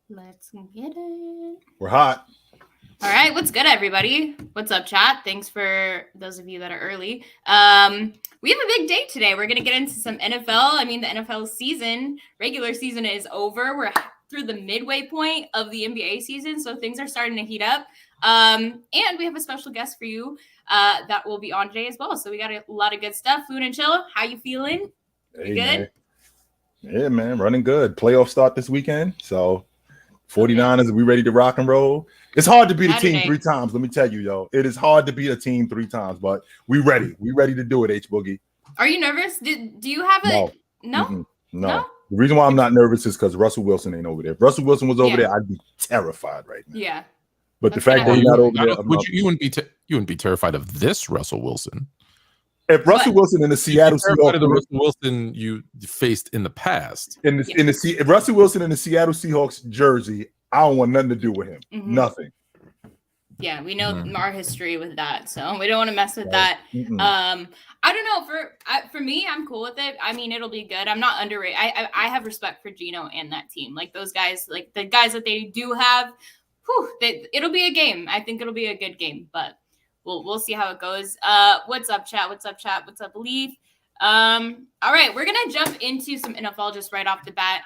Let's get it. We're hot. All right, what's good, everybody? What's up, chat? Thanks for those of you that are early. We have a big day today. We're gonna get into some NFL. I mean, the NFL season, regular season is over. We're through the midway point of the NBA season, so things are starting to heat up. And we have a special guest for you that will be on today as well. So we got a lot of good stuff. Fluent and Chill, how you feeling? Hey, You good? man. Yeah, man, running good. Playoff start this weekend, so 49ers, we ready to rock and roll. It's hard to beat a team 3 times. Let me tell you, yo. It is hard to beat a team 3 times, but we ready. We ready to do it, H Boogie. Are you nervous? Do you have a no? No. The reason why I'm not nervous is because Russell Wilson ain't over there. If Russell Wilson was over there, I'd be terrified right now. Yeah. But the fact that he's not over there, you wouldn't be terrified of this Russell Wilson. If Russell Wilson in the Seattle Seahawks, the Russell Wilson you faced in the past, if Russell Wilson in the Seattle Seahawks jersey, I don't want nothing to do with him. Nothing. Yeah, we know our history with that, so we don't want to mess with that. I don't know. For me, I'm cool with it. I mean, it'll be good. I'm not underrated. I have respect for Geno and that team. Like those guys, like the guys that they do have. It'll be a game. I think it'll be a good game, but we'll see how it goes. What's up, chat? What's up, chat? What's up, Leaf? All right, we're gonna jump into some NFL just right off the bat.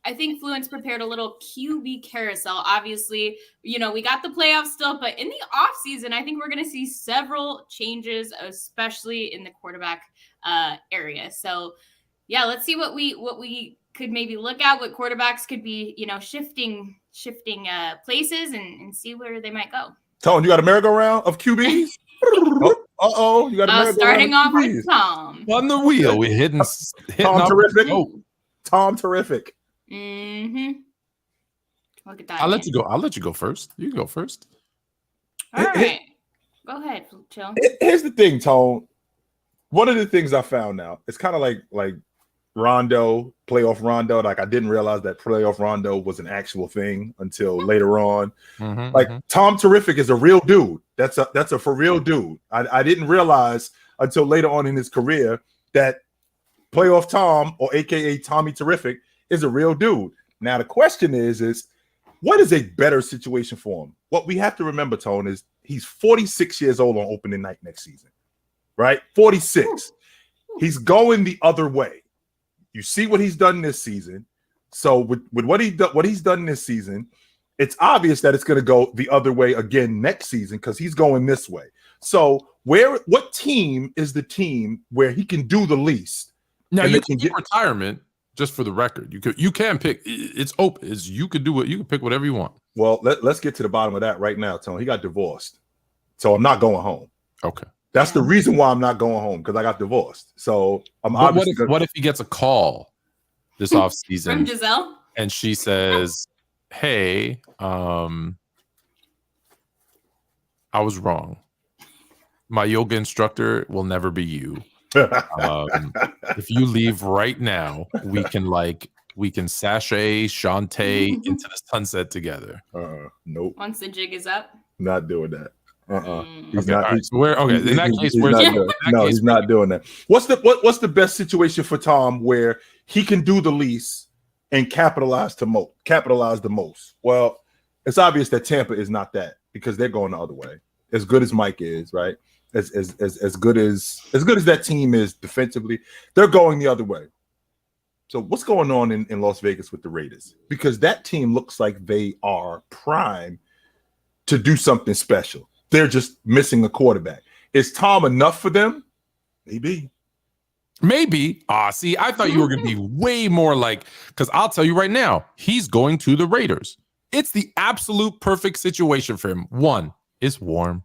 I think Fluent's prepared a little QB carousel. Obviously, we got the playoffs still, but in the offseason, I think we're going to see several changes, especially in the quarterback area. So, yeah, let's see what we could maybe look at, what quarterbacks could be, shifting places and see where they might go. Tone, you got a merry-go-round of QBs? You got a merry-go-round. Starting off with Tom. On the wheel, we're hitting Tom Terrific. Tom Terrific. Look at that. I'll let you go first. You can go first. All right. Go ahead, Chill. Here's the thing, Tone. One of the things I found now, it's kind of like Rondo, playoff Rondo. Like I didn't realize that playoff Rondo was an actual thing until later on. Tom Terrific is a real dude. That's a for real dude. I didn't realize until later on in his career that playoff Tom, or AKA Tommy Terrific, is a real dude. Now the question is what is a better situation for him? What we have to remember, Tone, is he's 46 years old on opening night next season, right? 46. He's going the other way. You see what he's done this season. So with what he's done this season, it's obvious that it's going to go the other way again next season because he's going this way. So what team is the team where he can do the least? Now you can get retirement. Just for the record, you can pick. It's open. You could do it. You can pick whatever you want. Well, let's get to the bottom of that right now, Tony. He got divorced, so I'm not going home. Okay, that's the reason why I'm not going home, because I got divorced. So I'm obviously. What if he gets a call this off season from Giselle, and she says, "Hey, I was wrong. My yoga instructor will never be you. If you leave right now, we can sashay Shantae into the sunset together." Nope. Once the jig is up, not doing that. He's not. In that case, he's not doing that. What's the best situation for Tom where he can do the least and capitalize the most? Well, it's obvious that Tampa is not that, because they're going the other way. As good as Mike is, right? As good as that team is defensively, they're going the other way. So what's going on in Las Vegas with the Raiders? Because that team looks like they are primed to do something special. They're just missing a quarterback. Is Tom enough for them? Maybe. See, I thought you were going to be way more like, because I'll tell you right now, he's going to the Raiders. It's the absolute perfect situation for him. 1, it's warm.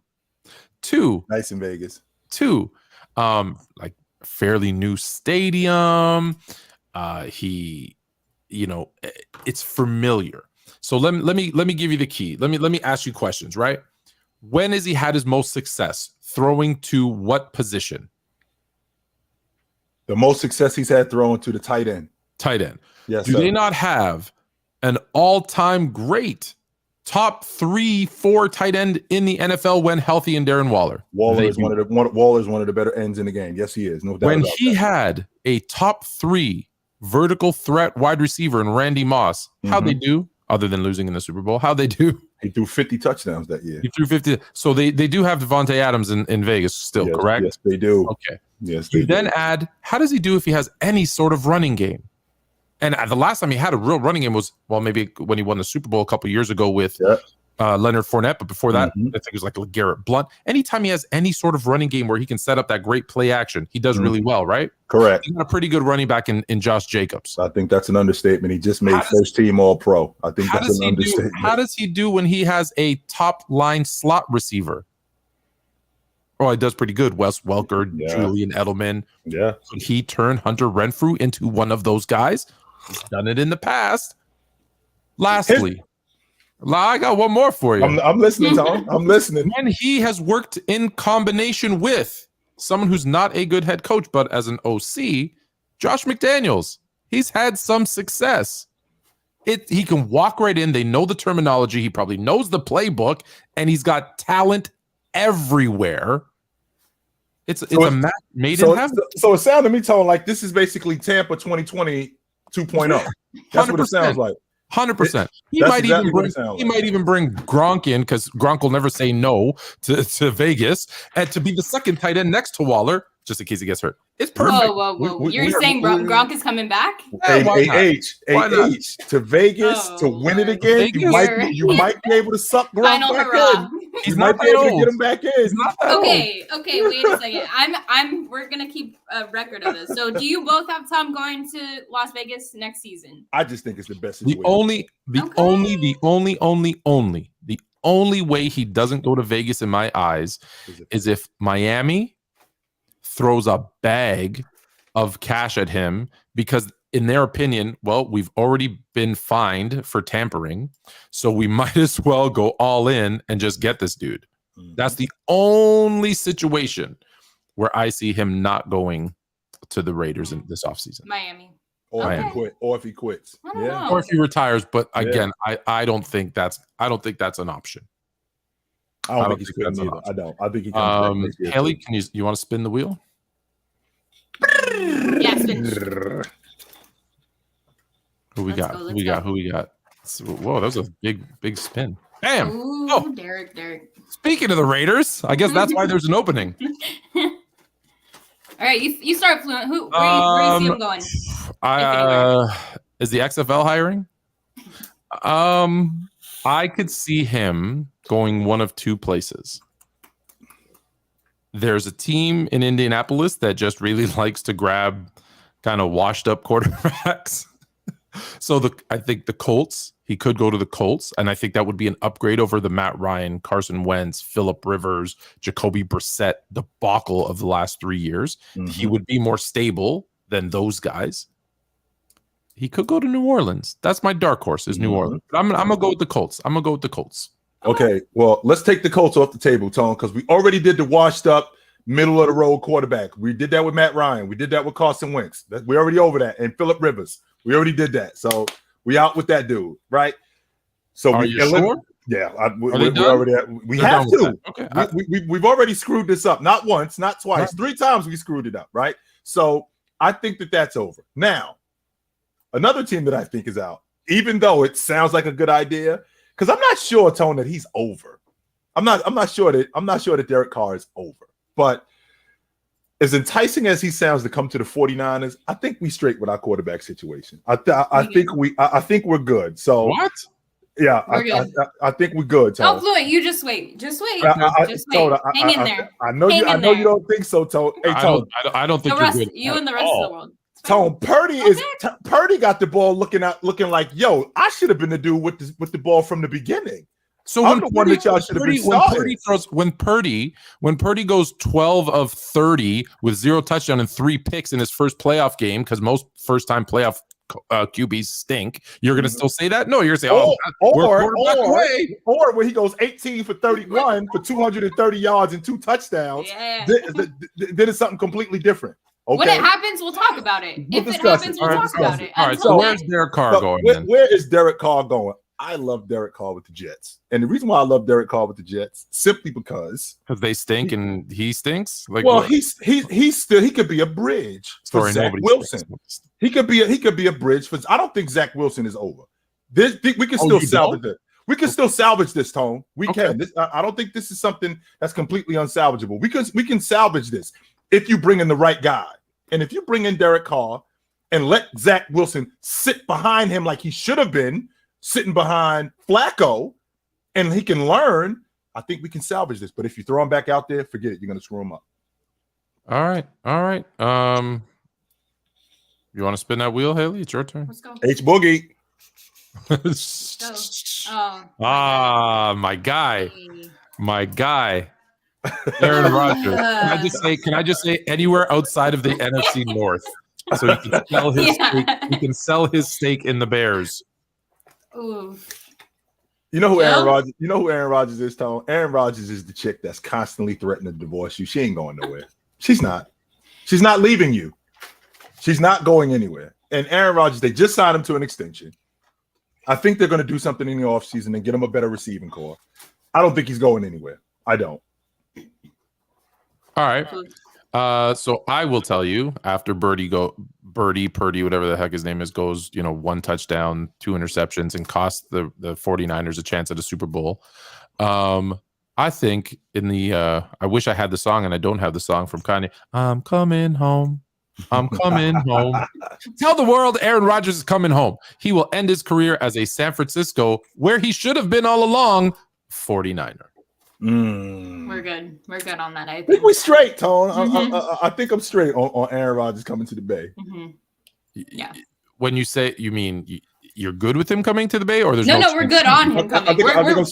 2, nice in Vegas. 2, like fairly new stadium. It's familiar. So let me give you the key. Let me ask you questions, right? When has he had his most success? Throwing to what position? The most success he's had throwing to the tight end. Tight end. Yes. Do they not have an all-time great top 3-4 tight end in the NFL when healthy in Darren Waller? Waller's one of the better ends in the game. Yes, he is. No doubt. When he had a top 3 vertical threat wide receiver in Randy Moss. How'd they do, other than losing in the Super Bowl? How'd they do? He threw 50 touchdowns that year. He threw 50. So they do have Devontae Adams in Vegas still, yes, correct? Yes, they do. Okay. Yes, you then add, how does he do if he has any sort of running game? And the last time he had a real running game was, well, maybe when he won the Super Bowl a couple years ago with Leonard Fournette. But before that, I think it was like Garrett Blunt. Anytime he has any sort of running game where he can set up that great play action, he does really well, right? Correct. He's got a pretty good running back in Josh Jacobs. I think that's an understatement. He just made first team All-Pro. I think that's an understatement. How does he do when he has a top line slot receiver? Oh, he does pretty good. Wes Welker, Julian Edelman. Yeah. Could he turn Hunter Renfrew into one of those guys? He's done it in the past. Lastly, I got one more for you. I'm listening, Tom. I'm listening. And he has worked in combination with someone who's not a good head coach, but as an OC, Josh McDaniels. He's had some success. He can walk right in. They know the terminology. He probably knows the playbook, and he's got talent everywhere. It's a match made in heaven. So it sounded to me, Tone, like this is basically Tampa 2020 2.0. That's 100%. What it sounds like. 100%. He might even bring Gronk in, because Gronk will never say no to Vegas, and to be the second tight end next to Waller, just in case he gets hurt. It's perfect. Whoa. You're saying Gronk is coming back? H to Vegas to win it again. Vegas? You might be able to suck Gronk back in. He's not that old. Get him back in. He's not that okay, wait a second. We're gonna keep a record of this. So do you both have Tom going to Las Vegas next season? I just think it's the best situation. The only way he doesn't go to Vegas in my eyes is if Miami throws a bag of cash at him, because in their opinion, well, we've already been fined for tampering, so we might as well go all in and just get this dude. That's the only situation where I see him not going to the Raiders in this offseason. Miami. Or if he quits. Or if he retires. But again, I don't think that's an option. I don't think he's quitting either. I don't. I think he comes back. Hailey, you want to spin the wheel? Yeah, spin. Who we got? Whoa, that was a big spin. Bam! Ooh, Derek. Speaking of the Raiders, I guess that's why there's an opening. All right, you start, Fluent. Where do you see him going? Is the XFL hiring? I could see him going one of two places. There's a team in Indianapolis that just really likes to grab kind of washed up quarterbacks. So I think the Colts, he could go to the Colts, and I think that would be an upgrade over the Matt Ryan, Carson Wentz, Phillip Rivers, Jacoby Brissett debacle of the last 3 years. He would be more stable than those guys. He could go to New Orleans. That's my dark horse, is New Orleans. But I'm gonna go with the Colts. Okay, well, let's take the Colts off the table, Tone, because we already did the washed up middle of the road quarterback. We did that with Matt Ryan. We did that with Carson Wentz. We're already over that. And Phillip Rivers. We already did that. So we out with that dude, right? So are you sure? Yeah, we have to. Okay. We've already screwed this up. Not once, not twice. Right. 3 times we screwed it up, right? So I think that's over. Now, another team that I think is out, even though it sounds like a good idea, because I'm not sure, Tone, that he's over. I'm not sure that Derek Carr is over. But as enticing as he sounds to come to the 49ers, I think we straight with our quarterback situation. I think we're good. So what? Yeah, I think we're good, Tone. Oh, Fluent, you just wait. Just wait. Hang in there. I know you don't think so, Tone. Hey, Tone. I don't think you're good. You and the rest of the world. Tone, Purdy got the ball looking like, yo, I should have been the dude with the ball from the beginning. So when Purdy goes 12 of 30 with 0 touchdown and 3 picks in his first playoff game, because most first-time playoff QBs stink, you're going to still say that? No, you're going to say, or when he goes 18 for 31 for 230 yards and 2 touchdowns, then it's something completely different. Okay. When it happens, we'll talk about it. If it happens, we'll talk about it. All right, so where's Derek Carr going? Where is Derek Carr going? I love Derek Carr with the Jets. And the reason why I love Derek Carr with the Jets, simply because they stink and he stinks. Like, well, he's still, he could be a bridge for Zach Wilson. He could be a bridge for. I don't think Zach Wilson is over. We can still salvage it. We can still salvage this, Tone. We can. I don't think this is something that's completely unsalvageable. We can salvage this if you bring in the right guy. And if you bring in Derek Carr and let Zach Wilson sit behind him like he should have been sitting behind Flacco, and he can learn, I think we can salvage this. But if you throw him back out there, forget it. You're going to screw him up. All right. You want to spin that wheel, Hailey? It's your turn. Let's go. H Boogie. My guy. Aaron Rodgers. Can I just say anywhere outside of the NFC North, so he can sell his stake. He can sell his stake in the Bears. Ooh. You know who Aaron Rodgers? You know who Aaron Rodgers is, Tone? Aaron Rodgers is the chick that's constantly threatening to divorce you. She ain't going nowhere. She's not. She's not leaving you. She's not going anywhere. And Aaron Rodgers, they just signed him to an extension. I think they're going to do something in the offseason and get him a better receiving core. I don't think he's going anywhere. I don't. All right. So I will tell you, after Purdy, whatever the heck his name is, goes, 1 touchdown, 2 interceptions, and cost the 49ers a chance at a Super Bowl. I think I wish I had the song, and I don't have the song from Kanye. I'm coming home. I'm coming home. Tell the world Aaron Rodgers is coming home. He will end his career as a San Francisco, where he should have been all along, 49er. We're good. We're good on that. I think we're straight, Tone. I think I'm straight on Aaron Rodgers coming to the Bay. Yeah. When you say, you mean you're good with him coming to the Bay, or there's no, we're good on him coming. We're good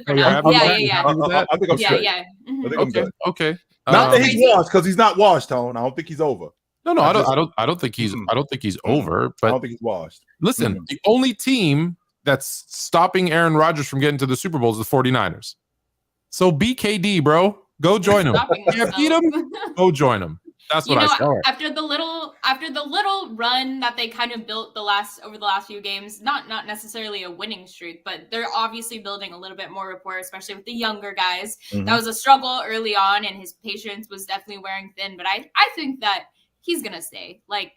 for now. Yeah. I think I'm straight. Yeah. I think I'm good. Okay. Not that he's washed, because he's not washed, Tone. I don't think he's over. No, I don't think he's over. But I don't think he's washed. Listen, the only team that's stopping Aaron Rodgers from getting to the Super Bowl is the 49ers. So BKD, bro, go join him. Yeah, beat him. Go join him. That's what I saw. After the little run that they kind of built over the last few games, not necessarily a winning streak, but they're obviously building a little bit more rapport, especially with the younger guys. That was a struggle early on, and his patience was definitely wearing thin. But I think that he's gonna stay. Like,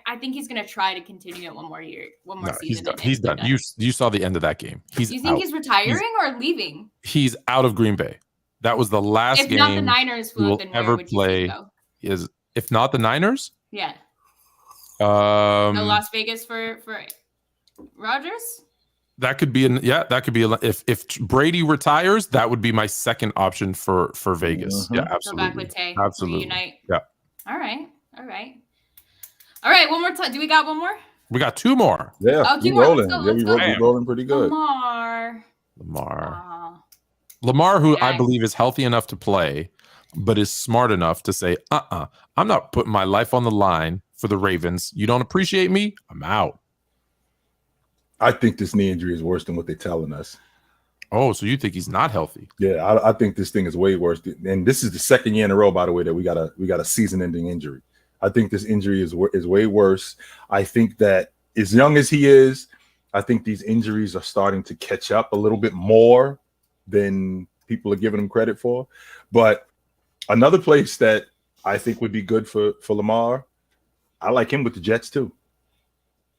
I think he's gonna try to continue it one more season. He's done. You saw the end of that game. Do you think he's retiring or leaving? He's out of Green Bay. That was the last game. If not the Niners, will ever play. If not the Niners? Yeah. No Las Vegas for Rodgers? That could be if Brady retires, that would be my second option for Vegas. Yeah, absolutely. Go back with Tay. Absolutely. Reunite. Yeah. All right, one more time. Do we got one more? We got 2 more. Yeah, we're rolling. We're rolling pretty good. Lamar, who I believe is healthy enough to play, but is smart enough to say, I'm not putting my life on the line for the Ravens. You don't appreciate me? I'm out. I think this knee injury is worse than what they're telling us. Oh, so you think he's not healthy? Yeah, I think this thing is way worse. And this is the second year in a row, by the way, that we got a season-ending injury. I think this injury is way worse. I think that as young as he is, I think these injuries are starting to catch up a little bit more than people are giving him credit for. But another place that I think would be good for Lamar, I like him with the Jets too.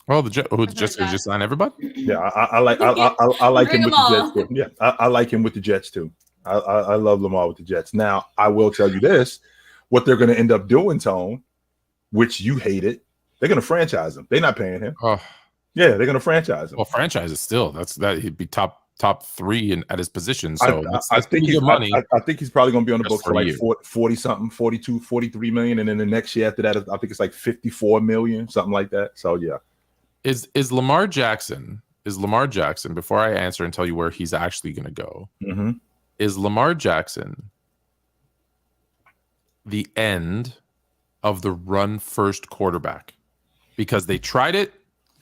Oh, the Jets just sign everybody? Yeah, I like him with the Jets too. Yeah, I like him with the Jets too. I love Lamar with the Jets. Now, I will tell you this: what they're going to end up doing, Tone, which you hated, they're going to franchise him. They're not paying him. Oh. Yeah, they're going to franchise him. Well, franchise is still he'd be top 3 at his position. So I think he's money. I think he's probably going to be on the books for like 40 something, 42, 43 million, and then the next year after that, I think it's like 54 million, something like that. So yeah, is Lamar Jackson? Before I answer and tell you where he's actually going to go, is Lamar Jackson the end of the run first quarterback? Because they tried it,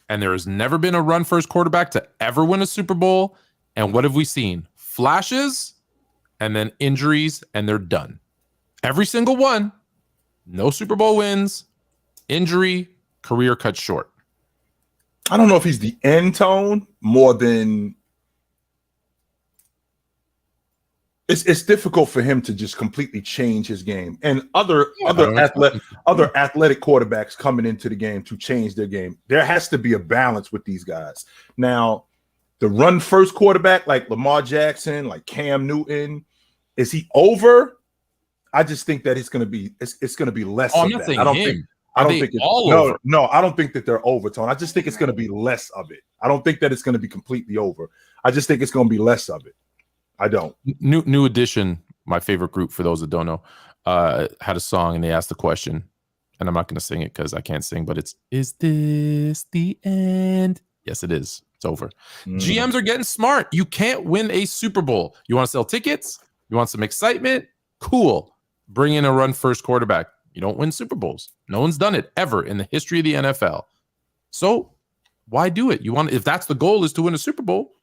and there has never been a run first quarterback to ever win a Super Bowl. And what have we seen? Flashes and then injuries, and they're done. Every single one. No Super Bowl wins, injury, career cut short. I don't know if he's the end tone more than it's difficult for him to just completely change his game. And other athletic quarterbacks coming into the game to change their game. There has to be a balance with these guys. Now, the run first quarterback like Lamar Jackson, like Cam Newton, is he over? I just think that it's going to be less. Oh, of I'm not that. saying I don't him. think. I don't think it's all over. No, I don't think that they're overtone. I just think it's going to be less of it. I don't think that it's going to be completely over. I just think it's going to be less of it. I don't. New Edition, my favorite group for those that don't know, had a song and they asked the question, and I'm not going to sing it because I can't sing, but it's, is this the end? Yes, it is. It's over. GMs are getting smart. You can't win a Super Bowl. You want to sell tickets? You want some excitement? Cool. Bring in a run first quarterback. You don't win Super Bowls. No one's done it ever in the history of the NFL. So why do it? If that's the goal is to win a Super Bowl,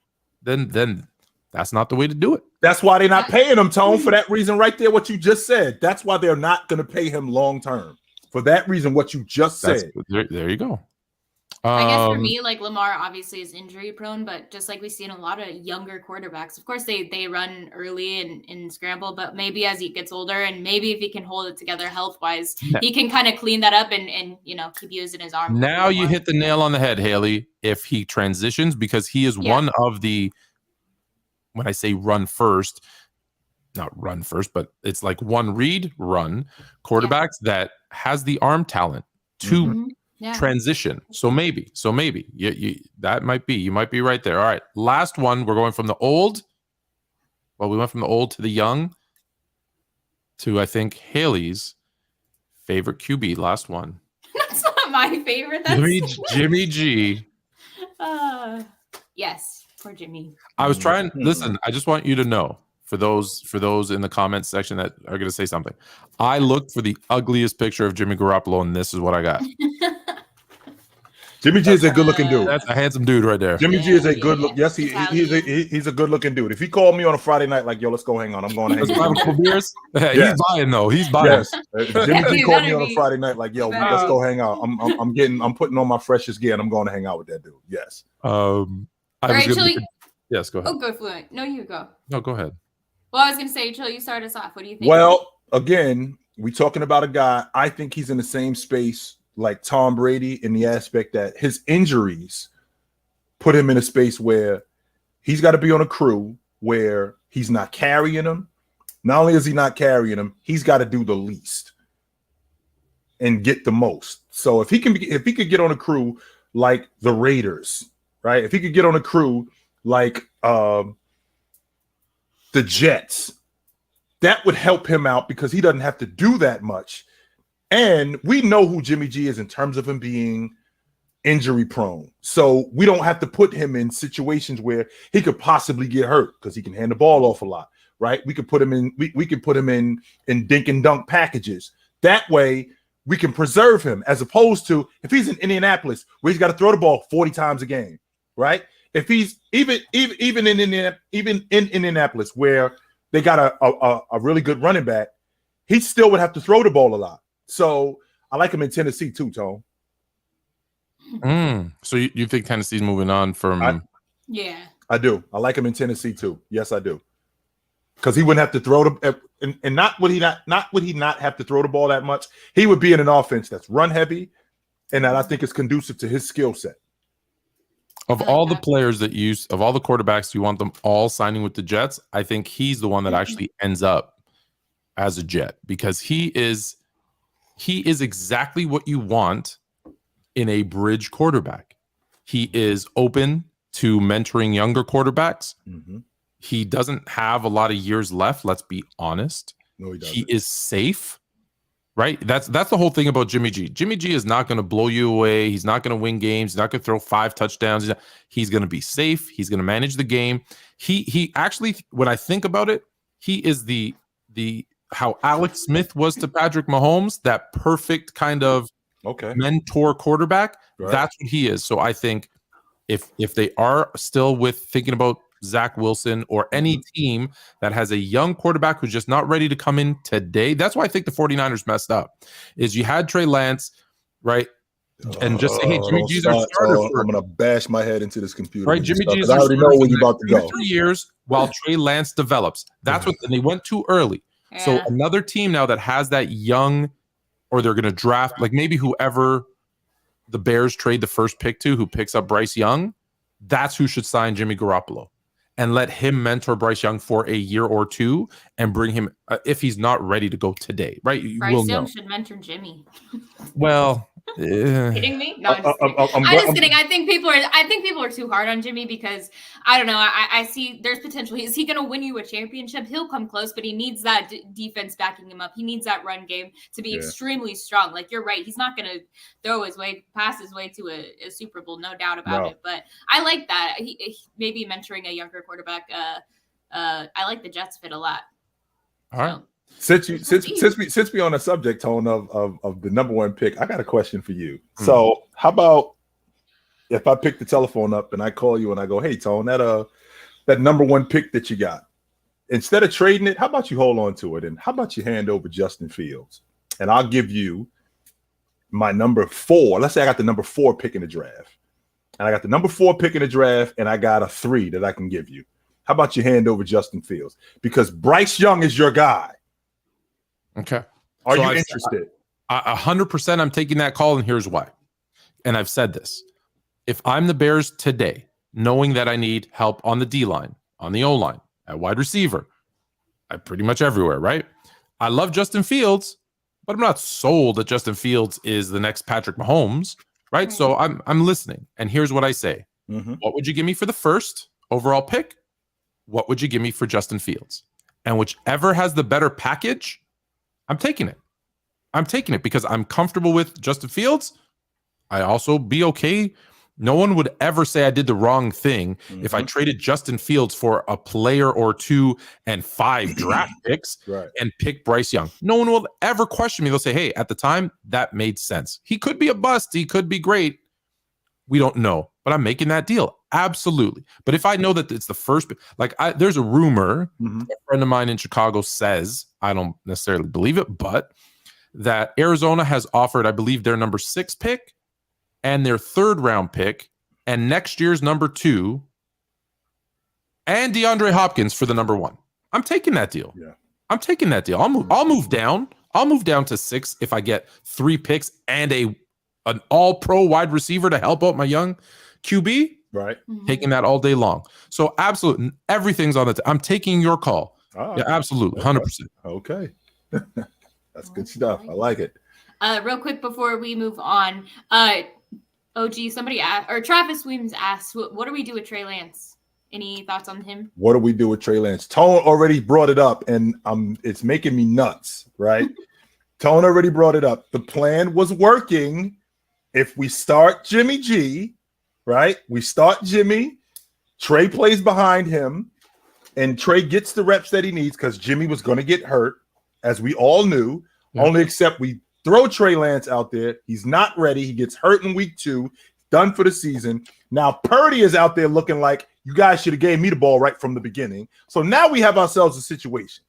then that's not the way to do it. That's why they're not paying him, Tone, for that reason right there, what you just said. That's why they're not going to pay him long term. For that reason, what you just said. There you go. I guess for me, like Lamar obviously is injury prone, but just like we see in a lot of younger quarterbacks, of course they run early and scramble, but maybe as he gets older and maybe if he can hold it together health wise, he can kind of clean that up and keep using his arm. Now you hit the nail on the head, Hailey. If he transitions, because he is one of the, when I say run first, not run first, but it's like one read run quarterbacks that has the arm talent to transition. So maybe you that might be, you might be right there. All right, last one. We're going from the old. Well, we went from the old to the young to, I think, Hailey's favorite QB. Last one. That's not my favorite. That's Jimmy G. Yes, poor Jimmy. I was trying. Listen, I just want you to know, for those in the comments section that are going to say something, I looked for the ugliest picture of Jimmy Garoppolo, and this is what I got. Jimmy G is a good-looking dude. That's a handsome dude right there. Jimmy G is a good look. Yes, he's a good-looking dude. If he called me on a Friday night, like, yo, let's go hang on, I'm going to hang out. Beers? He's buying though. He's buying. Yes. Jimmy G called me on a Friday night, like, yo, let's go hang out. I'm putting on my freshest gear and I'm going to hang out with that dude. Yes. Yes, go ahead. Oh, go Fluent. No, you go. No, go ahead. Well, I was going to say, Chill, you start us off. What do you think? Well, again, we talking about a guy. I think he's in the same space like Tom Brady in the aspect that his injuries put him in a space where he's got to be on a crew where he's not carrying them. Not only is he not carrying them, he's got to do the least and get the most. So if he could get on a crew like the Raiders, right? If he could get on a crew like the Jets, that would help him out because he doesn't have to do that much. And we know who Jimmy G is in terms of him being injury prone. So we don't have to put him in situations where he could possibly get hurt because he can hand the ball off a lot, right? We could put him in, we could put him in dink and dunk packages. That way we can preserve him, as opposed to if he's in Indianapolis where he's got to throw the ball 40 times a game, right? If he's even in Indianapolis where they got a really good running back, he still would have to throw the ball a lot. So I like him in Tennessee too, Tone. So you think Tennessee's moving on from? Yeah, I do. I like him in Tennessee too. Yes, I do. Because he wouldn't have to throw the and not would he not have to throw the ball that much. He would be in an offense that's run heavy, and that I think is conducive to his skill set. Of all the players of all the quarterbacks, you want them all signing with the Jets. I think he's the one that actually ends up as a Jet because he is exactly what you want in a bridge quarterback. He is open to mentoring younger quarterbacks. Mm-hmm. He doesn't have a lot of years left. Let's be honest. No, he doesn't. He is safe, right? That's the whole thing about Jimmy G. Jimmy G is not going to blow you away. He's not going to win games. He's not going to throw 5 touchdowns. He's going to be safe. He's going to manage the game. He actually, when I think about it, he is the how Alex Smith was to Patrick Mahomes, that perfect kind of mentor quarterback. Right. That's what he is. So I think if they are still thinking about Zach Wilson or any team that has a young quarterback who's just not ready to come in today, that's why I think the 49ers messed up. Is you had Trey Lance, right? and just say, hey, Jimmy G's our starter. I'm gonna bash my head into this computer. Right, Jimmy G's. I already know where you're about to go. 3 years while Trey Lance develops. That's what, and they went too early. Yeah. So another team now that has that young, or they're going to draft, like maybe whoever the Bears trade the first pick to, who picks up Bryce Young, that's who should sign Jimmy Garoppolo and let him mentor Bryce Young for a year or two and bring him if he's not ready to go today. Right? Bryce Young should mentor Jimmy. Well. Kidding me? No, I'm just kidding. I think people are too hard on Jimmy because I don't know. I see there's potential. Is he going to win you a championship? He'll come close, but he needs that defense backing him up. He needs that run game to be extremely strong. Like you're right, he's not going to pass his way to a Super Bowl, no doubt about it. But I like that. He maybe mentoring a younger quarterback. I like the Jets fit a lot. All right. Since we on the subject, Tone, of the number one pick, I got a question for you. So how about if I pick the telephone up and I call you and I go, hey, Tone, that number one pick that you got, instead of trading it, how about you hold on to it? And how about you hand over Justin Fields? And I'll give you my number 4. Let's say I got the number 4 pick in the draft. And I got the number 4 pick in the draft, and I got a 3 that I can give you. How about you hand over Justin Fields? Because Bryce Young is your guy. Okay. Are you interested? 100% I'm taking that call, and here's why. And I've said this. If I'm the Bears today, knowing that I need help on the D-line, on the O-line, at wide receiver, pretty much everywhere, right? I love Justin Fields, but I'm not sold that Justin Fields is the next Patrick Mahomes, right? So I'm listening. And here's what I say. What would you give me for the first overall pick? What would you give me for Justin Fields? And whichever has the better package, I'm taking it. I'm taking it because I'm comfortable with Justin Fields. I also be okay. No one would ever say I did the wrong thing if I traded Justin Fields for a player or 2 and 5 draft picks and pick Bryce Young. No one will ever question me. They'll say, hey, at the time, that made sense. He could be a bust. He could be great. We don't know, but I'm making that deal. Absolutely. But if I know that it's the first, like there's a rumor, a friend of mine in Chicago says, I don't necessarily believe it, but that Arizona has offered, I believe, their number 6 pick and their 3rd round pick and next year's number 2 and DeAndre Hopkins for the number 1. I'm taking that deal. Yeah. I'm taking that deal. I'll move down. I'll move down to 6 if I get 3 picks and an all-pro wide receiver to help out my young QB. Right. Taking that all day long. So absolutely everything's on the I'm taking your call. Yeah, absolutely. 100%. Okay. That's good stuff. I like it. Real quick before we move on, OG, somebody asked, or Travis Williams asked, what do we do with Trey Lance? Any thoughts on him? What do we do with Trey Lance? Tone already brought it up, and it's making me nuts, right? Tone already brought it up. The plan was working. If we start Jimmy G, right? We start Jimmy, Trey plays behind him, and Trey gets the reps that he needs because Jimmy was going to get hurt, as we all knew, only except we throw Trey Lance out there. He's not ready. He gets hurt in week 2, done for the season. Now Purdy is out there looking like you guys should have gave me the ball right from the beginning. So now we have ourselves a situation.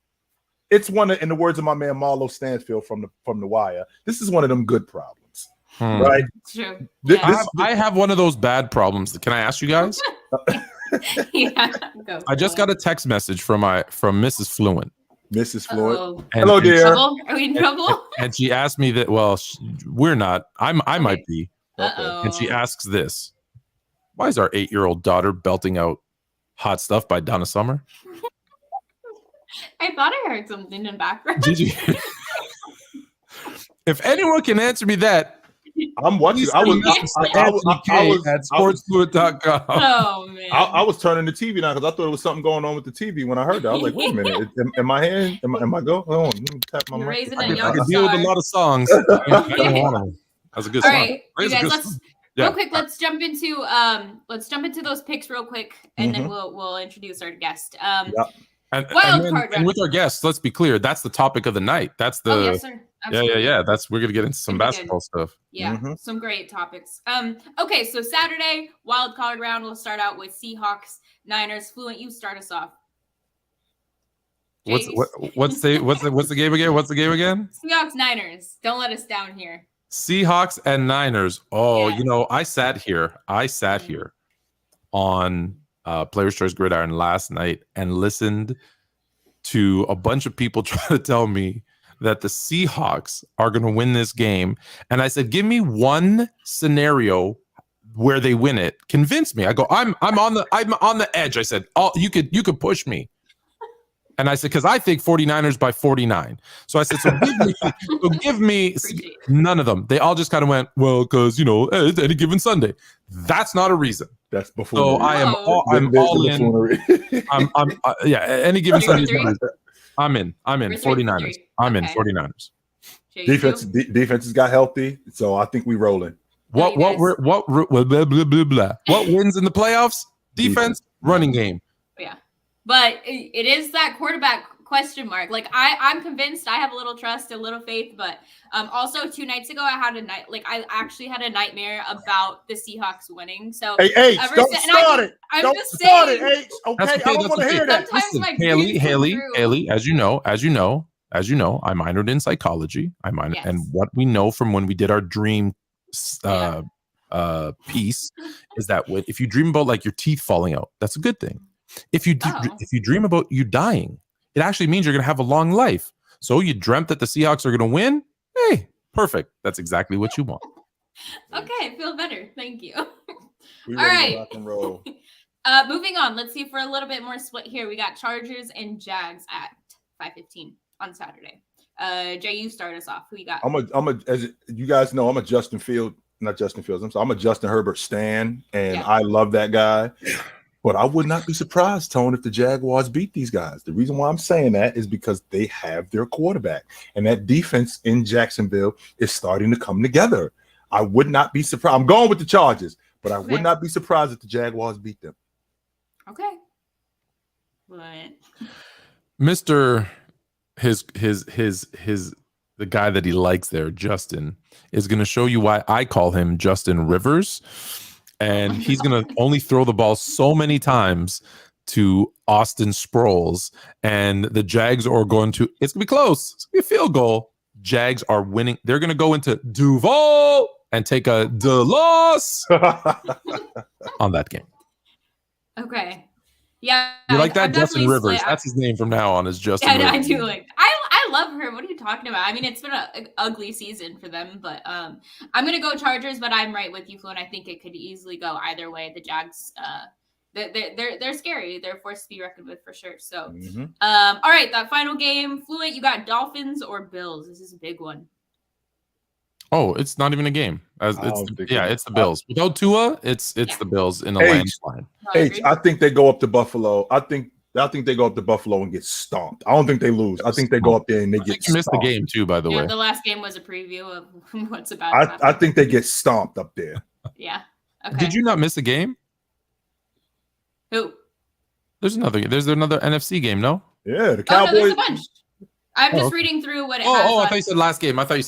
It's one of, in the words of my man Marlo Stansfield from the Wire, this is one of them good problems. Right? True. I have one of those bad problems. Can I ask you guys? I just got a text message from Mrs. Fluent. Mrs. Fluent. Hello, dear. Are we in trouble? And she asked me that. Well, we're not. I might be. Uh-oh. And she asks this: why is our 8-year-old daughter belting out "Hot Stuff" by Donna Summer? I thought I heard something in the background. Did you? If anyone can answer me that. I'm watching. I was at sportsfluent.com. Oh man! I was turning the TV now because I thought there was something going on with the TV when I heard that. I was like, wait a minute, am I in? Am I go? Hold on, let me tap my mic. I can deal with a lot of songs. I don't want to. That's a good song. All right, you guys, real quick. Let's jump into those picks real quick, and then we'll introduce our guest. And with our guests, let's be clear. That's the topic of the night. That's the yes, sir. Absolutely. Yeah. We're gonna get into some basketball stuff. Yeah, some great topics. Okay, so Saturday wild card round. We'll start out with Seahawks, Niners. Fluent, you start us off. What's the game again? What's the game again? Seahawks, Niners. Don't let us down here. Seahawks and Niners. Oh, Yeah. you know, I sat here on Players Choice Gridiron last night and listened to a bunch of people try to tell me that the Seahawks are going to win this game. And I said, give me one scenario where they win it. Convince me. I go, I'm on the edge. I said, oh, you could push me. And I said, because I think 49ers by 49. So I said, so give me none of them. They all just kind of went, well, because, you know, any given Sunday. That's not a reason. That's buffoonery. So I'm all in. Yeah, any given Sunday. I'm in 49ers. I'm in 49ers. Defenses got healthy, so I think we rolling. What wins in the playoffs? Defense, running game. Yeah. But it is that quarterback question mark. Like I'm convinced. I have a little trust, a little faith, but also 2 nights ago I actually had a nightmare about the Seahawks winning. So hey, H, don't start it. Don't start it, H. Okay, I don't want to hear that. Listen, Hailey, as you know, I minored in psychology. And what we know from when we did our dream piece is that if you dream about like your teeth falling out, that's a good thing. If you dream about you dying, it actually means you're going to have a long life. So you dreamt that the Seahawks are going to win? Hey, perfect. That's exactly what you want. Okay, I feel better. Thank you. All right. Rock and roll. Moving on. Let's see if we're a little bit more split here. We got Chargers and Jags at 5:15 on Saturday. Jay, you start us off. Who you got? As you guys know, I'm a Justin Herbert stan, and I love that guy. But I would not be surprised, Tone, if the Jaguars beat these guys. The reason why I'm saying that is because they have their quarterback, and that defense in Jacksonville is starting to come together. I would not be surprised. I'm going with the Chargers, but I would not be surprised if the Jaguars beat them. Okay. What? Mr. The guy that he likes there, Justin, is going to show you why I call him Justin Rivers. And he's going to only throw the ball so many times to Austin Sproles. And the Jags are going to, it's going to be close. It's going to be a field goal. Jags are winning. They're going to go into Duval and take a loss on that game. Okay. Yeah. You like that? Justin Rivers. That's his name from now on, is Justin Rivers. I do like I love her. What are you talking about? I mean, it's been an ugly season for them, but I'm going to go Chargers, but I'm right with you, Fluent. I think it could easily go either way. The Jags, they're scary. They're a force to be reckoned with for sure. So, all right, that final game, Fluent, you got Dolphins or Bills? This is a big one. Oh, it's not even a game. It's the Bills. Without Tua, it's the Bills in a landslide. I think they go up to Buffalo. I think they go up to Buffalo and get stomped. I don't think they lose. I think they go up there and they get stomped. You missed the game too, by the way. The last game was a preview of what's about to happen. I think they get stomped up there. Yeah. Okay. Did you not miss a game? Who? There's another NFC game, no? Yeah, the Cowboys. No, there's a bunch. I'm just reading through what it has. I thought you said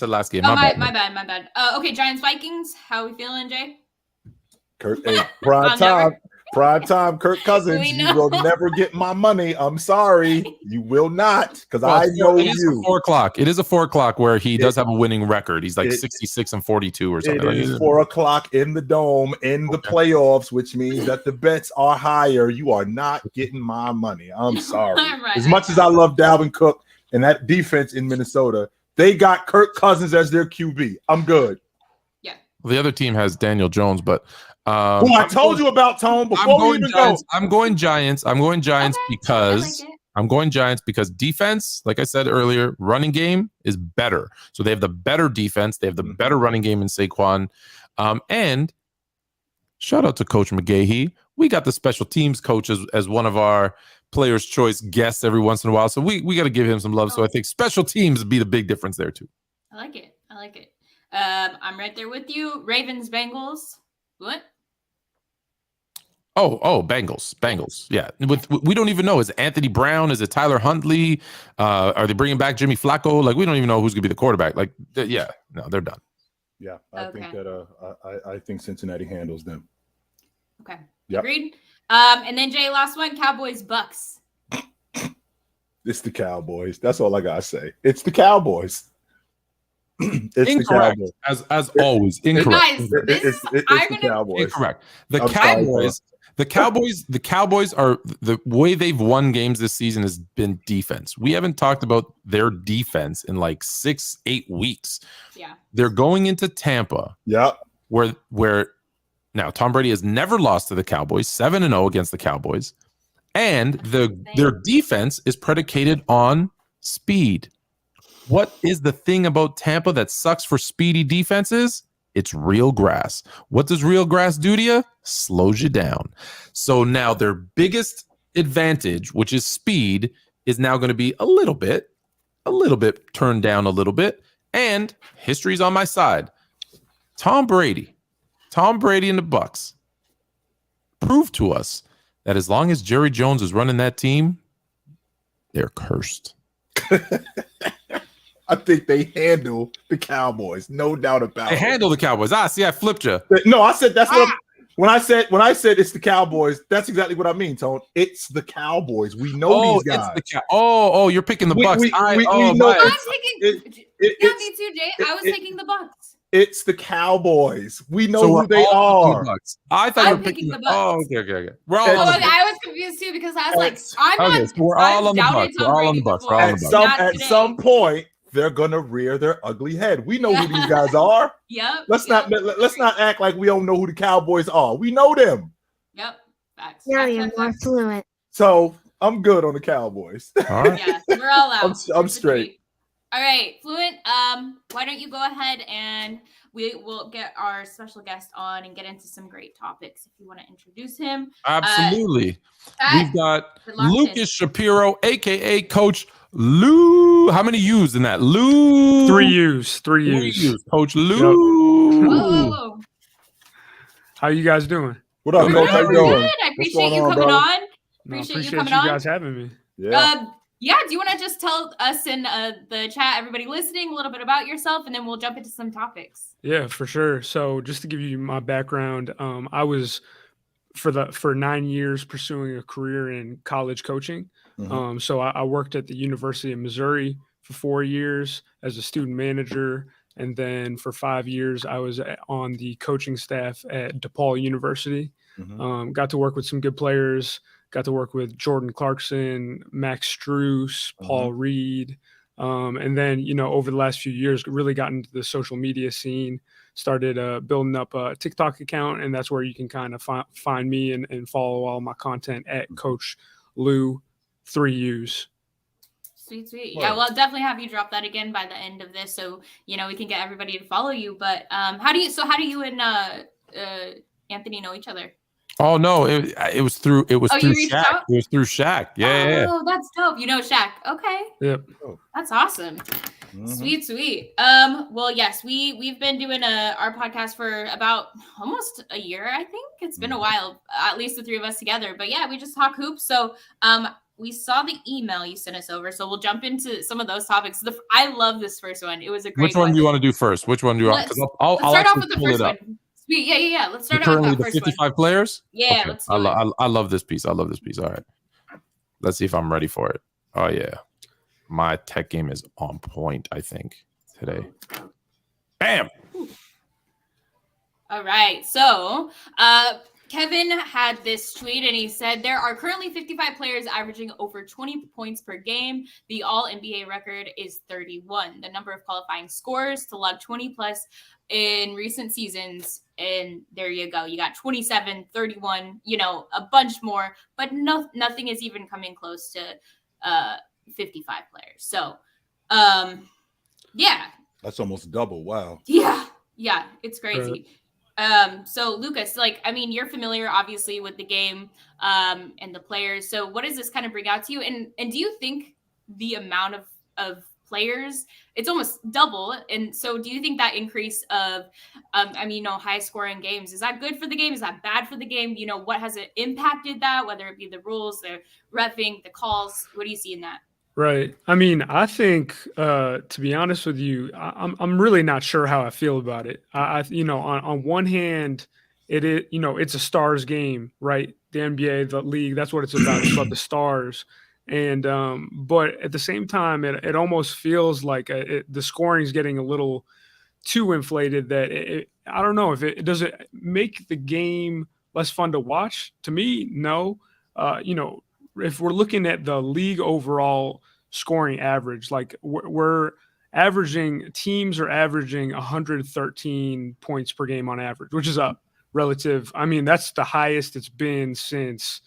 last game. Oh, my bad. Okay, Giants Vikings. How are we feeling, Jay? Prime time, Kirk Cousins. You will never get my money. I'm sorry. You will not, because I know you. It is a 4 o'clock where he does have a winning record. He's like 66-42 or something. It is 4 o'clock in the dome in the playoffs, which means that the bets are higher. You are not getting my money. I'm sorry. As much as I love Dalvin Cook and that defense in Minnesota, they got Kirk Cousins as their QB. I'm good. Yeah. Well, the other team has Daniel Jones, but I told you about Tone before we even go. I'm going Giants because I'm going Giants because defense, like I said earlier, running game is better. So they have the better defense. They have the better running game in Saquon. And shout out to Coach McGahee. We got the special teams coach as one of our Players' Choice guests every once in a while. So we got to give him some love. So I think special teams would be the big difference there too. I like it. I'm right there with you. Ravens, Bengals. What? Oh, Bengals. Yeah. We don't even know. Is it Anthony Brown? Is it Tyler Huntley? Are they bringing back Jimmy Flacco? Like, we don't even know who's going to be the quarterback. Like, no, they're done. Yeah. I think Cincinnati handles them. Okay. Yep. Agreed. And then Jay, last one, Cowboys, Bucks. It's the Cowboys. That's all I got to say. It's the Cowboys. It's the Incorrect. Cowboys. As always, incorrect. Guys, It's the Cowboys. Incorrect. I'm sorry, The Cowboys are the way they've won games this season has been defense. We haven't talked about their defense in like 6-8 weeks. Yeah. They're going into Tampa. Yep. Where now Tom Brady has never lost to the Cowboys, 7-0 against the Cowboys. And their defense is predicated on speed. What is the thing about Tampa that sucks for speedy defenses? It's real grass. What does real grass do to you? Slows you down. So now their biggest advantage, which is speed, is now going to be a little bit turned down a little bit. And history's on my side. Tom Brady and the Bucks proved to us that as long as Jerry Jones is running that team, they're cursed. I think they handle the Cowboys, no doubt about it. They handle the Cowboys. See, I flipped you. No, I said that's what when I said it's the Cowboys, that's exactly what I mean, Tone. It's the Cowboys. We know these guys. You're picking the Bucks. We know I was taking me too, Jay. I was taking the Bucks. It's the Cowboys. We know who they are. I thought you were picking the Bucks. Oh, okay. We're all I was confused too because I was like, we're all on the Bucks. We're all on the Bucks. At some point, they're gonna rear their ugly head. We know who these guys are. Yep. Let's not act like we don't know who the Cowboys are. We know them. Yep. Facts. Now you're more fluent. So I'm good on the Cowboys. All right. Yeah, we're all out. I'm straight. All right, Fluent. Why don't you go ahead and we will get our special guest on and get into some great topics if you want to introduce him. Absolutely. We've got Lucas Shapiro, aka Coach Lou. How many U's in that? Lou. 3 U's. 3 U's. Coach Lou. Yep. Whoa. How you guys doing? What up, Coach? How you doing? I appreciate you coming on. Appreciate you guys having me. Yeah. Do you want to just tell us in the chat, everybody listening, a little bit about yourself, and then we'll jump into some topics? Yeah, for sure. So just to give you my background, I was for 9 years pursuing a career in college coaching. Mm-hmm. So I worked at the University of Missouri for 4 years as a student manager. And then for 5 years, I was on the coaching staff at DePaul University. Mm-hmm. Got to work with some good players. Got to work with Jordan Clarkson, Max Strus, Paul Reed. And then, over the last few years, really got into the social media scene, started building up a TikTok account. And that's where you can kind of find me and follow all my content at Coach Lou 3 U's. Sweet. Yeah, well, I'll definitely have you drop that again by the end of this, so we can get everybody to follow you. But how do you and Anthony know each other? Oh no, it was through Shaq. Out? It was through Shaq. Yeah. Oh, that's dope. You know Shaq. Okay. Yep. That's awesome. Mm-hmm. Sweet. Well, yes, we've been doing our podcast for about almost a year. I think it's been a while, at least the three of us together. But yeah, we just talk hoops. So we saw the email you sent us over, so we'll jump into some of those topics. I love this first one. It was a great. Which one do you want to do first? Which one do you want? Let's start off with the first one. Sweet. Yeah. Let's start off with the first 55 one. players? Yeah, okay. let's do it. I love this piece. All right. Let's see if I'm ready for it. Oh, yeah. My tech game is on point, I think, today. Bam! All right. So, Kevin had this tweet and he said, there are currently 55 players averaging over 20 points per game. The all-NBA record is 31. The number of qualifying scores to log 20 plus in recent seasons. And there you go. You got 27, 31, a bunch more, but nothing is even coming close to 55 players. So, yeah. That's almost double. Wow. Yeah, it's crazy. So Lucas, you're familiar obviously with the game and the players. So what does this kind of bring out to you? And do you think the amount of players, it's almost double? And so do you think that increase of, high scoring games, is that good for the game? Is that bad for the game? What has it impacted that, whether it be the rules, the reffing, the calls? What do you see in that? Right. I think, to be honest with you, I'm really not sure how I feel about it. On one hand, it's a stars game, right? The NBA, the league, that's what it's about. It's about the stars. And, but at the same time, it almost feels like the scoring is getting a little too inflated that I don't know if does it make the game less fun to watch. To me, no. If we're looking at the league overall scoring average, like we're teams are averaging 113 points per game on average, which is up relative. I mean, that's the highest it's been since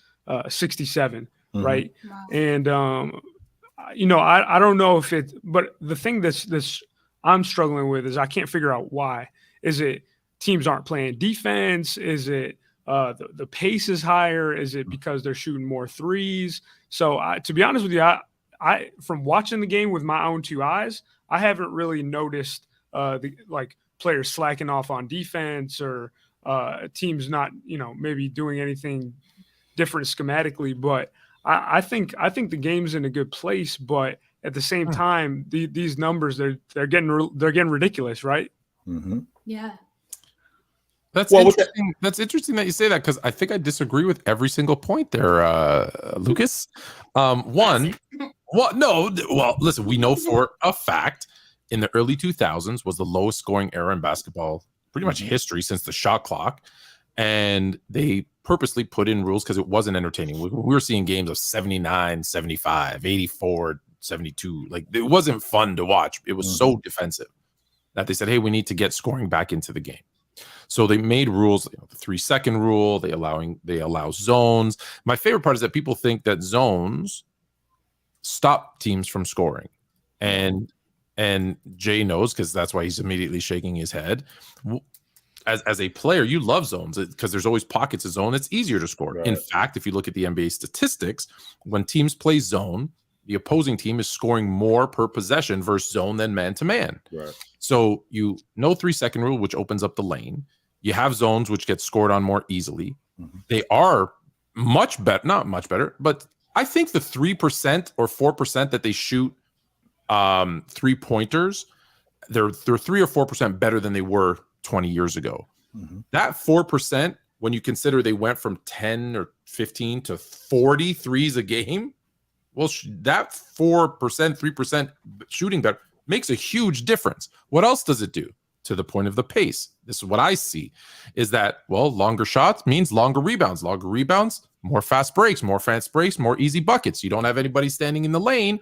67, right? Wow. And I don't know if but the thing that's I'm struggling with is I can't figure out why. Is it teams aren't playing defense? Is it the pace is higher? Is it because they're shooting more threes? So to be honest with you, I from watching the game with my own two eyes, I haven't really noticed players slacking off on defense or teams not maybe doing anything different schematically. But I think the game's in a good place. But at the same time, these numbers they're getting ridiculous, right? Mm-hmm. Yeah. That's interesting. That's interesting that you say that, because I think I disagree with every single point there, Lucas. Listen, we know for a fact in the early 2000s was the lowest scoring era in basketball, pretty much history since the shot clock. And they purposely put in rules because it wasn't entertaining. We were seeing games of 79, 75, 84, 72. Like, it wasn't fun to watch. It was so defensive that they said, hey, we need to get scoring back into the game. So they made rules, the 3-second rule. They allow zones. My favorite part is that people think that zones stop teams from scoring, and Jay knows, because that's why he's immediately shaking his head. As a player, you love zones because there's always pockets of zone. It's easier to score. Right. In fact, if you look at the NBA statistics, when teams play zone, the opposing team is scoring more per possession versus zone than man-to-man. Right. So 3-second rule, which opens up the lane. You have zones, which get scored on more easily. Mm-hmm. They are much better, not much better, but I think the 3% or 4% that they shoot 3-pointers, they're 3 or 4% better than they were 20 years ago. Mm-hmm. That 4%, when you consider they went from 10 or 15 to 40 threes a game, well, that 4%, 3% shooting better makes a huge difference. What else does it do? To the point of the pace, this is what I see, is that, longer shots means longer rebounds. Longer rebounds, more fast breaks, more easy buckets. You don't have anybody standing in the lane.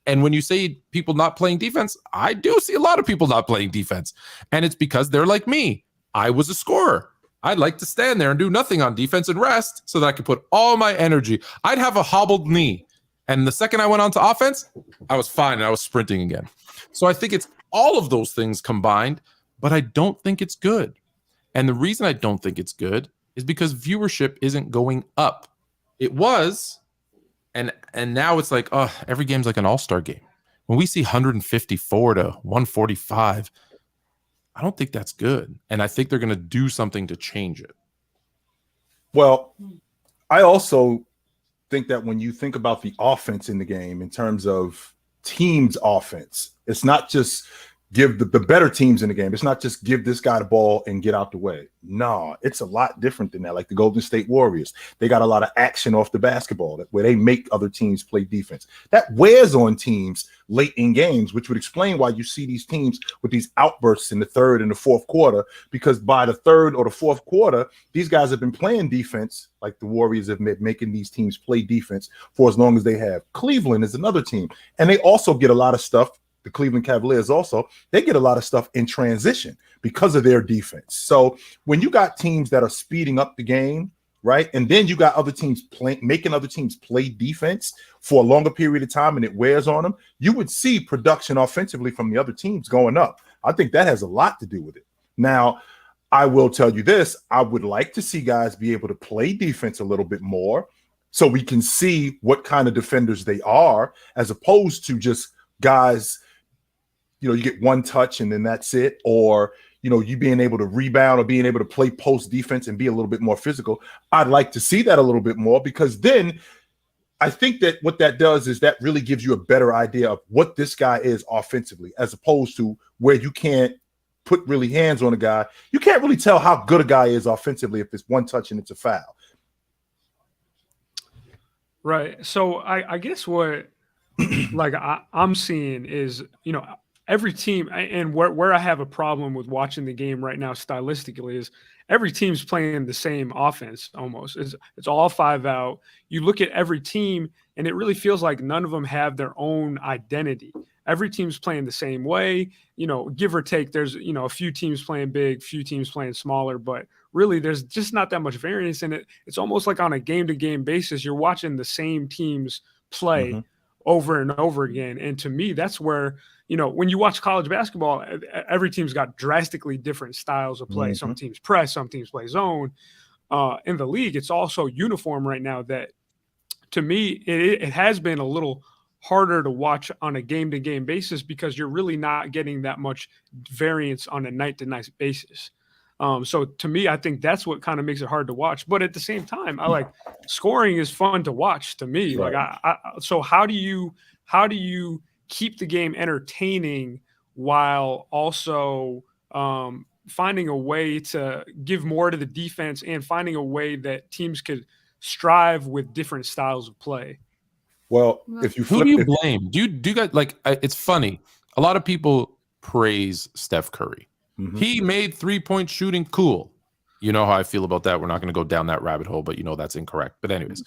And when you say people not playing defense, I do see a lot of people not playing defense. And it's because they're like me. I was a scorer. I'd like to stand there and do nothing on defense and rest so that I could put all my energy. I'd have a hobbled knee. And the second I went on to offense, I was fine and I was sprinting again. So I think it's all of those things combined, but I don't think it's good. And the reason I don't think it's good is because viewership isn't going up. It was, and now it's like, every game's like an all-star game. When we see 154 to 145, I don't think that's good. And I think they're going to do something to change it. Well, I also think that when you think about the offense in the game in terms of teams offense, it's not just give the better teams in the game. It's not just give this guy the ball and get out the way. No, it's a lot different than that. Like the Golden State Warriors, they got a lot of action off the basketball where they make other teams play defense. That wears on teams late in games, which would explain why you see these teams with these outbursts in the third and the fourth quarter, because by the third or the fourth quarter, these guys have been playing defense, like the Warriors have been making these teams play defense for as long as they have. Cleveland is another team, and they also get a lot of stuff. The Cleveland Cavaliers also, they get a lot of stuff in transition because of their defense. So when you got teams that are speeding up the game, right, and then you got other teams making other teams play defense for a longer period of time and it wears on them, you would see production offensively from the other teams going up. I think that has a lot to do with it. Now, I will tell you this. I would like to see guys be able to play defense a little bit more so we can see what kind of defenders they are, as opposed to just guys – you get one touch and then that's it, or you being able to rebound or being able to play post defense and be a little bit more physical. I'd like to see that a little bit more, because then I think that what that does is that really gives you a better idea of what this guy is offensively, as opposed to where you can't put really hands on a guy. You can't really tell how good a guy is offensively if it's one touch and it's a foul. Right. So I guess what I'm seeing is, every team, and where I have a problem with watching the game right now stylistically is every team's playing the same offense almost. It's all 5 out. You look at every team, and it really feels like none of them have their own identity. Every team's playing the same way, give or take. There's, a few teams playing big, few teams playing smaller, but really there's just not that much variance in it. It's almost like on a game-to-game basis, you're watching the same teams play over and over again. And to me, that's where, when you watch college basketball, every team's got drastically different styles of play. Some teams press, some teams play zone. In the league, it's also uniform right now that, to me, it has been a little harder to watch on a game-to-game basis because you're really not getting that much variance on a night-to-night basis. So to me, I think that's what kind of makes it hard to watch. But at the same time, I like scoring is fun to watch to me. Right. Like so how do you keep the game entertaining while also finding a way to give more to the defense and finding a way that teams could strive with different styles of play? Well, if you who do you blame? Do you guys like? It's funny. A lot of people praise Steph Curry. He made 3-point shooting cool. You know how I feel about that. We're not going to go down that rabbit hole, but that's incorrect. But anyways,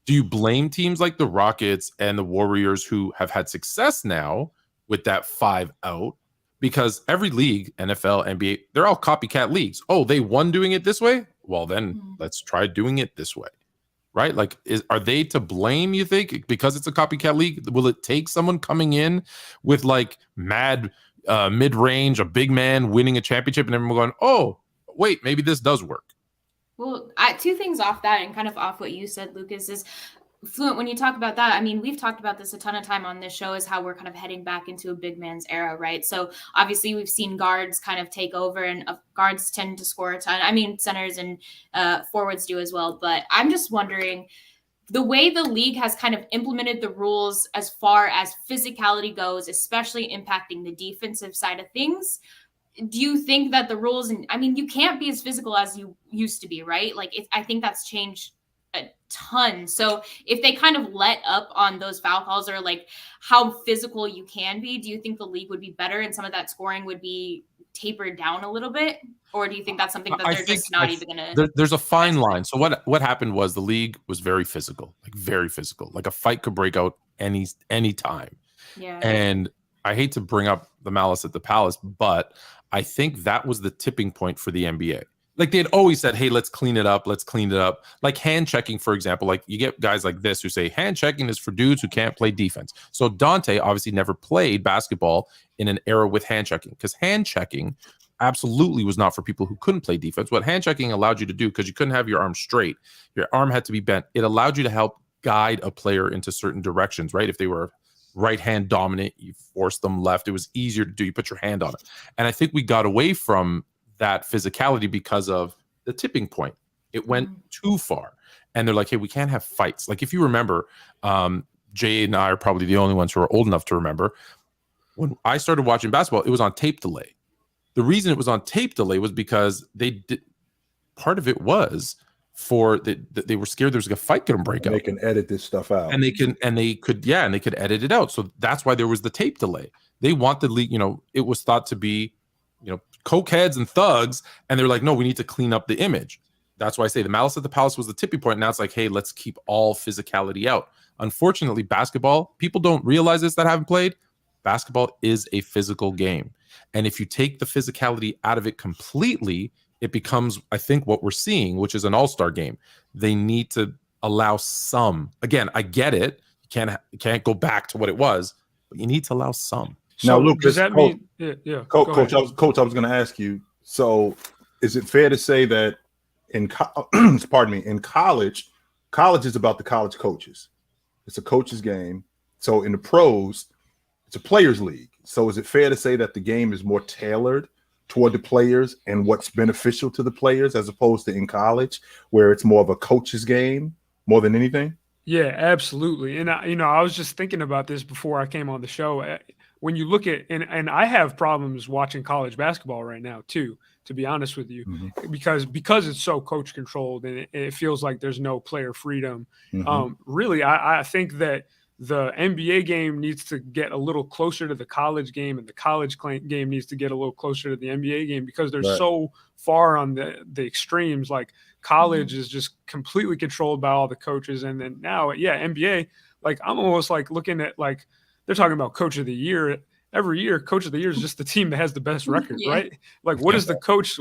do you blame teams like the Rockets and the Warriors who have had success now with that 5 out? Because every league, NFL, NBA, they're all copycat leagues. Oh, they won doing it this way? Well, then let's try doing it this way. Right? Like, are they to blame, you think? Because it's a copycat league? Will it take someone coming in with like mad mid-range, a big man winning a championship, and everyone going, oh, wait, maybe this does work? Well, two things off that and kind of off what you said, Lucas, is Fluent, when you talk about that, I mean, we've talked about this a ton of time on this show, is how we're kind of heading back into a big man's era, right? So obviously we've seen guards kind of take over, and guards tend to score a ton. I mean, centers and forwards do as well. But I'm just wondering, the way the league has kind of implemented the rules as far as physicality goes, especially impacting the defensive side of things, do you think that the rules, and I mean, you can't be as physical as you used to be, right? Like, I think that's changed a ton. So if they kind of let up on those foul calls, or like how physical you can be, do you think the league would be better and some of that scoring would be tapered down a little bit? Or do you think that's something that they're just not even going to? There's a fine line. So what happened was the league was very physical. Like a fight could break out any time. Yeah. And I hate to bring up the malice at the palace, but I think that was the tipping point for the NBA. Like, they had always said, hey, let's clean it up. Like hand checking, for example. Like, you get guys like this who say hand checking is for dudes who can't play defense. So Dante obviously never played basketball in an era with hand checking, because hand checking absolutely was not for people who couldn't play defense. What hand checking allowed you to do, because you couldn't have your arm straight, your arm had to be bent. It allowed you to help guide a player into certain directions, right? If they were right hand dominant, you forced them left. It was easier to do. You put your hand on it. And I think we got away from that physicality because of the tipping point. It went too far, and they're like, hey, we can't have fights. Like, if you remember, Jay and I are probably the only ones who are old enough to remember, when I started watching basketball, it was on tape delay. The reason it was on tape delay was because part of it was they were scared there was a fight going to break out. They can edit this stuff out, and they could edit it out. So that's why there was the tape delay. They want the league, it was thought to be, cokeheads and thugs, and they're like, no, we need to clean up the image. That's why I say the malice at the palace was the tipping point. Now it's like, hey, let's keep all physicality out. Unfortunately, basketball, people don't realize this that haven't played. Basketball is a physical game, and if you take the physicality out of it completely, it becomes, I think, what we're seeing, which is an all-star game. They need to allow some. Again, I get it. You can't go back to what it was, but you need to allow some. So now, Lucas, does that mean? Yeah. Coach, I was going to ask you. So, is it fair to say that in college is about the college coaches? It's a coach's game. So, in the pros, it's a players' league. So, is it fair to say that the game is more tailored toward the players and what's beneficial to the players, as opposed to in college, where it's more of a coach's game more than anything? Yeah, absolutely. And I was just thinking about this before I came on the show. When you look at, and I have problems watching college basketball right now too, to be honest with you, because it's so coach controlled, and it feels like there's no player freedom. Really, I think that the NBA game needs to get a little closer to the college game, and the college game needs to get a little closer to the NBA game, because they're so far on the extremes. Like college is just completely controlled by all the coaches. And then now, NBA, like I'm almost like looking at, like, they're talking about coach of the year. Every year, coach of the year is just the team that has the best record, right? Like, what is the coach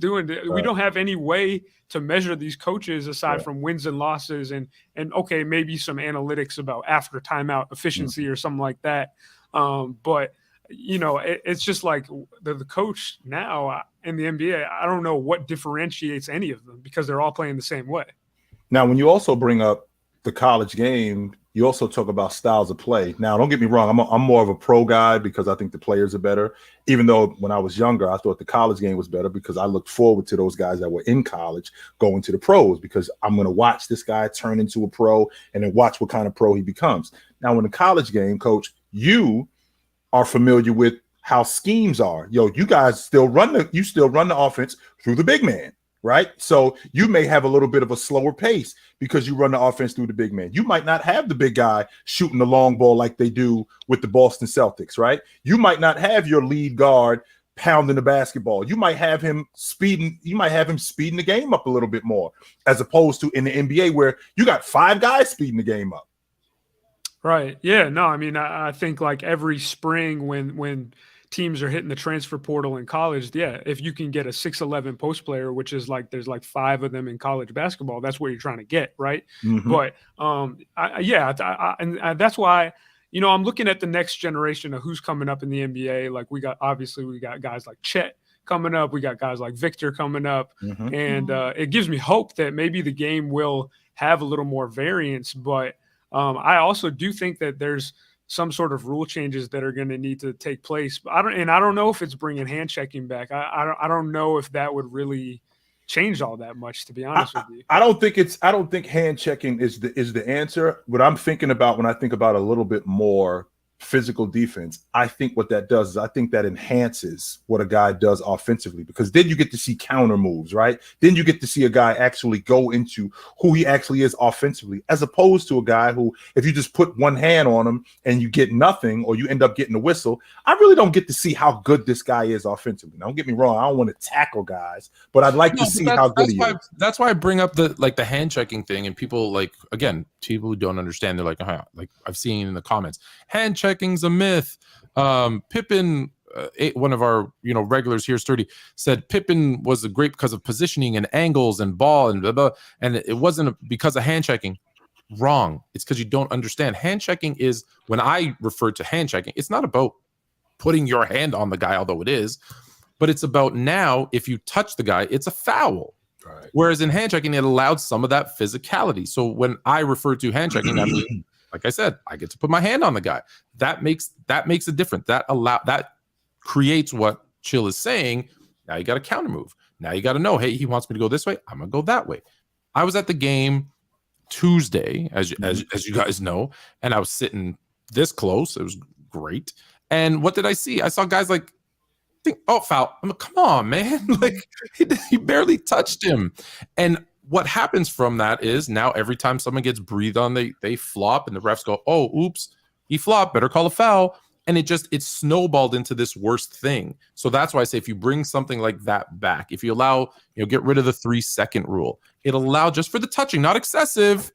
doing? We don't have any way to measure these coaches aside from wins and losses, and okay, maybe some analytics about after timeout efficiency or something like that. But it's just like the coach now in the NBA, I don't know what differentiates any of them, because they're all playing the same way. Now, when you also bring up the college game, you also talk about styles of play. Now, don't get me wrong. I'm more of a pro guy because I think the players are better, even though when I was younger, I thought the college game was better because I looked forward to those guys that were in college going to the pros, because I'm going to watch this guy turn into a pro and then watch what kind of pro he becomes. Now, in the college game, coach, you are familiar with how schemes are. You guys still run the offense through the big man. Right. So you may have a little bit of a slower pace because you run the offense through the big man. You might not have the big guy shooting the long ball like they do with the Boston Celtics. Right. You might not have your lead guard pounding the basketball. You might have him speeding. You might have him speeding the game up a little bit more, as opposed to in the NBA where you got 5 guys speeding the game up. Right. Yeah. No, I mean, I think like every spring when teams are hitting the transfer portal in college, if you can get a 6'11" post player, which is like there's like 5 of them in college basketball, that's what you're trying to get, right? But and that's why I'm looking at the next generation of who's coming up in the NBA. Like we got guys like Chet coming up, we got guys like Victor coming up, and it gives me hope that maybe the game will have a little more variance. But I also do think that there's some sort of rule changes that are going to need to take place. But I don't know if it's bringing hand checking back. I don't know if that would really change all that much, to be honest with you. I don't think hand checking is the answer. What I'm thinking about when I think about a little bit more physical defense, I think what that does is I think that enhances what a guy does offensively, because then you get to see counter moves, right? Then you get to see a guy actually go into who he actually is offensively, as opposed to a guy who, if you just put one hand on him and you get nothing, or you end up getting a whistle, I really don't get to see how good this guy is offensively. Now, don't get me wrong, I don't want to tackle guys, but I'd like to see how good he is. That's why I bring up the hand checking thing, and people people who don't understand, they're like, like I've seen in the comments, hand checking's a myth. Pippen, one of our regulars here, Sturdy, said Pippen was great because of positioning and angles and ball and blah, blah, and it wasn't because of hand checking. Wrong. It's because you don't understand. Hand checking is, when I refer to hand checking, it's not about putting your hand on the guy, although it is, but it's about, now if you touch the guy, it's a foul. Right. Whereas in hand checking, it allowed some of that physicality. So when I refer to hand checking, I mean, like I said, I get to put my hand on the guy. That makes a difference. That creates what Chill is saying. Now you got a counter move. Now you got to know, hey, he wants me to go this way, I'm gonna go that way. I was at the game Tuesday, as you guys know, and I was sitting this close. It was great. And what did I see? I saw guys like, foul. I'm like, come on, man. Like he barely touched him. And what happens from that is, now every time someone gets breathed on, they flop, and the refs go, oh, oops, he flopped, better call a foul. And it snowballed into this worst thing. So that's why I say, if you bring something like that back, if you allow, get rid of the 3-second rule, it allow just for the touching, not excessive,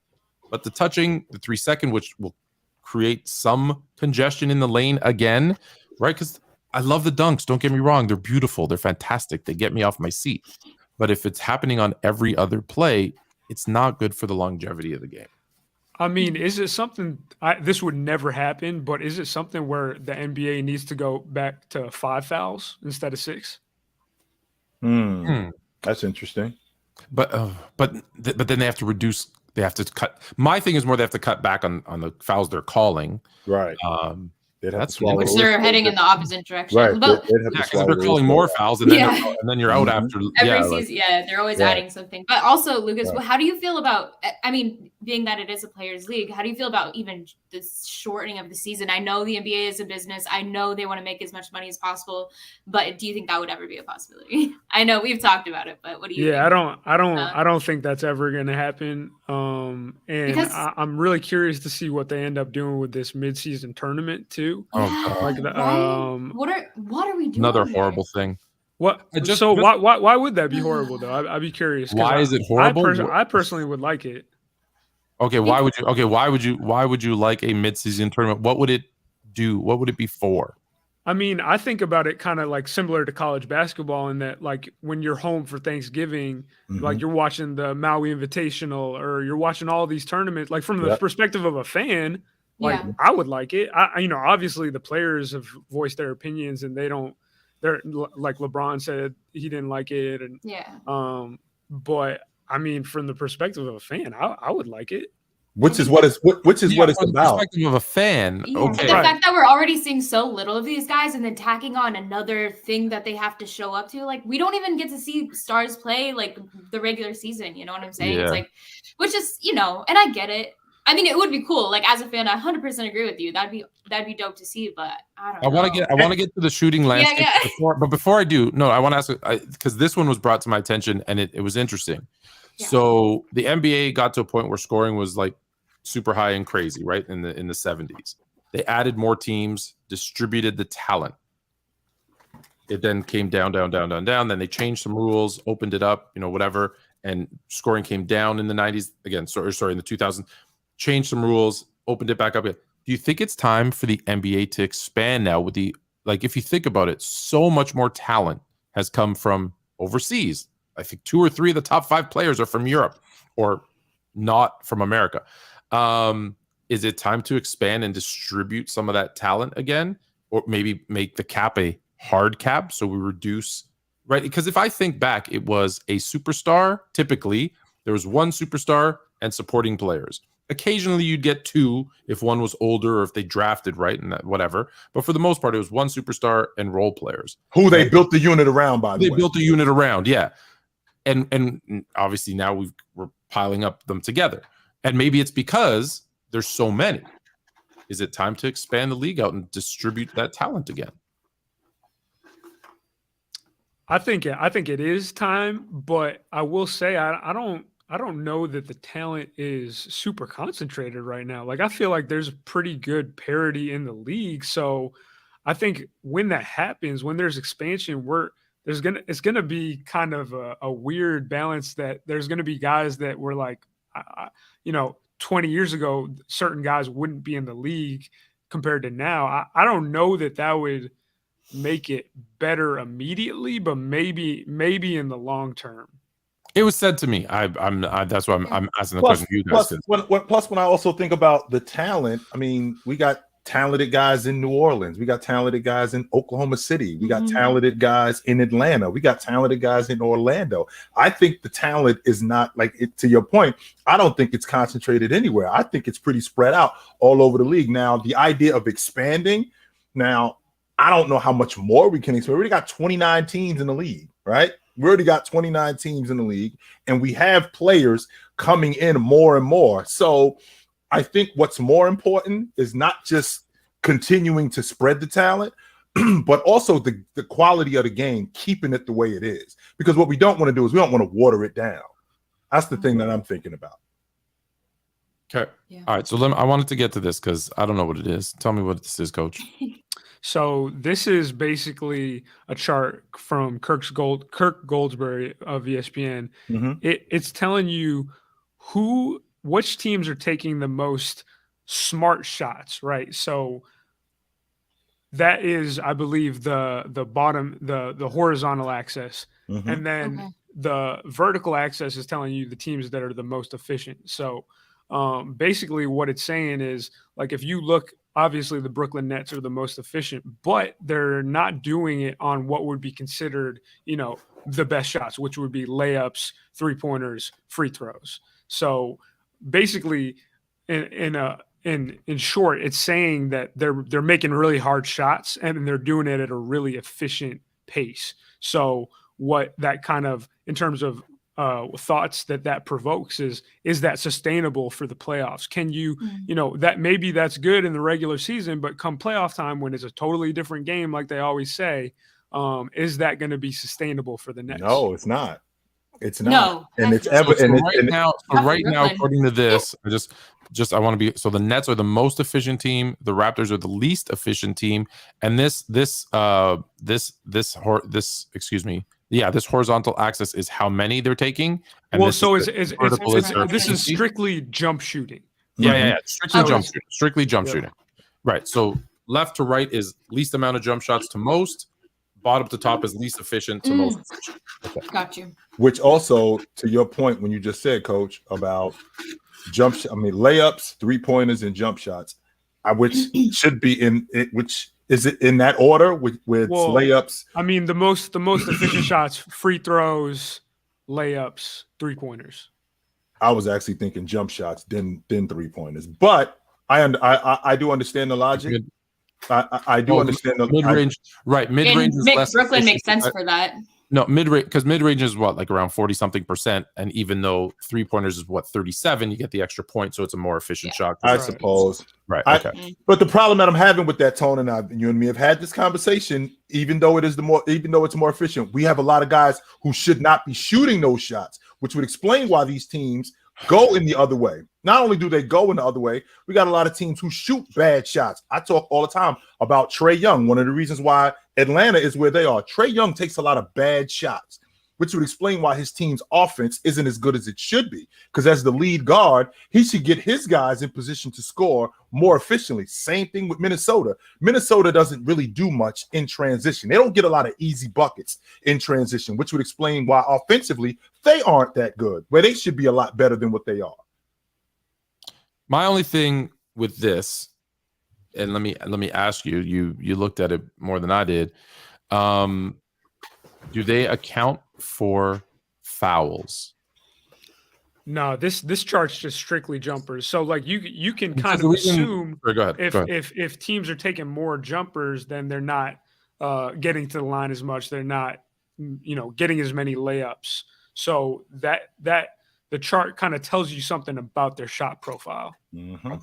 but the touching, the 3-second, which will create some congestion in the lane again, right? Because I love the dunks. Don't get me wrong. They're beautiful. They're fantastic. They get me off my seat. But if it's happening on every other play, it's not good for the longevity of the game. I mean, is it something, this would never happen, but is it something where the NBA needs to go back to 5 fouls instead of 6? That's interesting. But then they have to reduce, they have to cut. My thing is more, they have to cut back on the fouls they're calling. Right. That's which they're heading in the opposite direction. Right. But because they're calling more fouls, and then you're out after every season. They're always adding something. But also, Lucas, how do you feel about? I mean, being that it is a players' league, how do you feel about even this shortening of the season? I know the NBA is a business. I know they want to make as much money as possible, but do you think that would ever be a possibility? I know we've talked about it, but what do you think? I don't think that's ever going to happen. And I'm really curious to see what they end up doing with this midseason tournament too. Yeah, Like the, right? What are we doing? Another horrible thing. Why would that be horrible though? I'd be curious. Why is it horrible? I personally would like it. Okay, why would you like a midseason tournament? What would it do? What would it be for? I mean, I think about it kind of like similar to college basketball in that, like, when you're home for Thanksgiving, like you're watching the Maui Invitational or you're watching all these tournaments, like from the perspective of a fan, like I would like it. Obviously the players have voiced their opinions and they're like LeBron said he didn't like it. And but I mean, from the perspective of a fan, I would like it. Which is what it's about. Perspective of a fan. Yeah. Okay. But the fact that we're already seeing so little of these guys and then tacking on another thing that they have to show up to, like we don't even get to see stars play like the regular season. You know what I'm saying? It's like, which is, and I get it. I mean, it would be cool. Like as a fan, I 100% agree with you. That'd be dope to see. But I don't know. I want to get to the shooting landscape. But before I do, I want to ask because this one was brought to my attention and it was interesting. Yeah. So the NBA got to a point where scoring was like super high and crazy, right? In the 70s. They added more teams, distributed the talent. It then came down. Then they changed some rules, opened it up, whatever. And scoring came down in the 90s. Again, sorry, in the 2000s. Changed some rules, opened it back up. Do you think it's time for the NBA to expand now with if you think about it, so much more talent has come from overseas. I think 2 or 3 of the top 5 players are from Europe or not from America. Is it time to expand and distribute some of that talent again? Or maybe make the cap a hard cap so we reduce, right? Because if I think back, it was a superstar. Typically, there was 1 superstar and supporting players. Occasionally, you'd get 2 if one was older or if they drafted right and that whatever. But for the most part, it was 1 superstar and role players. Who they built the unit around, by the way. They built the unit around, yeah. And obviously now we're piling up them together. And maybe it's because there's so many. Is it time to expand the league out and distribute that talent again? I think it is time, but I will say I don't know that the talent is super concentrated right now. Like I feel like there's pretty good parity in the league. So I think when that happens, when there's expansion, it's gonna be kind of a weird balance that there's gonna be guys that were like, 20 years ago, certain guys wouldn't be in the league compared to now. I don't know that would make it better immediately, but maybe in the long term. It was said to me. That's why I'm asking the question to you guys. Plus, when I also think about the talent, I mean, we got talented guys in New Orleans. We got talented guys in Oklahoma City. We got talented guys in Atlanta. We got talented guys in Orlando. I think the talent is not to your point. I don't think it's concentrated anywhere. I think it's pretty spread out all over the league. Now, the idea of expanding, I don't know how much more we can expand. We already got 29 teams in the league, right? We already got 29 teams in the league, and we have players coming in more and more. So I think what's more important is not just continuing to spread the talent, but also the quality of the game, keeping it the way it is. Because what we don't want to do is we don't want to water it down. That's the thing that I'm thinking about. Okay. Yeah. All right. So I wanted to get to this because I don't know what it is. Tell me what this is, Coach. So this is basically a chart from Kirk Goldsberry of ESPN. It's telling you which teams are taking the most smart shots, right? So that is, I believe, the bottom, the horizontal axis, and then the vertical axis is telling you the teams that are the most efficient. So basically, what it's saying is, like, if you look, obviously the Brooklyn Nets are the most efficient, but they're not doing it on what would be considered, the best shots, which would be layups, 3-pointers, free throws. So basically, in short, it's saying that they're making really hard shots and they're doing it at a really efficient pace. So what that kind of, in terms of thoughts that provokes is that sustainable for the playoffs? Can you, that maybe that's good in the regular season, but come playoff time when it's a totally different game, like they always say, is that going to be sustainable for the Nets? No, it's not. It's not. No, and it's not. ever. Right now, according to this, I want to be. So the Nets are the most efficient team. The Raptors are the least efficient team. And this horizontal axis is how many they're taking. And this is strictly jump shooting. Yeah. Strictly jump shooting. Right. So left to right is least amount of jump shots to most. Bottom to top is least efficient to most efficient. Okay. Got you. Which also, to your point, when you just said, Coach, about layups, 3-pointers, and jump shots, which should be in it. Which is it in that order with layups? I mean, the most efficient shots, free throws, layups, 3-pointers. I was actually thinking jump shots, then 3-pointers, but I do understand the logic. I do understand the mid-range, right? Mid-range is less Brooklyn efficient. makes sense for that. No, mid-range, because mid-range is what, like around 40-something%, and even though 3-pointers is 37, you get the extra point, so it's a more efficient shot. I suppose. Right. Okay. But the problem that I'm having with that, Tone, and you and me have had this conversation. Even though it's more efficient, we have a lot of guys who should not be shooting those shots, which would explain why these teams go in the other way. Not only do they go in the other way, we got a lot of teams who shoot bad shots. I talk all the time about Trae Young. One of the reasons why Atlanta is where they are. Trae Young takes a lot of bad shots, which would explain why his team's offense isn't as good as it should be. Because as the lead guard, he should get his guys in position to score more efficiently. Same thing with Minnesota. Minnesota doesn't really do much in transition. They don't get a lot of easy buckets in transition, which would explain why offensively they aren't that good, where they should be a lot better than what they are. My only thing with this, and let me ask you, you looked at it more than I did. Do they account for fouls? No, this chart's just strictly jumpers. So like you can kind of assume if teams are taking more jumpers, then they're not getting to the line as much. They're not getting as many layups. So that the chart kind of tells you something about their shot profile. Mm-hmm.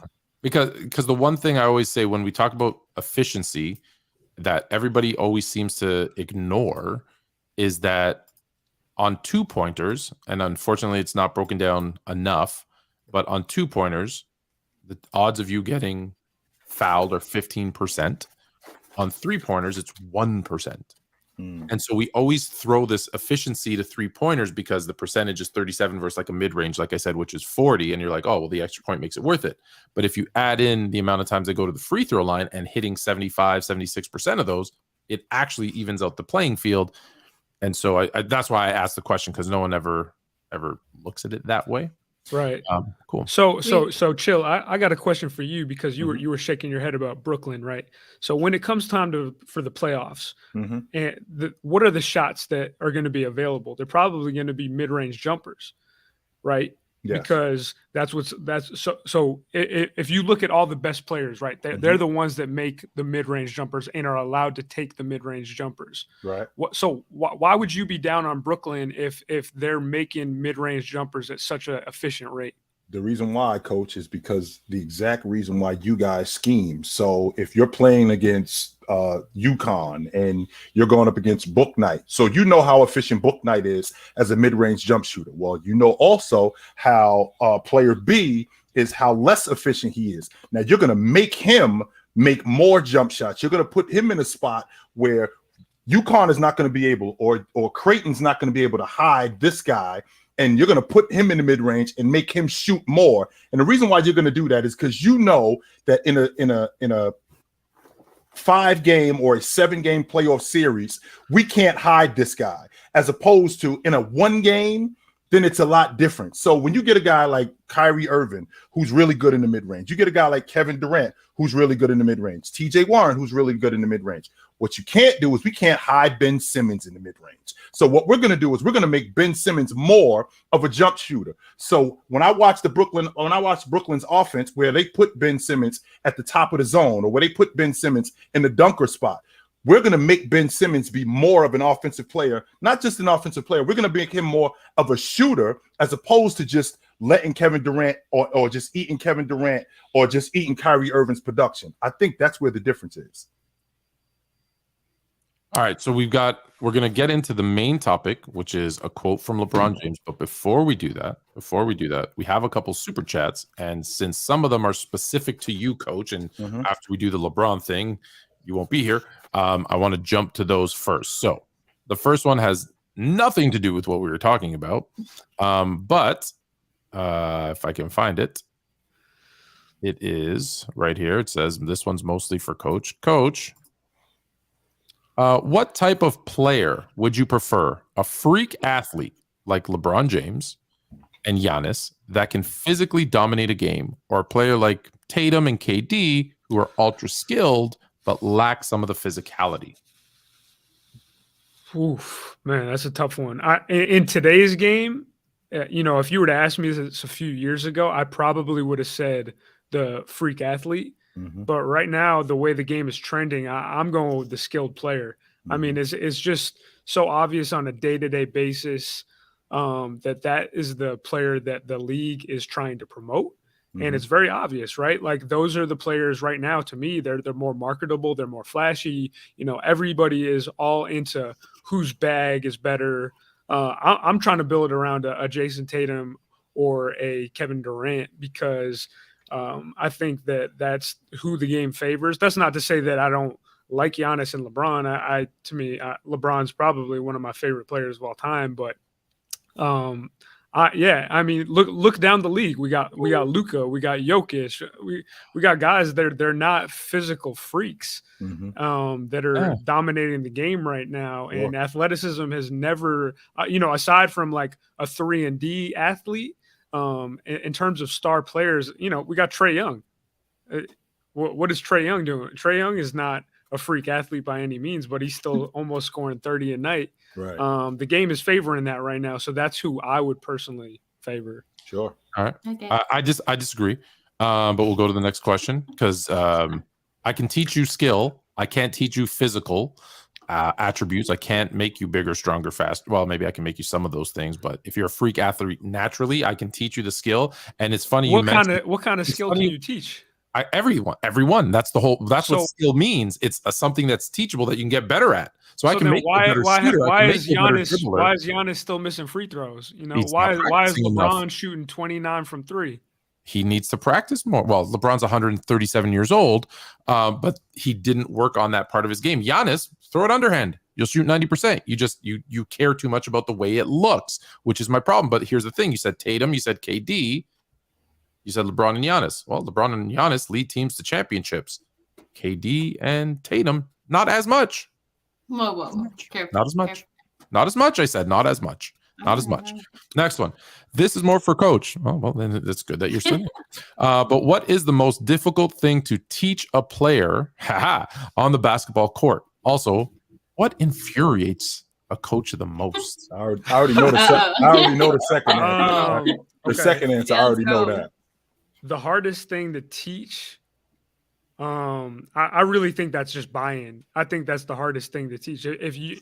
Because the one thing I always say when we talk about efficiency that everybody always seems to ignore is that on 2-pointers, and unfortunately it's not broken down enough, but on 2-pointers, the odds of you getting fouled are 15%. On 3-pointers, it's 1%. And so we always throw this efficiency to 3-pointers because the percentage is 37 versus like a mid-range, like I said, which is 40. And you're like, oh, well, the extra point makes it worth it. But if you add in the amount of times they go to the free throw line and hitting 75, 76% of those, it actually evens out the playing field. And so that's why I asked the question, because no one ever looks at it that way. Right. Cool. So Chill. I got a question for you because you were shaking your head about Brooklyn, right? So when it comes time for the playoffs, and what are the shots that are going to be available? They're probably going to be mid-range jumpers, right? Yes. Because so if you look at all the best players, right, they're the ones that make the mid-range jumpers and are allowed to take the mid-range jumpers. Right. So why would you be down on Brooklyn if they're making mid-range jumpers at such an efficient rate? The reason why, Coach, is because the exact reason why you guys scheme. So if you're playing against UConn and you're going up against Book Knight, so you know how efficient Book Knight is as a mid-range jump shooter. Well, you know also how player B is how less efficient he is. Now you're going to make him make more jump shots. You're going to put him in a spot where UConn is not going to be able, or Creighton's not going to be able to hide this guy. And you're going to put him in the mid-range and make him shoot more. And the reason why you're going to do that is because you know that in a 5-game or a 7-game playoff series, we can't hide this guy. As opposed to in a 1-game, then it's a lot different. So when you get a guy like Kyrie Irving, who's really good in the mid-range, you get a guy like Kevin Durant, who's really good in the mid-range, TJ Warren, who's really good in the mid-range. What you can't do is we can't hide Ben Simmons in the mid-range. So what we're going to do is we're going to make Ben Simmons more of a jump shooter. So when I watch Brooklyn's offense, where they put Ben Simmons at the top of the zone, or where they put Ben Simmons in the dunker spot, we're going to make Ben Simmons be more of an offensive player, not just an offensive player. We're going to make him more of a shooter as opposed to just letting Kevin Durant or just eating Kevin Durant or just eating Kyrie Irving's production. I think that's where the difference is. All right, so we're going to get into the main topic, which is a quote from LeBron James. But before we do that, we have a couple super chats. And since some of them are specific to you, Coach, and after we do the LeBron thing, you won't be here. I want to jump to those first. So the first one has nothing to do with what we were talking about. But if I can find it, it is right here. It says this one's mostly for Coach. Coach, what type of player would you prefer? A freak athlete like LeBron James and Giannis that can physically dominate a game, or a player like Tatum and KD who are ultra skilled but lack some of the physicality? Oof, man, that's a tough one. In today's game, if you were to ask me this a few years ago, I probably would have said the freak athlete. But right now, the way the game is trending, I'm going with the skilled player. I mean, it's just so obvious on a day-to-day basis that is the player that the league is trying to promote. And it's very obvious, right? Like, those are the players right now. To me, they're more marketable, they're more flashy. Everybody is all into whose bag is better. I'm trying to build around a Jason Tatum or a Kevin Durant because I think that's who the game favors. That's not to say that I don't like Giannis and LeBron. To me, LeBron's probably one of my favorite players of all time. But I mean, look down the league. We got Luka, we got Jokic, we got guys that they're not physical freaks that are dominating the game right now. And athleticism has never, aside from like a 3-and-D athlete, in terms of star players, we got Trae Young. What is Trae Young doing? Trae Young is not a freak athlete by any means, but he's still almost scoring 30 a night. Right. The game is favoring that right now, so that's who I would personally favor. Sure. All right. Okay. I disagree, but we'll go to the next question because I can teach you skill. I can't teach you physical attributes. I can't make you bigger, stronger, fast. Well, maybe I can make you some of those things, but if you're a freak athlete naturally, I can teach you the skill. And it's funny. What kind of skill can you teach? Everyone. That's what skill means. It's something that's teachable that you can get better at. So I can make you a better shooter. Why is Giannis still missing free throws? Why is LeBron shooting 29 from 3? He needs to practice more. Well, LeBron's 137 years old, but he didn't work on that part of his game. Giannis, throw it underhand. You'll shoot 90%. You care too much about the way it looks, which is my problem. But here's the thing. You said Tatum, you said KD, you said LeBron and Giannis. Well, LeBron and Giannis lead teams to championships. KD and Tatum, not as much. Whoa. Careful, not as much. Careful. Not as much, I said. Not as much. Not as much. Next one. This is more for Coach. Oh, well, then it's good that you're saying. But what is the most difficult thing to teach a player on the basketball court? Also, what infuriates a coach the most? I already know the second answer. The second answer, I already know that. The hardest thing to teach, I really think that's just buy-in. I think that's the hardest thing to teach. If you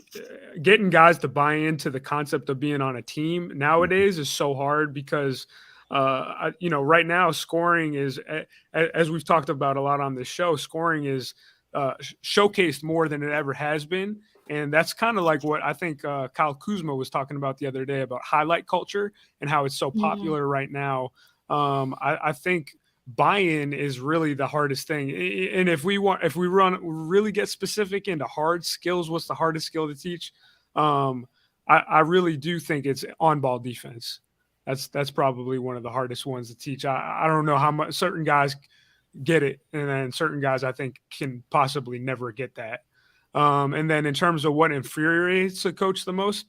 getting guys to buy into the concept of being on a team nowadays is so hard because, right now scoring is, as we've talked about a lot on this show, scoring is showcased more than it ever has been. And that's kind of like what I think Kyle Kuzma was talking about the other day about highlight culture and how it's so popular right now. I think buy-in is really the hardest thing. And if we really get specific into hard skills, what's the hardest skill to teach? I really do think it's on-ball defense. That's probably one of the hardest ones to teach. I don't know how much certain guys get it, and then certain guys I think can possibly never get that. And then in terms of what infuriates a coach the most,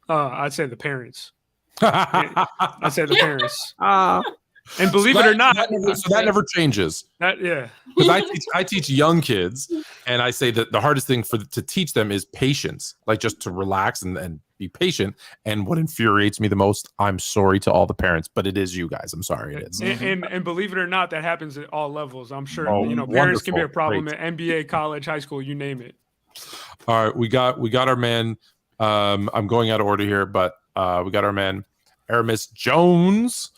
I'd say the parents. I'd say the parents. And believe it or not, that never changes. Because I teach young kids, and I say that the hardest thing to teach them is patience, like just to relax and be patient. And what infuriates me the most, I'm sorry to all the parents, but it is you guys. I'm sorry, it is. And believe it or not, that happens at all levels. I'm sure parents can be a problem at NBA, college, high school, you name it. All right, we got our man. I'm going out of order here, but we got our man Aramis Jones.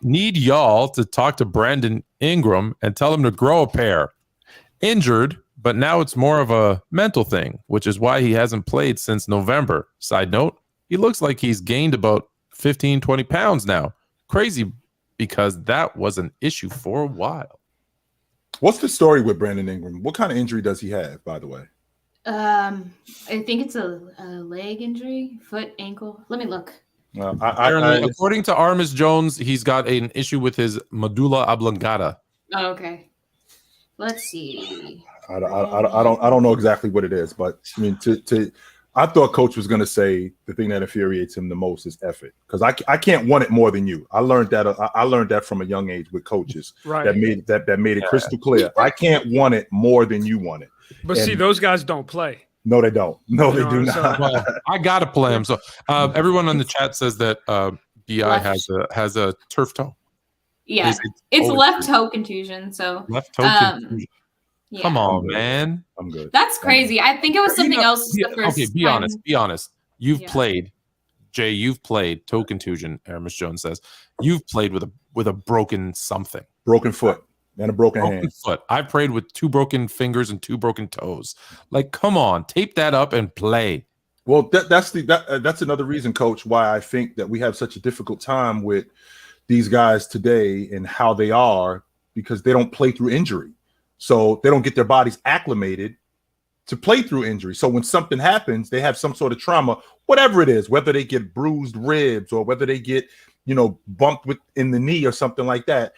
Need y'all to talk to Brandon Ingram and tell him to grow a pair. Injured, but now it's more of a mental thing, which is why he hasn't played since November. Side note, he looks like he's gained about 15, 20 pounds now. Crazy, because that was an issue for a while. What's the story with Brandon Ingram? What kind of injury does he have, by the way? I think it's a leg injury, foot, ankle. Let me look. According to Aramis Jones, he's got an issue with his medulla oblongata. Oh, okay. Let's see. I don't know exactly what it is, but I mean, I thought Coach was going to say the thing that infuriates him the most is effort, because I can't want it more than you. I learned that from a young age with coaches that made it crystal clear. I can't want it more than you want it. But see, those guys don't play. No, they don't. No, they do not. Well, I gotta play him. So everyone on the chat says that BI has a turf toe. Yeah, it's left toe contusion. So left toe contusion. Yeah. Come on, man. I'm good. That's crazy. I think it was something else. Okay, be honest. Be honest. You've played, Jay. You've played toe contusion. Aramis Jones says you've played with a broken something, broken foot. And a broken hand. Foot. I've played with 2 broken fingers and 2 broken toes. Like, come on, tape that up and play. Well, that's another reason, Coach, why I think that we have such a difficult time with these guys today and how they are, because they don't play through injury. So they don't get their bodies acclimated to play through injury. So when something happens, they have some sort of trauma, whatever it is, whether they get bruised ribs or whether they get, bumped in the knee or something like that.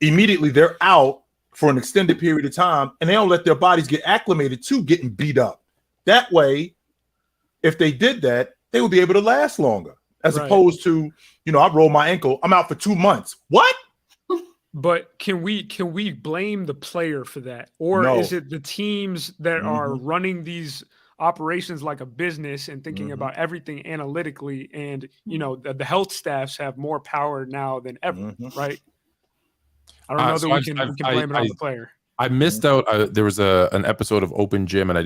Immediately they're out for an extended period of time, and they don't let their bodies get acclimated to getting beat up. That way, if they did that, they would be able to last longer, as opposed to, I roll my ankle, I'm out for 2 months. What? But can we blame the player for that, or is it the teams that are running these operations like a business and thinking about everything analytically? And the health staffs have more power now than ever, right? I don't know that we can blame it on the player. I missed out. There was an episode of Open Gym, and I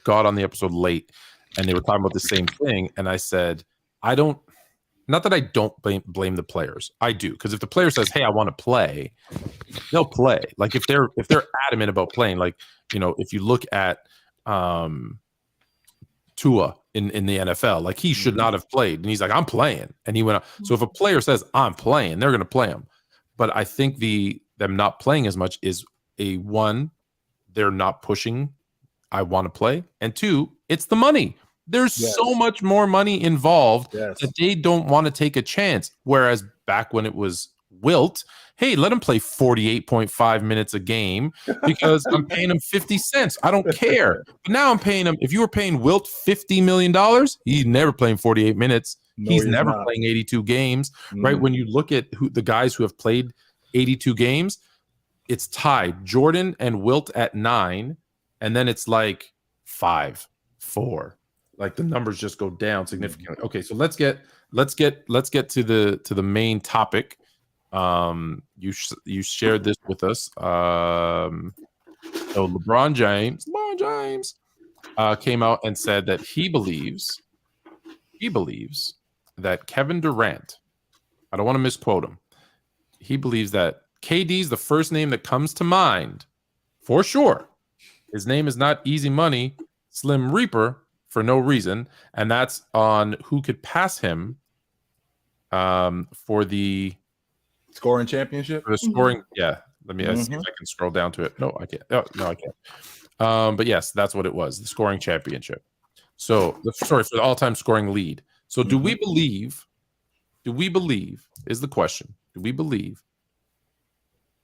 got on the episode late, and they were talking about the same thing. And I said, not that I don't blame the players. I do. Because if the player says, hey, I want to play, they'll play. Like if they're adamant about playing, like, if you look at Tua in the NFL, like he should not have played. And he's like, I'm playing. And he went out. So if a player says, I'm playing, they're going to play him. But I think them not playing as much is one, they're not pushing, I want to play. And 2, it's the money. There's so much more money involved that they don't want to take a chance. Whereas back when it was Wilt, hey, let him play 48.5 minutes a game because I'm paying him 50 cents. I don't care. But now I'm paying him. If you were paying Wilt $50 million, he's never playing 48 minutes. No, he's never playing 82 games, right? When you look at the guys who have played 82 games, it's tied. Jordan and Wilt at 9, and then it's like 5, 4. Like the numbers just go down significantly. Okay, so let's get to the main topic. You shared this with us. So LeBron James came out and said that he believes that Kevin Durant, I don't want to misquote him, he believes that KD is the first name that comes to mind for sure. His name is not Easy Money, Slim Reaper for no reason, and that's on who could pass him for the scoring championship. For the scoring, yeah. Let me see if I can scroll down to it. No, I can't. Oh, no, I can't. But yes, that's what it was, the scoring championship. So, for the all-time scoring lead. So, do we believe is the question, do we believe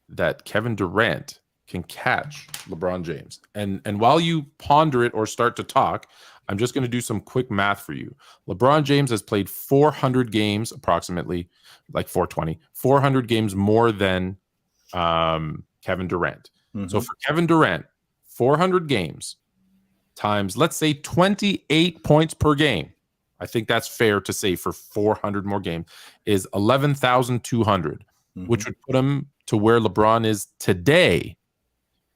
that Kevin Durant can catch LeBron James? And while you ponder it or start to talk, I'm just going to do some quick math for you. LeBron James has played 400 games, approximately, like 400 games more than Kevin Durant. So for Kevin Durant, 400 games times, let's say 28 points per game. I think that's fair to say for 400 more games is 11,200, which would put him to where LeBron is today.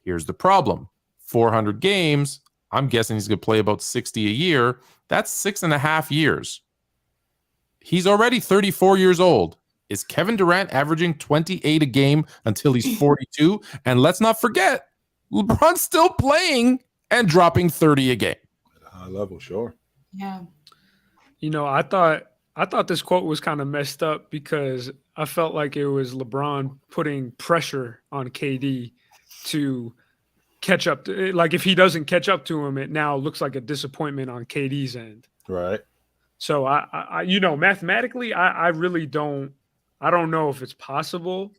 Here's the problem. 400 games, I'm guessing he's going to play about 60 a year. That's 6.5 years. He's already 34 years old. Is Kevin Durant averaging 28 a game until he's 42? And let's not forget, LeBron's still playing and dropping 30 a game. At a high level, sure. Yeah. You know, I thought this quote was kind of messed up because I felt like it was LeBron putting pressure on KD to catch up to, like, if he doesn't catch up to him, it now looks like a disappointment on KD's end. Right. So I you know, mathematically, I really don't know if it's possible,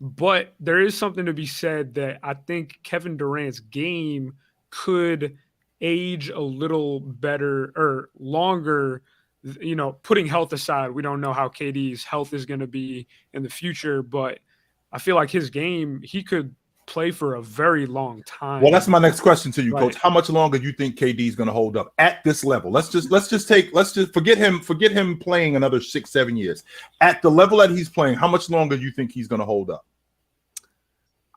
but there is something to be said that I think Kevin Durant's game could age a little better or longer. You know, putting health aside, we don't know how KD's health is going to be in the future, but I feel like his game, he could play for a very long time. Well, that's my next question to you, Right. Coach. How much longer do you think KD is going to hold up at this level? Let's just forget him playing another 6-7 years. At the level that he's playing, how much longer do you think he's going to hold up?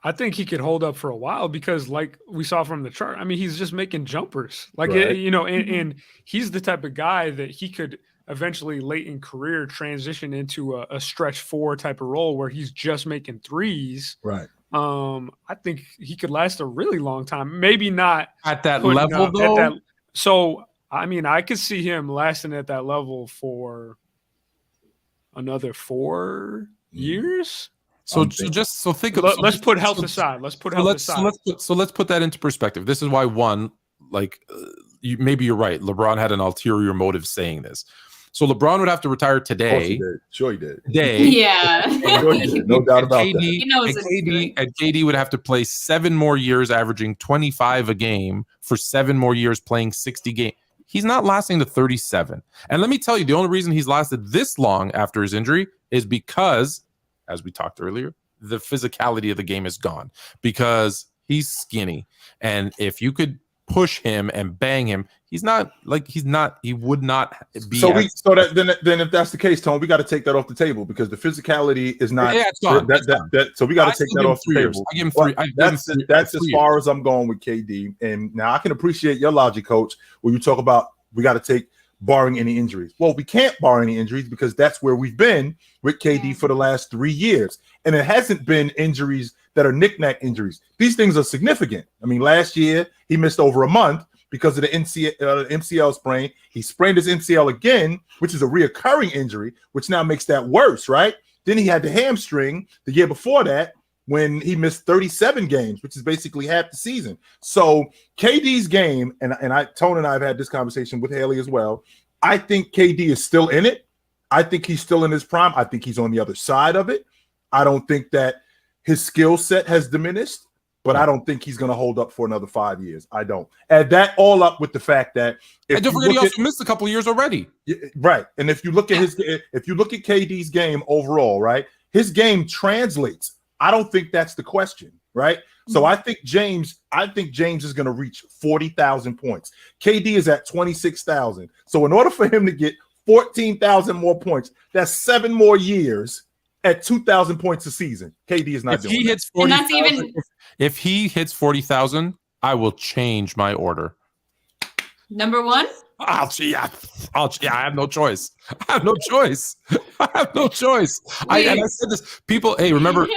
I think he could hold up for a while because, like we saw from the chart, I mean, he's just making jumpers. Like, Right. you know, and he's the type of guy that he could eventually late in career transition into a stretch 4 type of role where he's just making threes. Right. I think he could last a really long time. Maybe not At that putting level, up though? So, I mean, I could see him lasting at that level for another 4 years. So think of Let's put health aside. Let's put health aside. Let's put that into perspective. This is why maybe you're right. LeBron had an ulterior motive saying this. So LeBron would have to retire Of course today. he did. Sure he did. Today, Yeah. Sure he did. No doubt about that. He knows what he's doing. And KD would have to play 7 more years, averaging 25 a game for 7 more years, playing 60 games. He's not lasting to 37. And let me tell you, the only reason he's lasted this long after his injury is because, as we talked earlier, the physicality of the game is gone because he's skinny. And if you could push him and bang him, he would not be. So then if that's the case, Tone, we got to take that off the table because the physicality is not. Yeah, it's gone. So we got to take that off the table. I give him 3. That's as far as I'm going with KD. And now I can appreciate your logic, Coach, when you talk about we got to take barring any injuries. Well, we can't bar any injuries because that's where we've been with KD for the last 3 years. And it hasn't been injuries that are knick-knack injuries. These things are significant. I mean, last year he missed over a month because of the MCL sprain. He sprained his MCL again, which is a reoccurring injury, which now makes that worse, right? Then he had the hamstring the year before that when he missed 37 games, which is basically half the season. So KD's game, and Tone and I have had this conversation with Hailey as well. I think KD is still in it. I think he's still in his prime. I think he's on the other side of it. I don't think that his skill set has diminished, but I don't think he's going to hold up for another 5 years. I don't. Add that all up with the fact that And don't forget, he also missed a couple of years already. Right. And if you look at KD's game overall, right, his game translates. I don't think that's the question, right? So I think James is going to reach 40,000 points. KD is at 26,000. So in order for him to get 14,000 more points, that's 7 more years at 2,000 points a season. KD is not doing that. And that's even If he hits 40,000, I will change my order. number 1. I have no choice. I have no choice. I said this. People, hey, remember,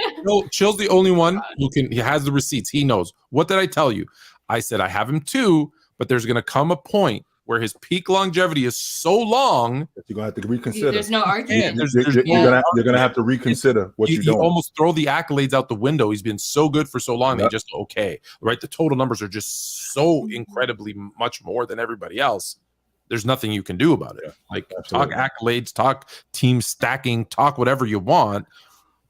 Chill's the only one he has the receipts. He knows. What did I tell you? I said I have him too, but there's going to come a point where his peak longevity is so long that you're gonna have to reconsider. There's no argument. You're gonna have to reconsider what you're doing. You almost throw the accolades out the window. He's been so good for so long. They just right? The total numbers are just so incredibly much more than everybody else. There's nothing you can do about it. Talk accolades, talk team stacking, talk whatever you want.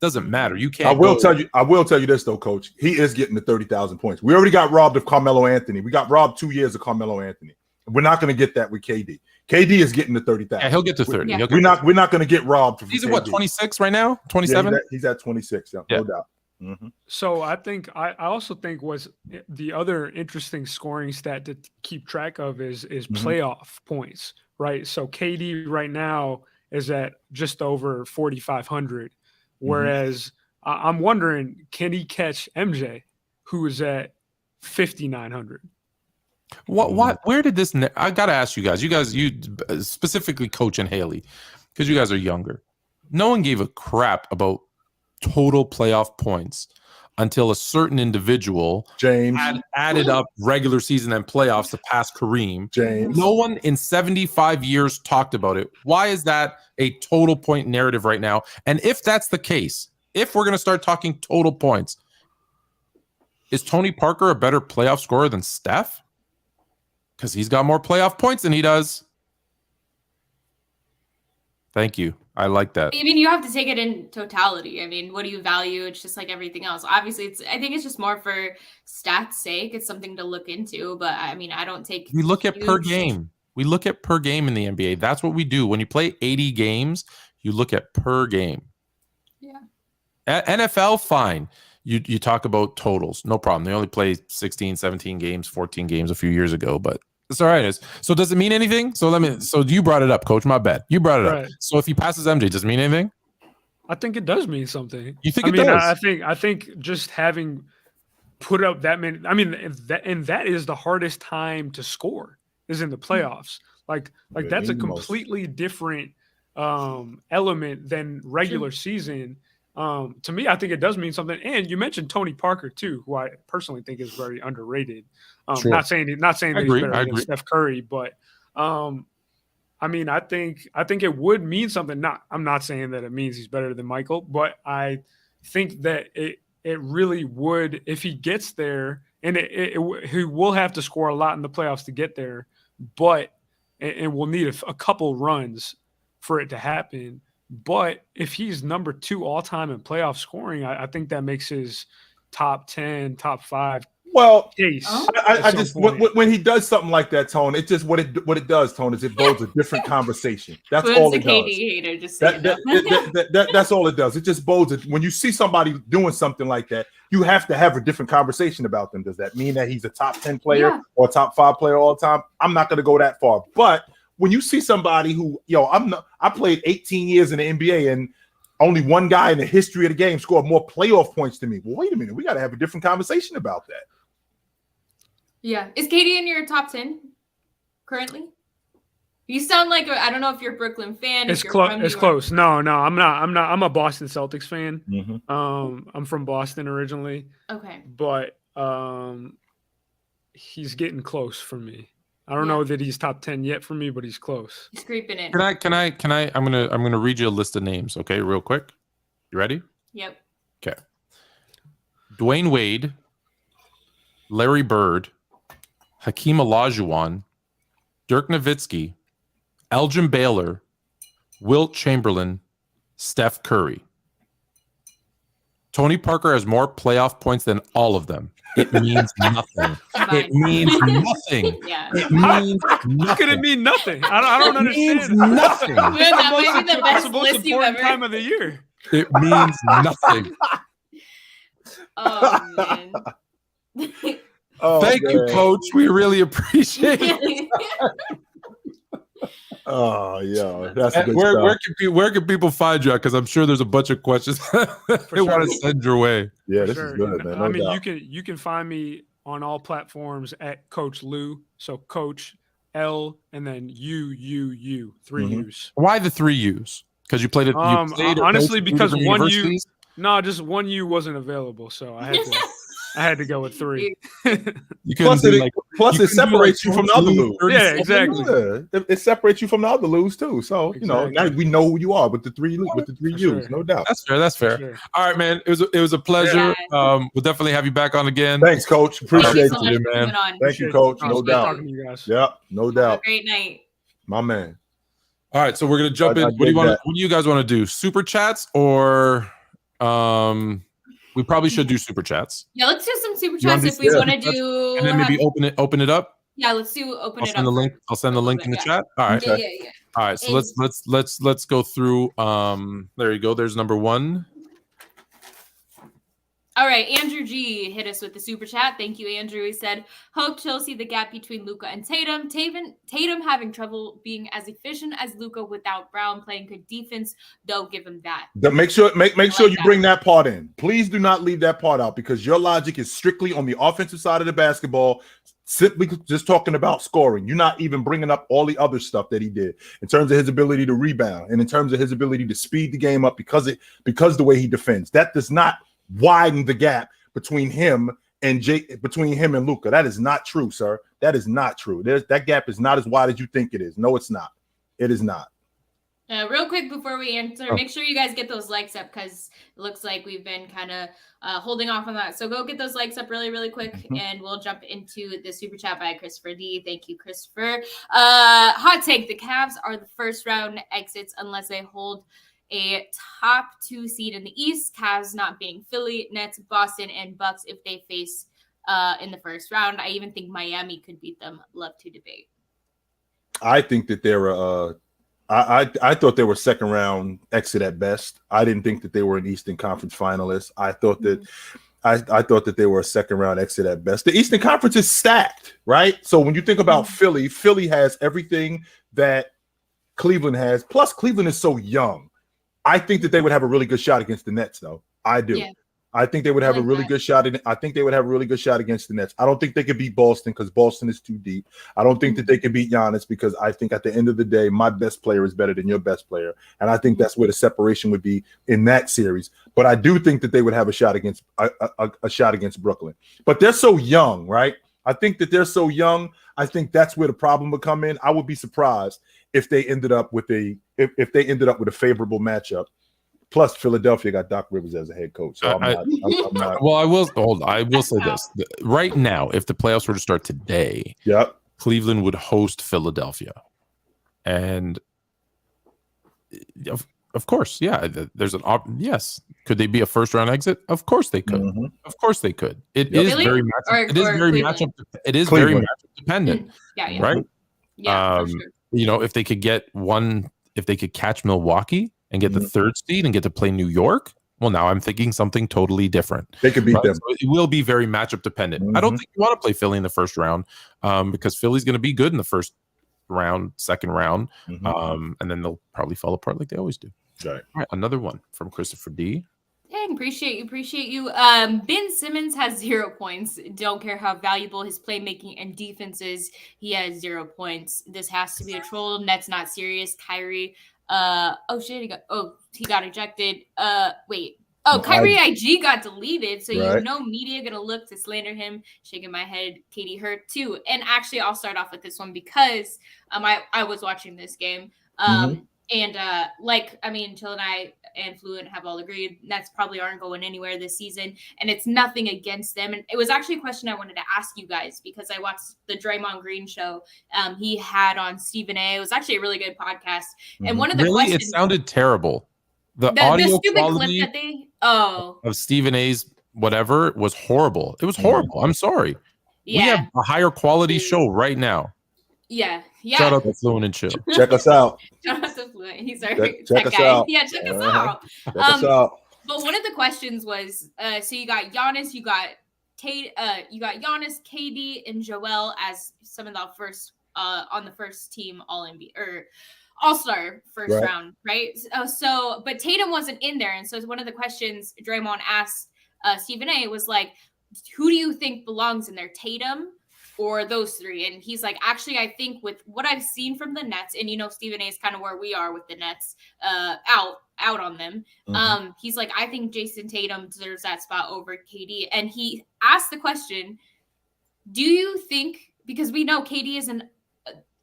Doesn't matter. You can't. I will tell you this though, Coach. He is getting to 30,000 points. We already got robbed of Carmelo Anthony. We got robbed 2 years of Carmelo Anthony. We're not going to get that with KD. KD is getting to 30,000. Yeah, he'll get to 30. We're not going to get robbed. He's at what, 26 right now? 27? Yeah, he's at 26. Yeah, no doubt. Mm-hmm. So I also think was the other interesting scoring stat to keep track of is playoff points, right? So KD right now is at just over 4,500, whereas I'm wondering, can he catch MJ, who is at 5,900? What? Where did this? I gotta ask you guys. You specifically Coach and Hailey, because you guys are younger. No one gave a crap about total playoff points until a certain individual James had added up regular season and playoffs to pass Kareem. James. No one in 75 years talked about it. Why is that a total point narrative right now? And if that's the case, if we're going to start talking total points, is Tony Parker a better playoff scorer than Steph? Because he's got more playoff points than he does. Thank you. I like that. I mean, you have to take it in totality. I mean, what do you value? It's just like everything else. Obviously, I think it's just more for stats' sake. It's something to look into. But I mean, I don't take. We look at per game. We look at per game in the NBA. That's what we do. When you play 80 games, you look at per game. Yeah. At NFL, fine. You talk about totals. No problem. They only play 16, 17 games, 14 games a few years ago, but it's all right. So does it mean anything? So you brought it up, Coach. My bad. You brought it up. So if he passes MJ, does it mean anything? I think it does mean something. You think it does? I think just having put up that many, I mean, that is the hardest time to score is in the playoffs. Like that's a completely different element than regular season. To me, I think it does mean something. And you mentioned Tony Parker too, who I personally think is very underrated. Sure. Not saying that he's better than Steph Curry, but I mean, I think it would mean something. I'm not saying that it means he's better than Michael, but I think that it really would if he gets there, and he will have to score a lot in the playoffs to get there, but and we'll need a couple runs for it to happen. But if he's number 2 all time in playoff scoring, I think that makes his top 10, top 5 case. I just when he does something like that, Tone, it's just what it does, Tone, is it builds a different conversation. That's all it does. Hater, just that's all it does. It just bodes it. When you see somebody doing something like that, you have to have a different conversation about them. Does that mean that he's a top 10 player or top 5 player all the time? I'm not going to go that far, but when you see somebody who, I played 18 years in the NBA and only one guy in the history of the game scored more playoff points than me. Well, wait a minute. We got to have a different conversation about that. Yeah. Is KD in your top 10 currently? You sound like I don't know if you're a Brooklyn fan. It's close. No, I'm not. I'm a Boston Celtics fan. Mm-hmm. I'm from Boston originally. Okay. But he's getting close for me. I don't know that he's top 10 yet for me, but he's close. He's creeping in. Can I? I'm gonna read you a list of names. Okay, real quick. You ready? Yep. Okay. Dwayne Wade, Larry Bird, Hakeem Olajuwon, Dirk Nowitzki, Elgin Baylor, Wilt Chamberlain, Steph Curry. Tony Parker has more playoff points than all of them. It means nothing. It means nothing. Yeah. It means nothing. How could it mean nothing? I don't understand. It means nothing. That might be the best list you've ever. Time of the year. It means nothing. Oh man. Thank you, Coach. We really appreciate it. Oh, yeah, that's good stuff. Where can people find you? Because I'm sure there's a bunch of questions they want to send your way. Yeah, this is good, man. I mean, you can find me on all platforms at Coach Lou. So Coach L and then U 3 U's. Why the 3 U's? Because you played it. Honestly, because just one U wasn't available, so I had to go with 3. You plus it separates you from the other Lou. Yeah, exactly. Yeah. It separates you from the other Lou's too. So now we know who you are with the 3 U's, sure. no doubt. That's fair. Sure. All right, man. It was a pleasure. Yeah. We'll definitely have you back on again. Thanks, Coach. Appreciate you, man. Thank you, Coach. No doubt. Talking to you guys. Yeah, no doubt. Have a great night. My man. All right, so we're gonna jump in. What do you guys want to do? Super chats or we probably should do super chats. Yeah, let's do some super chats if we want to do. And then maybe open it up. Yeah, let's do open it up. I'll send the link in the chat. All right. Yeah. All right. So let's go through. There you go. There's number 1. All right, Andrew G hit us with the super chat. Thank you, Andrew. He said, "Hope Chelsea the gap between Luka and Tatum. Tatum having trouble being as efficient as Luka without Brown playing good defense. Don't give him that." Make sure you bring that part in. Please do not leave that part out because your logic is strictly on the offensive side of the basketball. Simply just talking about scoring. You're not even bringing up all the other stuff that he did in terms of his ability to rebound and in terms of his ability to speed the game up because the way he defends. That does not widen the gap between him and Luka. That is not true, sir. That is not true. That gap is not as wide as you think it is. No, it's not. It is not. Real quick before we answer, make sure you guys get those likes up because it looks like we've been kind of holding off on that. So go get those likes up really, really quick, and we'll jump into the super chat by Christopher D. Thank you, Christopher. Hot take: the Cavs are the first round exits unless they hold a top 2 seed in the East. Cavs not being Philly, Nets, Boston, and Bucks if they face in the first round. I even think Miami could beat them. Love to debate. I think that they're I thought they were second round exit at best. I didn't think that they were an Eastern Conference finalist. I thought that I thought that they were a second round exit at best. The Eastern Conference is stacked, right? So when you think about Philly has everything that Cleveland has. Plus, Cleveland is so young. I think that they would have a really good shot against the Nets, though. I do. Yeah. I think they would have a really good shot. I think they would have a really good shot against the Nets. I don't think they could beat Boston because Boston is too deep. I don't think that they can beat Giannis because I think at the end of the day, my best player is better than your best player. And I think that's where the separation would be in that series. But I do think that they would have a shot against a shot against Brooklyn. But they're so young, right? I think that they're so young. I think that's where the problem would come in. I would be surprised if they ended up with a favorable matchup. Plus, Philadelphia got Doc Rivers as a head coach. So I'm not. Well, I will say this. Right now, if the playoffs were to start today, Cleveland would host Philadelphia. And of course, there's yes. Could they be a first round exit? Of course they could. Mm-hmm. Of course they could. It is very matchup. It is very matchup dependent. Yeah. Right? Yeah. For sure. You know, if they could catch Milwaukee and get the third seed and get to play New York, well, now I'm thinking something totally different. They could beat them. So it will be very matchup dependent. Mm-hmm. I don't think you want to play Philly in the first round because Philly's going to be good in the first round, second round, and then they'll probably fall apart like they always do. Right. All right, another one from Christopher D. Dang, appreciate you. Ben Simmons has 0 points. Don't care how valuable his playmaking and defense is. He has 0 points. This has to be a troll. Nets not serious. Kyrie. He got ejected. Kyrie IG got deleted. So media gonna look to slander him. Shaking my head. Katie hurt too. And actually, I'll start off with this one because I was watching this game. And Chill and I and Fluent have all agreed Nets probably aren't going anywhere this season, and it's nothing against them. And it was actually a question I wanted to ask you guys because I watched the Draymond Green show. He had on Stephen A. It was actually a really good podcast. And one of the questions, it sounded terrible. The audio stupid quality clip that of Stephen A.'s whatever was horrible. It was horrible. I'm sorry. Yeah. We have a higher quality show right now. Yeah. Shout out to Fluent and Chill. Check us out. Shout out to Fluent. He's our check us out. Yeah, check us out. Check us out. But one of the questions was, so you got Giannis, you got Giannis, KD, and Joel as some of the first on the first team All-NBA or All-Star first round, right? But Tatum wasn't in there, and so one of the questions Draymond asked Stephen A. was like, who do you think belongs in there, Tatum or those three? And he's like, actually, I think with what I've seen from the Nets, and Stephen A is kind of where we are with the Nets, out on them. He's like, I think Jason Tatum deserves that spot over KD. And he asked the question, do you think, because we know KD is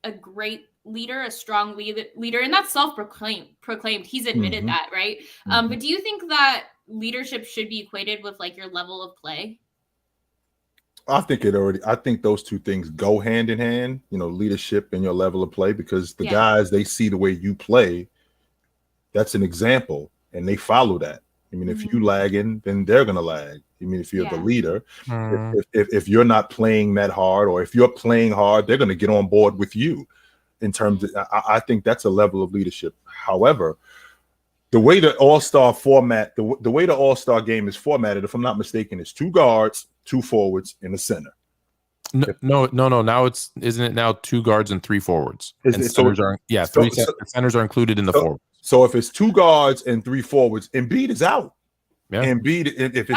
a great leader, a strong leader, and that's self-proclaimed. He's admitted that, right? But do you think that leadership should be equated with like your level of play? I think those two things go hand in hand, leadership and your level of play, because the guys, they see the way you play. That's an example, and they follow that. I mean, if you lagging, then they're going to lag. I mean, if you're the leader, if you're not playing that hard, or if you're playing hard, they're going to get on board with you in terms of, I think that's a level of leadership. However, the way the All-Star format, the way the All-Star game is formatted, if I'm not mistaken, is 2 guards, 2 forwards, and a center. No. Now isn't it now 2 guards and 3 forwards? And centers centers are included in the forwards. So if it's 2 guards and 3 forwards, Embiid is out. Yeah. Embiid, if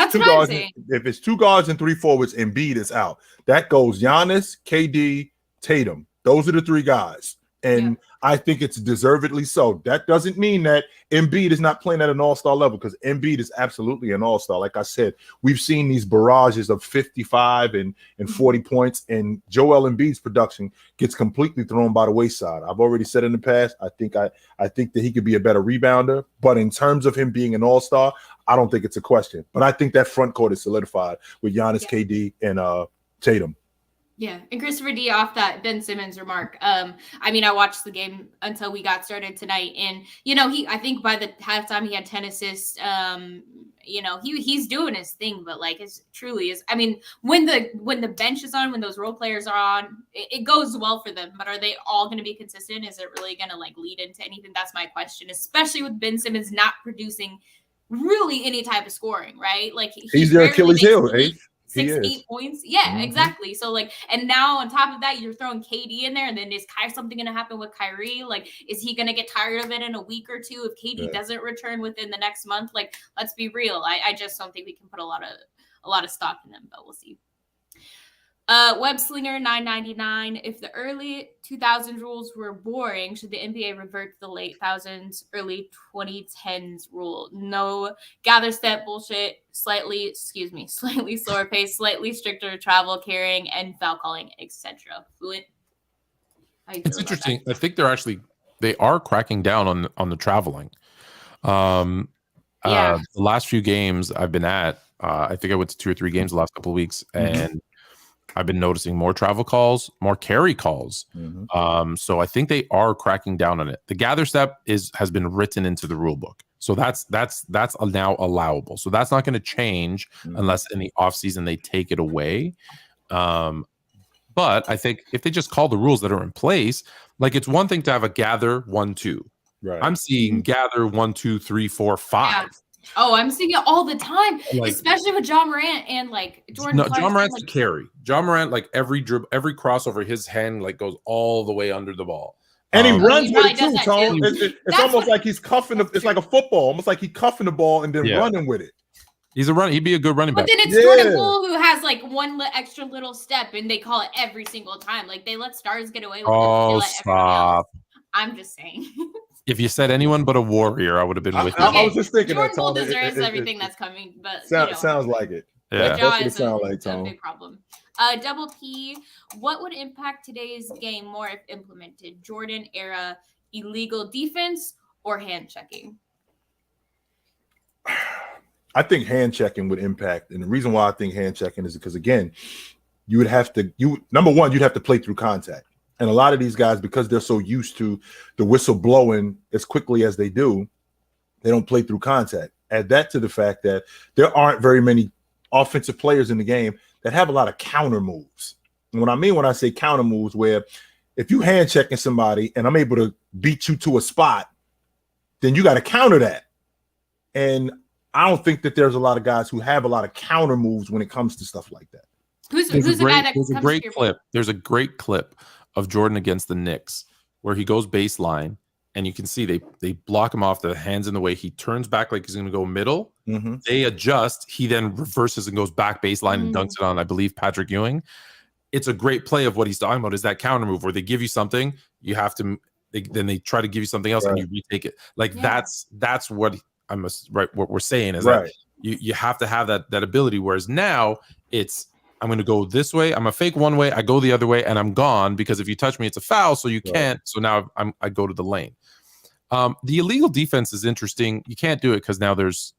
it's 2 guards and 3 forwards, Embiid is out. That goes Giannis, KD, Tatum. Those are the 3 guys. And I think it's deservedly so. That doesn't mean that Embiid is not playing at an all-star level, because Embiid is absolutely an all-star. Like I said, we've seen these barrages of 55 and 40 points, and Joel Embiid's production gets completely thrown by the wayside. I've already said in the past, I think that he could be a better rebounder, but in terms of him being an all-star, I don't think it's a question. But I think that front court is solidified with Giannis, KD, and Tatum. Yeah, and Christopher D off that Ben Simmons remark. I mean, I watched the game until we got started tonight, and I think by the halftime he had 10 assists. He's doing his thing, but like it truly is. I mean, when the bench is on, when those role players are on, it goes well for them. But are they all going to be consistent? Is it really going to like lead into anything? That's my question, especially with Ben Simmons not producing really any type of scoring, right? Like he's their Achilles heel, eh? 8 points. Yeah, exactly. So like, and now on top of that, you're throwing KD in there, and then is something going to happen with Kyrie? Like, is he going to get tired of it in a week or two if KD doesn't return within the next month? Like, let's be real. I just don't think we can put a lot of stock in them, but we'll see. Webslinger 999. If the early 2000s rules were boring, should the NBA revert to the late thousands, early 2010s rule? No gather step bullshit, slightly slower pace, slightly stricter travel carrying and foul calling, etc. Fluent. It's interesting. I think they are cracking down on the traveling. The last few games I've been at, I think I went to 2 or 3 games the last couple of weeks, and I've been noticing more travel calls, more carry calls. So I think they are cracking down on it. The gather step has been written into the rule book. So that's now allowable. So that's not going to change unless in the offseason they take it away. But I think if they just call the rules that are in place, like it's one thing to have a gather 1-2. Right. I'm seeing gather 1, 2, 3, 4, 5. Yeah. Oh, I'm seeing it all the time, especially with John Morant and like Jordan. No, John Morant's a carry. John Morant, like every crossover, his hand like goes all the way under the ball, and he runs with it too, Tone. It's almost like he's cuffing. It's like a football, almost like he's cuffing the ball and then running with it. He's a run. He'd be a good running back. But then it's Jordan Poole who has like one extra little step, and they call it every single time. Like they let stars get away with it. Oh, stop! I'm just saying. If you said anyone but a warrior, I would have been with you. I was just thinking Jordan Poole deserves everything that's coming, but sounds like it. Yeah, that's what it sounds like, Tom. A big problem. Double P, what would impact today's game more if implemented? Jordan era illegal defense or hand checking? I think hand checking would impact, and the reason why I think hand checking is because again, you'd have to play through contact. And a lot of these guys, because they're so used to the whistle blowing as quickly as they do, they don't play through contact. Add that to the fact that there aren't very many offensive players in the game that have a lot of counter moves. And what I mean when I say counter moves, where if you hand checking somebody and I'm able to beat you to a spot, then you got to counter that. And I don't think that there's a lot of guys who have a lot of counter moves when it comes to stuff like that. Who's the guy that There's a great clip. There's a great clip of Jordan against the Knicks where he goes baseline and you can see they block him off, the hands in the way. He turns back like he's going to go middle. They adjust. He then reverses and goes back baseline and dunks it on, I believe, Patrick Ewing. It's a great play of what he's talking about is that counter move where they give you something, you have to, then they try to give you something else and you retake it. Like that's what what we're saying is that you have to have that ability. Whereas now it's, I'm going to go this way. I'm a fake one way. I go the other way, and I'm gone because if you touch me, it's a foul. So you can't. So now I go to the lane. The illegal defense is interesting. You can't do it because now there's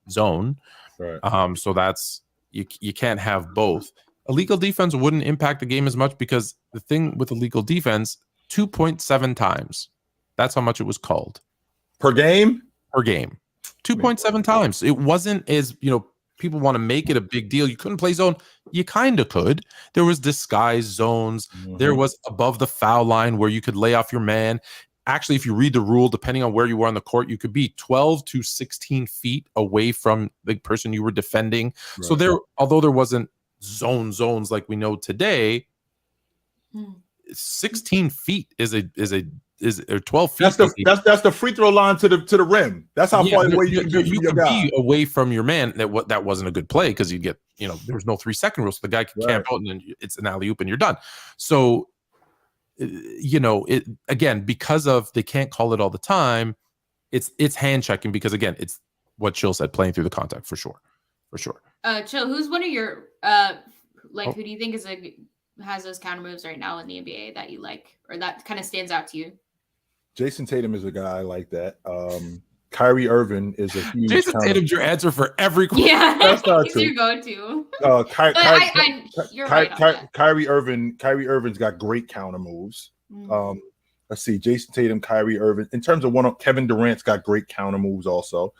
zone. Right. So that's you can't have both. Illegal defense wouldn't impact the game as much because the thing with illegal defense, 2.7 times. That's how much it was called per game. 2.7 times. It wasn't as people want to make it a big deal. You couldn't play zone. You kind of could. There was disguised zones. There was above the foul line where you could lay off your man. actually, if you read the rule, depending on where you were on the court, you could be 12 to 16 feet away from the person you were defending. Right. So although there wasn't zones like we know today, 16 feet is 12 feet. That's the free throw line to the rim. That's how far away you can be from your guy. Be away from your man. That wasn't a good play because you get, there was no 3-second rule, so the guy could camp out and then it's an alley-oop and you're done. So, again, because of they can't call it all the time, it's hand checking because again, it's what Chill said, playing through the contact for sure. Chill, who's one of your who do you think has those counter moves right now in the NBA that you like or that kind of stands out to you? Jason Tatum is a guy like that. Kyrie Irving is a huge. Jason Tatum's your answer for every question. Yeah, that's not true. Your go-to. You're right. Kyrie Irving's got great counter moves. Let's see, Jason Tatum, Kyrie Irving. In terms of Kevin Durant's got great counter moves also.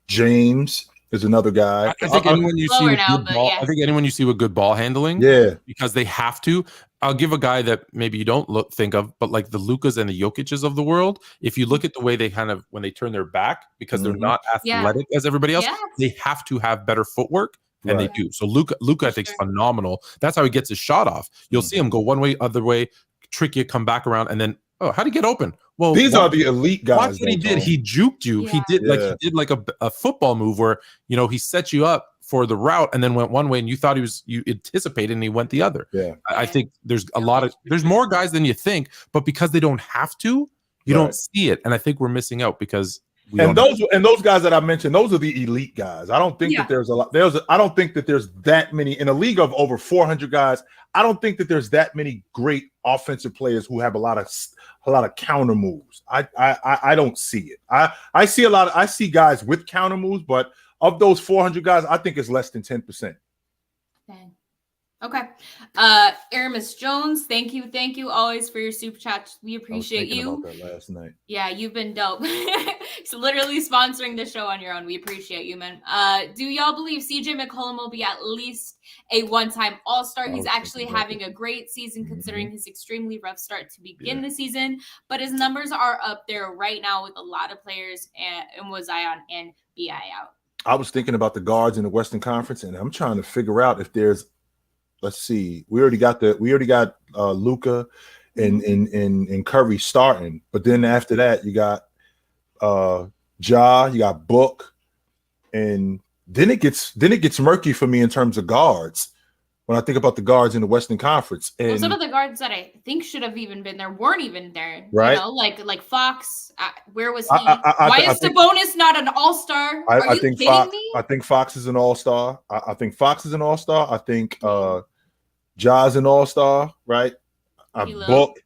James is another guy. I think anyone you see with good ball, I think anyone you see with good ball handling, because they have to. I'll give a guy that maybe you don't think of, but like the Lukas and the Jokic's of the world. If you look at the way they when they turn their back because they're not athletic as everybody else, they have to have better footwork, and they do. So Luka I think is phenomenal. That's how he gets his shot off. You'll see him go one way, other way, trick you, come back around, and then how'd he get open? Well, these are the elite guys. Watch what he did. He juked you. Yeah. He did like a football move where he set you up for the route and then went one way and you thought you anticipated and he went the other. Yeah. I think there's there's more guys than you think, but because they don't have to, you don't see it. And I think we're missing out because those guys that I mentioned, those are the elite guys. I don't think that there's a lot. I don't think that there's that many in a league of over 400 guys. I don't think that there's that many great offensive players who have a lot of counter moves. I don't see it. I see guys with counter moves, but of those 400 guys, I think it's less than 10%. Okay. Aramis Jones, thank you always for your super chat. We appreciate you. About that last night. Yeah, you've been dope. So literally sponsoring the show on your own. We appreciate you, man. Do y'all believe CJ McCollum will be at least a one-time All-Star? He's actually having a great season considering his extremely rough start to begin the season, but his numbers are up there right now with a lot of players and was Zion and BI out. I was thinking about the guards in the Western Conference, and I'm trying to figure out if there's. Let's see. We already got Luka and Curry starting, but then after that you got Ja, you got Book, and then it gets murky for me in terms of guards. When I think about the guards in the Western Conference, and some of the guards that I think should have even been there weren't even there. Right? Like Fox. Where was he? Why is Sabonis not an All-Star? Are you kidding me? I think Fox is an All-Star. I think Fox is an All-Star. I think Ja's an All-Star. Right? Book.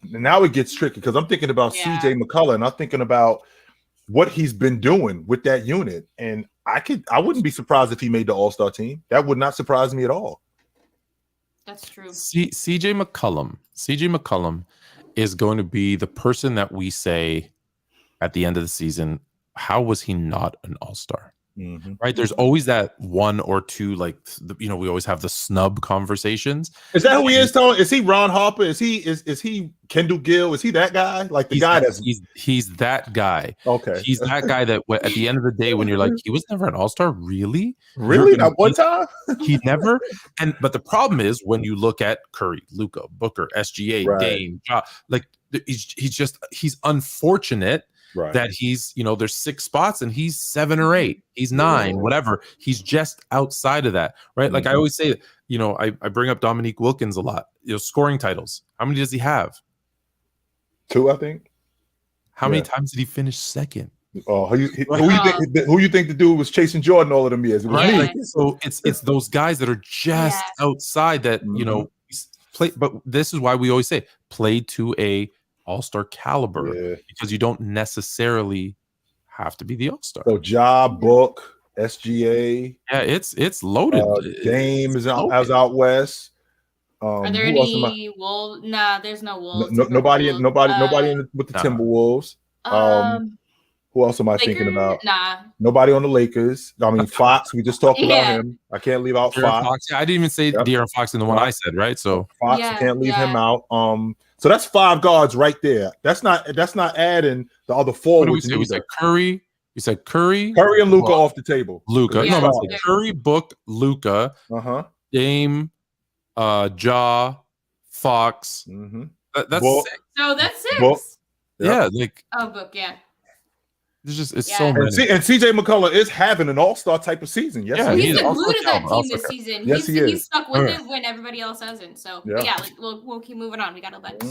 Now it gets tricky because I'm thinking about CJ McCollum. I'm thinking about what he's been doing with that unit, and I wouldn't be surprised if he made the All-Star team. That would not surprise me at all. That's true. CJ McCollum is going to be the person that we say at the end of the season, how was he not an All-Star? Mm-hmm. Right? There's always that one or two, we always have the snub conversations. Is that who he is, Tony? Is he Ron Harper? Is he Kendall Gill? Is he that guy? Like he's that guy. Okay. He's that guy that at the end of the day, when you're like, he was never an All-Star, really? Really? Not one time? He never. But the problem is when you look at Curry, Luka, Booker, SGA, Dame, he's unfortunate. Right. That he's, there's 6 spots and he's 7 or 8, he's 9, whatever. He's just outside of that, right? Mm-hmm. Like I always say, I bring up Dominique Wilkins a lot. Scoring titles. How many does he have? 2, I think. How many times did he finish second? Oh, who you think the dude was chasing Jordan all of them years? It was me. So it's those guys that are just outside that play. But this is why we always say play to a All-Star caliber because you don't necessarily have to be the All-Star. So Ja, Book, SGA. Yeah, it's loaded. Dame is out west. Are there any Wolves? Nah, there's no Wolves. Nobody with the Timberwolves. Who else am I thinking about? Nah. Nobody on the Lakers. I mean, Fox. We just talked about him. I can't leave out Fox. I didn't even say De'Aaron Fox in the one I said, right? So Fox, I can't leave him out. So that's 5 guards right there. That's not adding the other forwards. What did we say? We said Curry. You said Curry and Luka off the table. Luka. Yeah, no, but Curry, Book, Luka, Dame, Ja, Fox. Mm-hmm. That's Book. 6. So that's 6. Book. Yeah, like Book, yeah. It's so many. And CJ McCullough is having an all-star type of season. Yes, he's been glued to that team this season. Yes, he's stuck with it when everybody else hasn't. So we'll keep moving on. We got a bunch.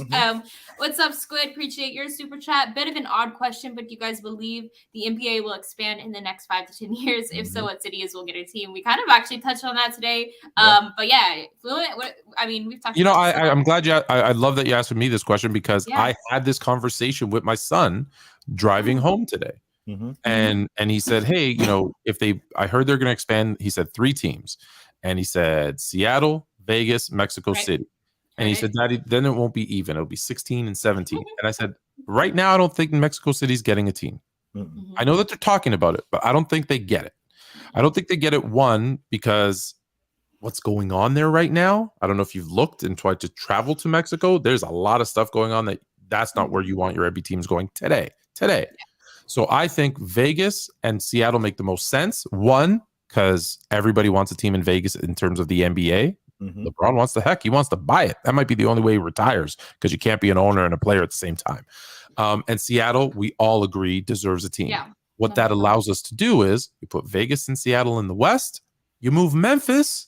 What's up, Squid? Appreciate your super chat. Bit of an odd question, but do you guys believe the NBA will expand in the next 5 to 10 years? If so, what cities will get a team? We kind of actually touched on that today. But yeah, Fluent. We've talked. I'm glad I love that you asked me this question because I had this conversation with my son driving home today. And he said, hey, I heard they're going to expand. He said 3 teams, and he said Seattle, Vegas, Mexico City. And he said, Daddy, then it won't be even. It'll be 16 and 17. And I said, right now, I don't think Mexico City's getting a team. I know that they're talking about it, but I don't think they get it. I don't think they get it, one, because what's going on there right now. I don't know if you've looked and tried to travel to Mexico. There's a lot of stuff going on that's not where you want your NBA teams going today. So I think Vegas and Seattle make the most sense. One, because everybody wants a team in Vegas in terms of the NBA. LeBron wants he wants to buy it. That might be the only way he retires because you can't be an owner and a player at the same time. And Seattle, we all agree, deserves a team. Yeah. What that allows us to do is you put Vegas and Seattle in the West. You move Memphis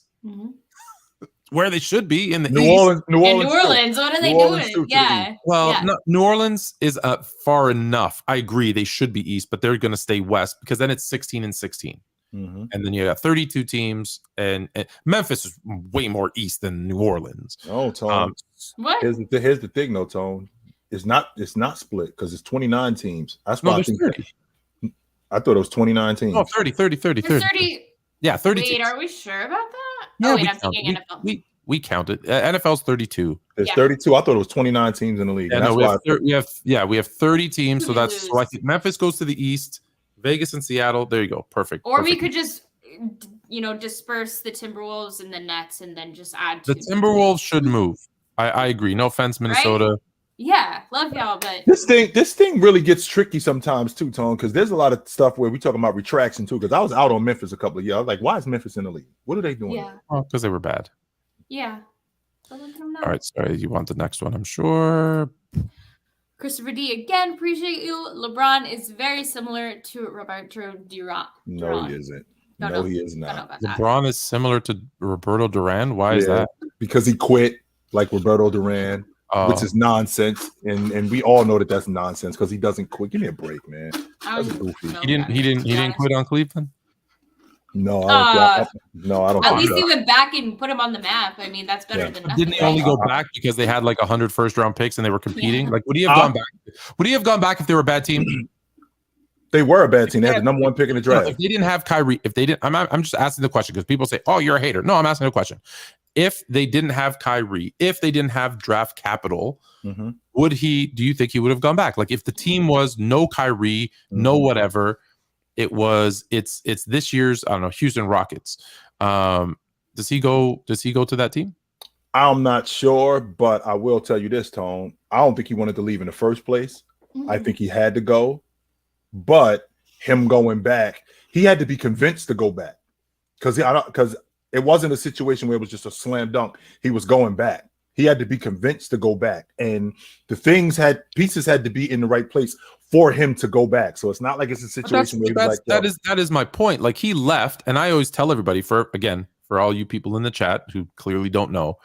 where they should be in the New East. New Orleans. What are they doing? Yeah. Well, no, New Orleans is far enough. I agree. They should be East, but they're going to stay West because then it's 16 and 16. And then you got 32 teams, and Memphis is way more East than New Orleans. Oh, Tone. What? Here's the thing, though, Tone. It's not split because it's 29 teams. That's why I think 30. I thought it was 29 teams. Oh, 30. Yeah, 30. Wait, are we sure about that? Yeah, I'm thinking NFL. We counted. NFL's 32. There's 32. I thought it was 29 teams in the league. Yeah, we have 30 teams. So I think Memphis goes to the East, Vegas and Seattle. There you go. Perfect. Or we could just disperse the Timberwolves and the Nets and then just add the Timberwolves should move. I agree. No offense, Minnesota. Right? Yeah, love y'all, but this thing really gets tricky sometimes too, Tone, because there's a lot of stuff where we talking about retraction too. Because I was out on Memphis a couple of years. I was like, why is Memphis in the league? What are they doing? Yeah, because they were bad. Yeah. All right, sorry. You want the next one, I'm sure. Christopher D, again, appreciate you. LeBron is very similar to Roberto Durant. No, he isn't. No, he is not. LeBron is similar to Roberto Durant. Why is that? Because he quit like Roberto Durant. Which is nonsense, and we all know that that's nonsense because he doesn't quit. Give me a break, man. That's goofy. He didn't quit on Cleveland. No, I don't. At least he went back and put him on the map. I mean, that's better than nothing. Didn't he only go back because they had like 100 first-round picks and they were competing? Yeah. Like, would he have gone back? Would he have gone back if they were a bad team? They were a bad team. They had the number 1 pick in the draft. If they didn't have Kyrie, I'm just asking the question because people say, "Oh, you're a hater." No, I'm asking a question. If they didn't have Kyrie, if they didn't have draft capital, do you think he would have gone back? Like if the team was no Kyrie, no whatever, it's this year's, I don't know, Houston Rockets. Does he go to that team? I'm not sure, but I will tell you this, Tone. I don't think he wanted to leave in the first place. I think he had to go, but him going back, he had to be convinced to go back because it wasn't a situation where it was just a slam dunk. He was going back. He had to be convinced to go back. And the pieces had to be in the right place for him to go back. So it's not like it's a situation where he was like, that is my point. Like he left, and I always tell everybody for all you people in the chat who clearly don't know,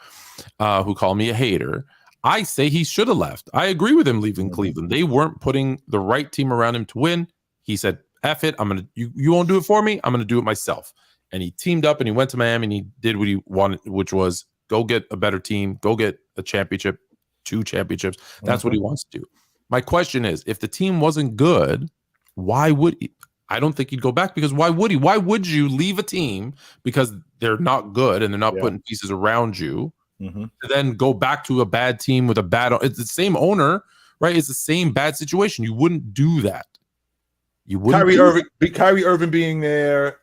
who call me a hater, I say he should have left. I agree with him leaving Cleveland. They weren't putting the right team around him to win. He said, F it. You won't do it for me. I'm going to do it myself. And he teamed up and he went to Miami and he did what he wanted, which was go get a better team, go get a championship, 2 championships. That's what he wants to do. My question is, if the team wasn't good, why would he? I don't think he'd go back because why would he? Why would you leave a team because they're not good and they're not putting pieces around you to then go back to a bad team with it's the same owner, right? It's the same bad situation. You wouldn't do that. You wouldn't. Kyrie Irving being there,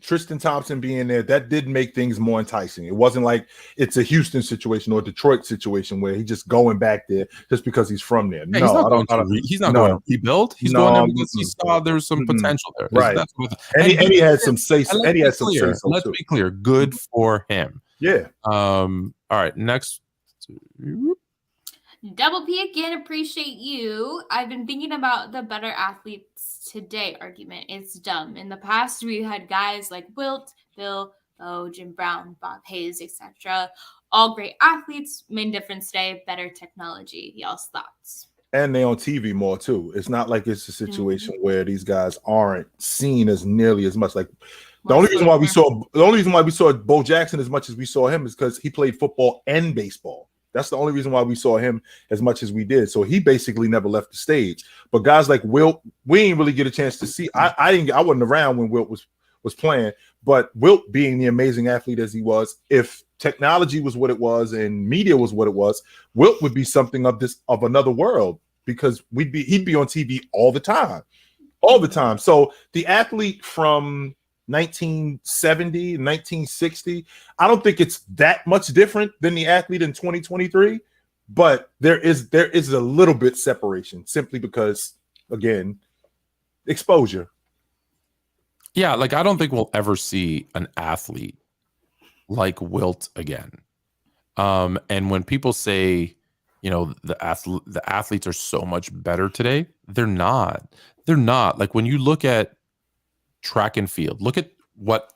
Tristan Thompson being there, that did make things more enticing. It wasn't like it's a Houston situation or a Detroit situation where he's just going back there just because he's from there. Yeah, he's not going to rebuild. He's going there because he saw there was some potential there. Right. And he had some say. And he had some say. Let's be clear. Good for him. Yeah. All right. Next. Double P again, appreciate you. I've been thinking about the better athletes today argument. It's dumb. In the past, we had guys like Wilt, Bill, Bo, Jim Brown, Bob Hayes, etc. All great athletes. Main difference today, better technology. Y'all's thoughts? And they on TV more too. It's not like it's a situation where these guys aren't seen as nearly as much. Like the only reason why we saw Bo Jackson as much as we saw him is because he played football and baseball. That's the only reason why we saw him as much as we did. So he basically never left the stage. But guys like Wilt, we didn't really get a chance to see. I wasn't around when Wilt was playing. But Wilt, being the amazing athlete as he was, if technology was what it was and media was what it was, Wilt would be something of another world because he'd be on TV all the time. So the athlete from 1970, 1960, I don't think it's that much different than the athlete in 2023, but there is a little bit separation simply because, again, exposure. Yeah, like I don't think we'll ever see an athlete like Wilt again. And when people say, the athletes are so much better today, they're not. Like when you look at track and field, look at what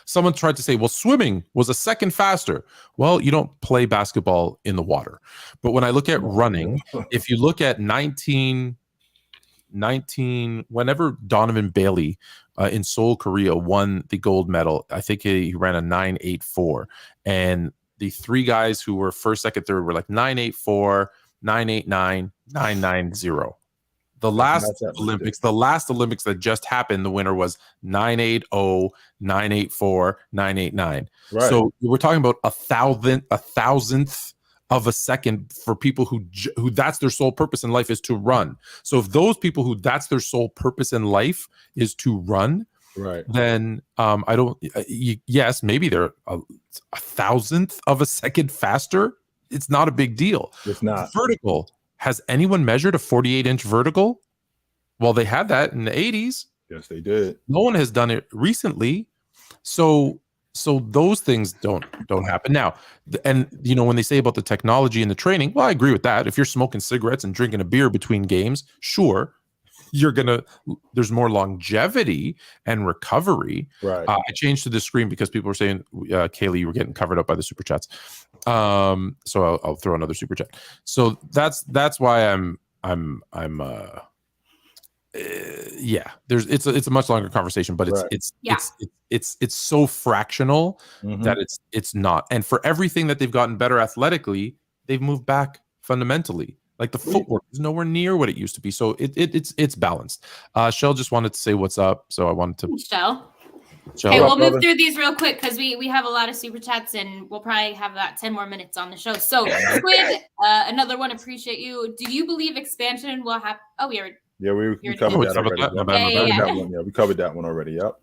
someone tried to say, well, swimming was a second faster. Well, you don't play basketball in the water. But when I look at running, if you look at 19, whenever Donovan Bailey in Seoul, Korea won the gold medal, I think he ran a 9.84, and the three guys who were first, second, third were like 9.84, 9.89, 9.90. The last Olympics that just happened, the winner was 9.80, 9.84, 9.89. Right. So we're talking about a thousandth of a second for people who that's their sole purpose in life is to run. So if those people who that's their sole purpose in life is to run, right, then yes, maybe they're a thousandth of a second faster. It's not a big deal. It's not. Vertical. Has anyone measured a 48-inch vertical? Well, they had that in the 80s. Yes, they did. No one has done it recently. So those things don't happen now. And when they say about the technology and the training, well, I agree with that. If you're smoking cigarettes and drinking a beer between games, sure, there's more longevity and recovery. Right. I changed to the screen because people were saying, Kaylee, you were getting covered up by the super chats. So I'll throw another super chat. So that's why it's a much longer conversation, but it's so fractional that it's not. And for everything that they've gotten better athletically, they've moved back fundamentally. Like the footwork is nowhere near what it used to be. So it's balanced. Shell just wanted to say what's up. So I wanted to Shell. Okay, we'll move through these real quick because we have a lot of super chats and we'll probably have about 10 more minutes on the show. So Squid, another one, appreciate you. Do you believe expansion will happen? Oh, we covered that already. We covered that one already. Yep.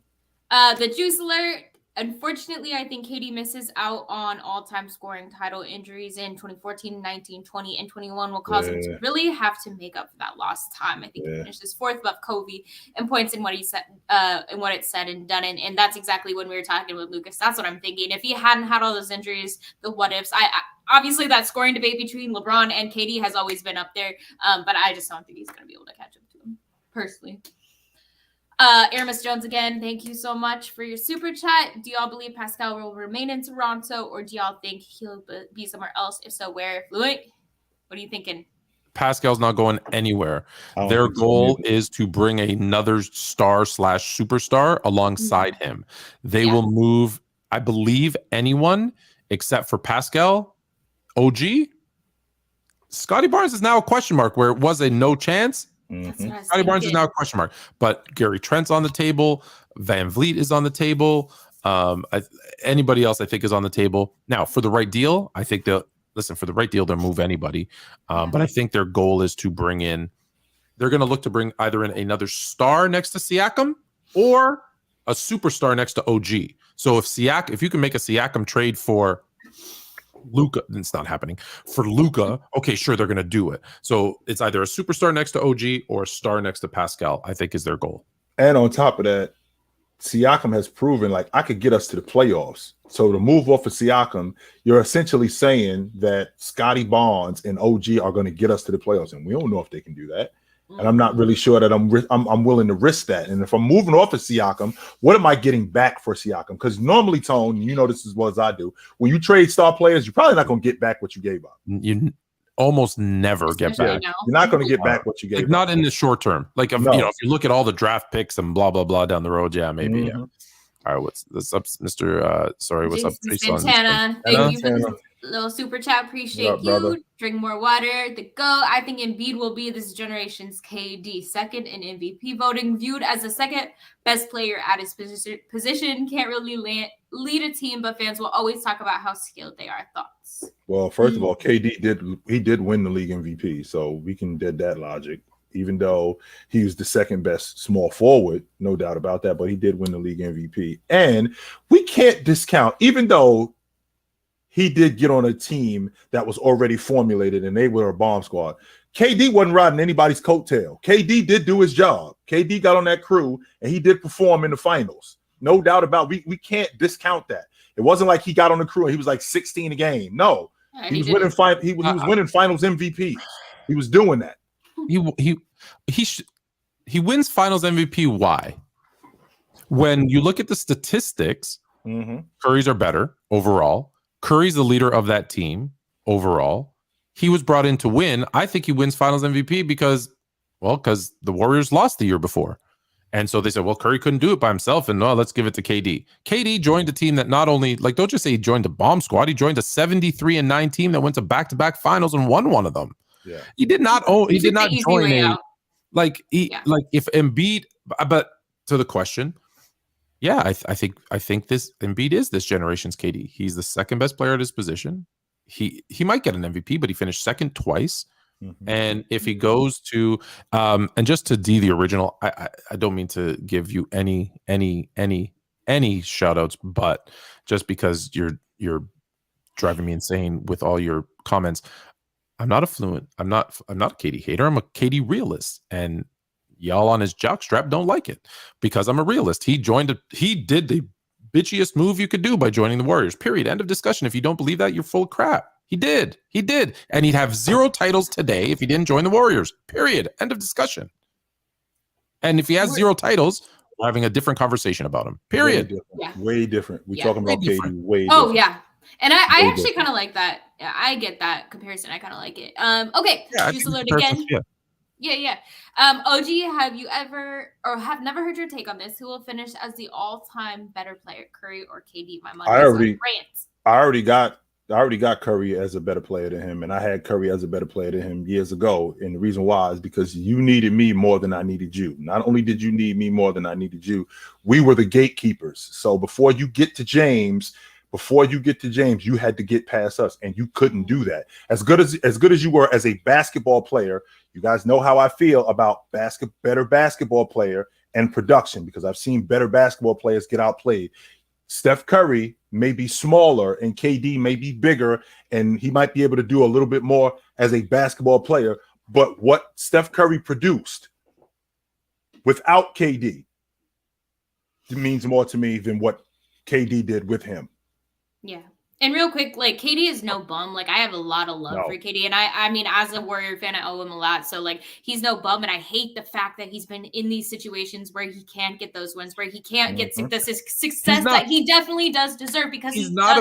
The Juice Alert. Unfortunately, I think Katie misses out on all-time scoring title injuries in 2014, 19, 20, and 21 will cause him to really have to make up for that lost time. I think he finished his fourth above Kobe in points in what he said, and what it said and done. And that's exactly when we were talking with Lucas. That's what I'm thinking. If he hadn't had all those injuries, the what ifs. I obviously that scoring debate between LeBron and Katie has always been up there, but I just don't think he's going to be able to catch up to him personally. Aramis Jones again, thank you so much for your super chat. Do y'all believe Pascal will remain in Toronto, or do y'all think he'll be somewhere else? If so, where? Fluent, what are you thinking? Pascal's not going anywhere. Their goal is to bring another star/superstar alongside him. They will move, I believe, anyone except for Pascal. OG? Scotty Barnes is now a question mark where it was a no chance. Scotty Barnes is now a question mark, but Gary Trent's on the table. Van Vliet is on the table. Anybody else I think is on the table. Now, for the right deal, I think they'll move anybody. But I think their goal is to bring in they're going to look to bring either in another star next to Siakam or a superstar next to OG. So if you can make a Siakam trade for Luka, it's not happening. For Luka, okay, sure, they're going to do it. So it's either a superstar next to OG or a star next to Pascal, I think is their goal. And on top of that, Siakam has proven like I could get us to the playoffs. So to move off of Siakam, you're essentially saying that Scotty Barnes and OG are going to get us to the playoffs, and we don't know if they can do that. And I'm not really sure that I'm willing to risk that. And if I'm moving off of Siakam, what am I getting back for Siakam? Because normally, Tone, you know this as well as I do, when you trade star players, you're probably not going to get back what you gave up. You almost never get back. You're not going to get back what you gave like up. Not in the short term. Like, if you look at all the draft picks and blah, blah, blah down the road, yeah, maybe, yeah. All right, what's up, Mr. What's up? Santana. Thank you for this little super chat. Appreciate you. Brother. Drink more water. The GOAT. I think Embiid will be this generation's KD. Second in MVP voting. Viewed as the second best player at his position. Can't really lead a team, but fans will always talk about how skilled they are. Thoughts? Well, first of all, KD did win the league MVP, so we can dead that logic. Even though he was the second best small forward, no doubt about that, but he did win the league MVP. And we can't discount, even though he did get on a team that was already formulated and they were a bomb squad, KD wasn't riding anybody's coattail. KD did do his job. KD got on that crew and he did perform in the finals. No doubt about it. We can't discount that. It wasn't like he got on the crew and he was like 16 a game. No, he was winning finals MVP. He was doing that. He wins finals MVP. Why? When you look at the statistics, Curry's are better overall. Curry's the leader of that team overall. He was brought in to win. I think he wins finals MVP because the Warriors lost the year before. And so they said, well, Curry couldn't do it by himself, and no, let's give it to KD. KD joined a team that not only, like, don't just say he joined a bomb squad. He joined a 73-9 team that went to back-to-back finals and won one of them. Yeah. He did not join a like if Embiid, but to the question, yeah, I think this Embiid is this generation's KD. He's the second best player at his position. He might get an MVP, but he finished second twice. And if he goes to and just to the original, I don't mean to give you any shout outs, but just because you're driving me insane with all your comments. I'm not a Fluent. I'm not a KD hater. I'm a KD realist, and y'all on his jockstrap don't like it because I'm a realist. He did the bitchiest move you could do by joining the Warriors. Period. End of discussion. If you don't believe that, you're full of crap. He did, and he'd have 0 titles today if he didn't join the Warriors. Period. End of discussion. And if he has 0 titles, we're having a different conversation about him. Period. Way different. We're talking about KD. Way different. Oh yeah. And I actually kind of like that. I get that comparison. I kind of like it. Okay. Yeah, choose alert again. Yeah. OG, have you ever or have never heard your take on this? Who will finish as the all-time better player, Curry or KD? My money I already got Curry as a better player than him, and I had Curry as a better player than him years ago. And the reason why is because you needed me more than I needed you. Not only did you need me more than I needed you, we were the gatekeepers. So before you get to James, you had to get past us, and you couldn't do that. As good as you were as a basketball player, you guys know how I feel about better basketball player and production, because I've seen better basketball players get outplayed. Steph Curry may be smaller and KD may be bigger, and he might be able to do a little bit more as a basketball player. But what Steph Curry produced without KD means more to me than what KD did with him. Yeah. And real quick, like, KD is no bum. Like, I have a lot of love for KD. And I mean, as a Warrior fan, I owe him a lot. So, like, he's no bum. And I hate the fact that he's been in these situations where he can't get those wins, where he can't get the success that he definitely does deserve, because he's not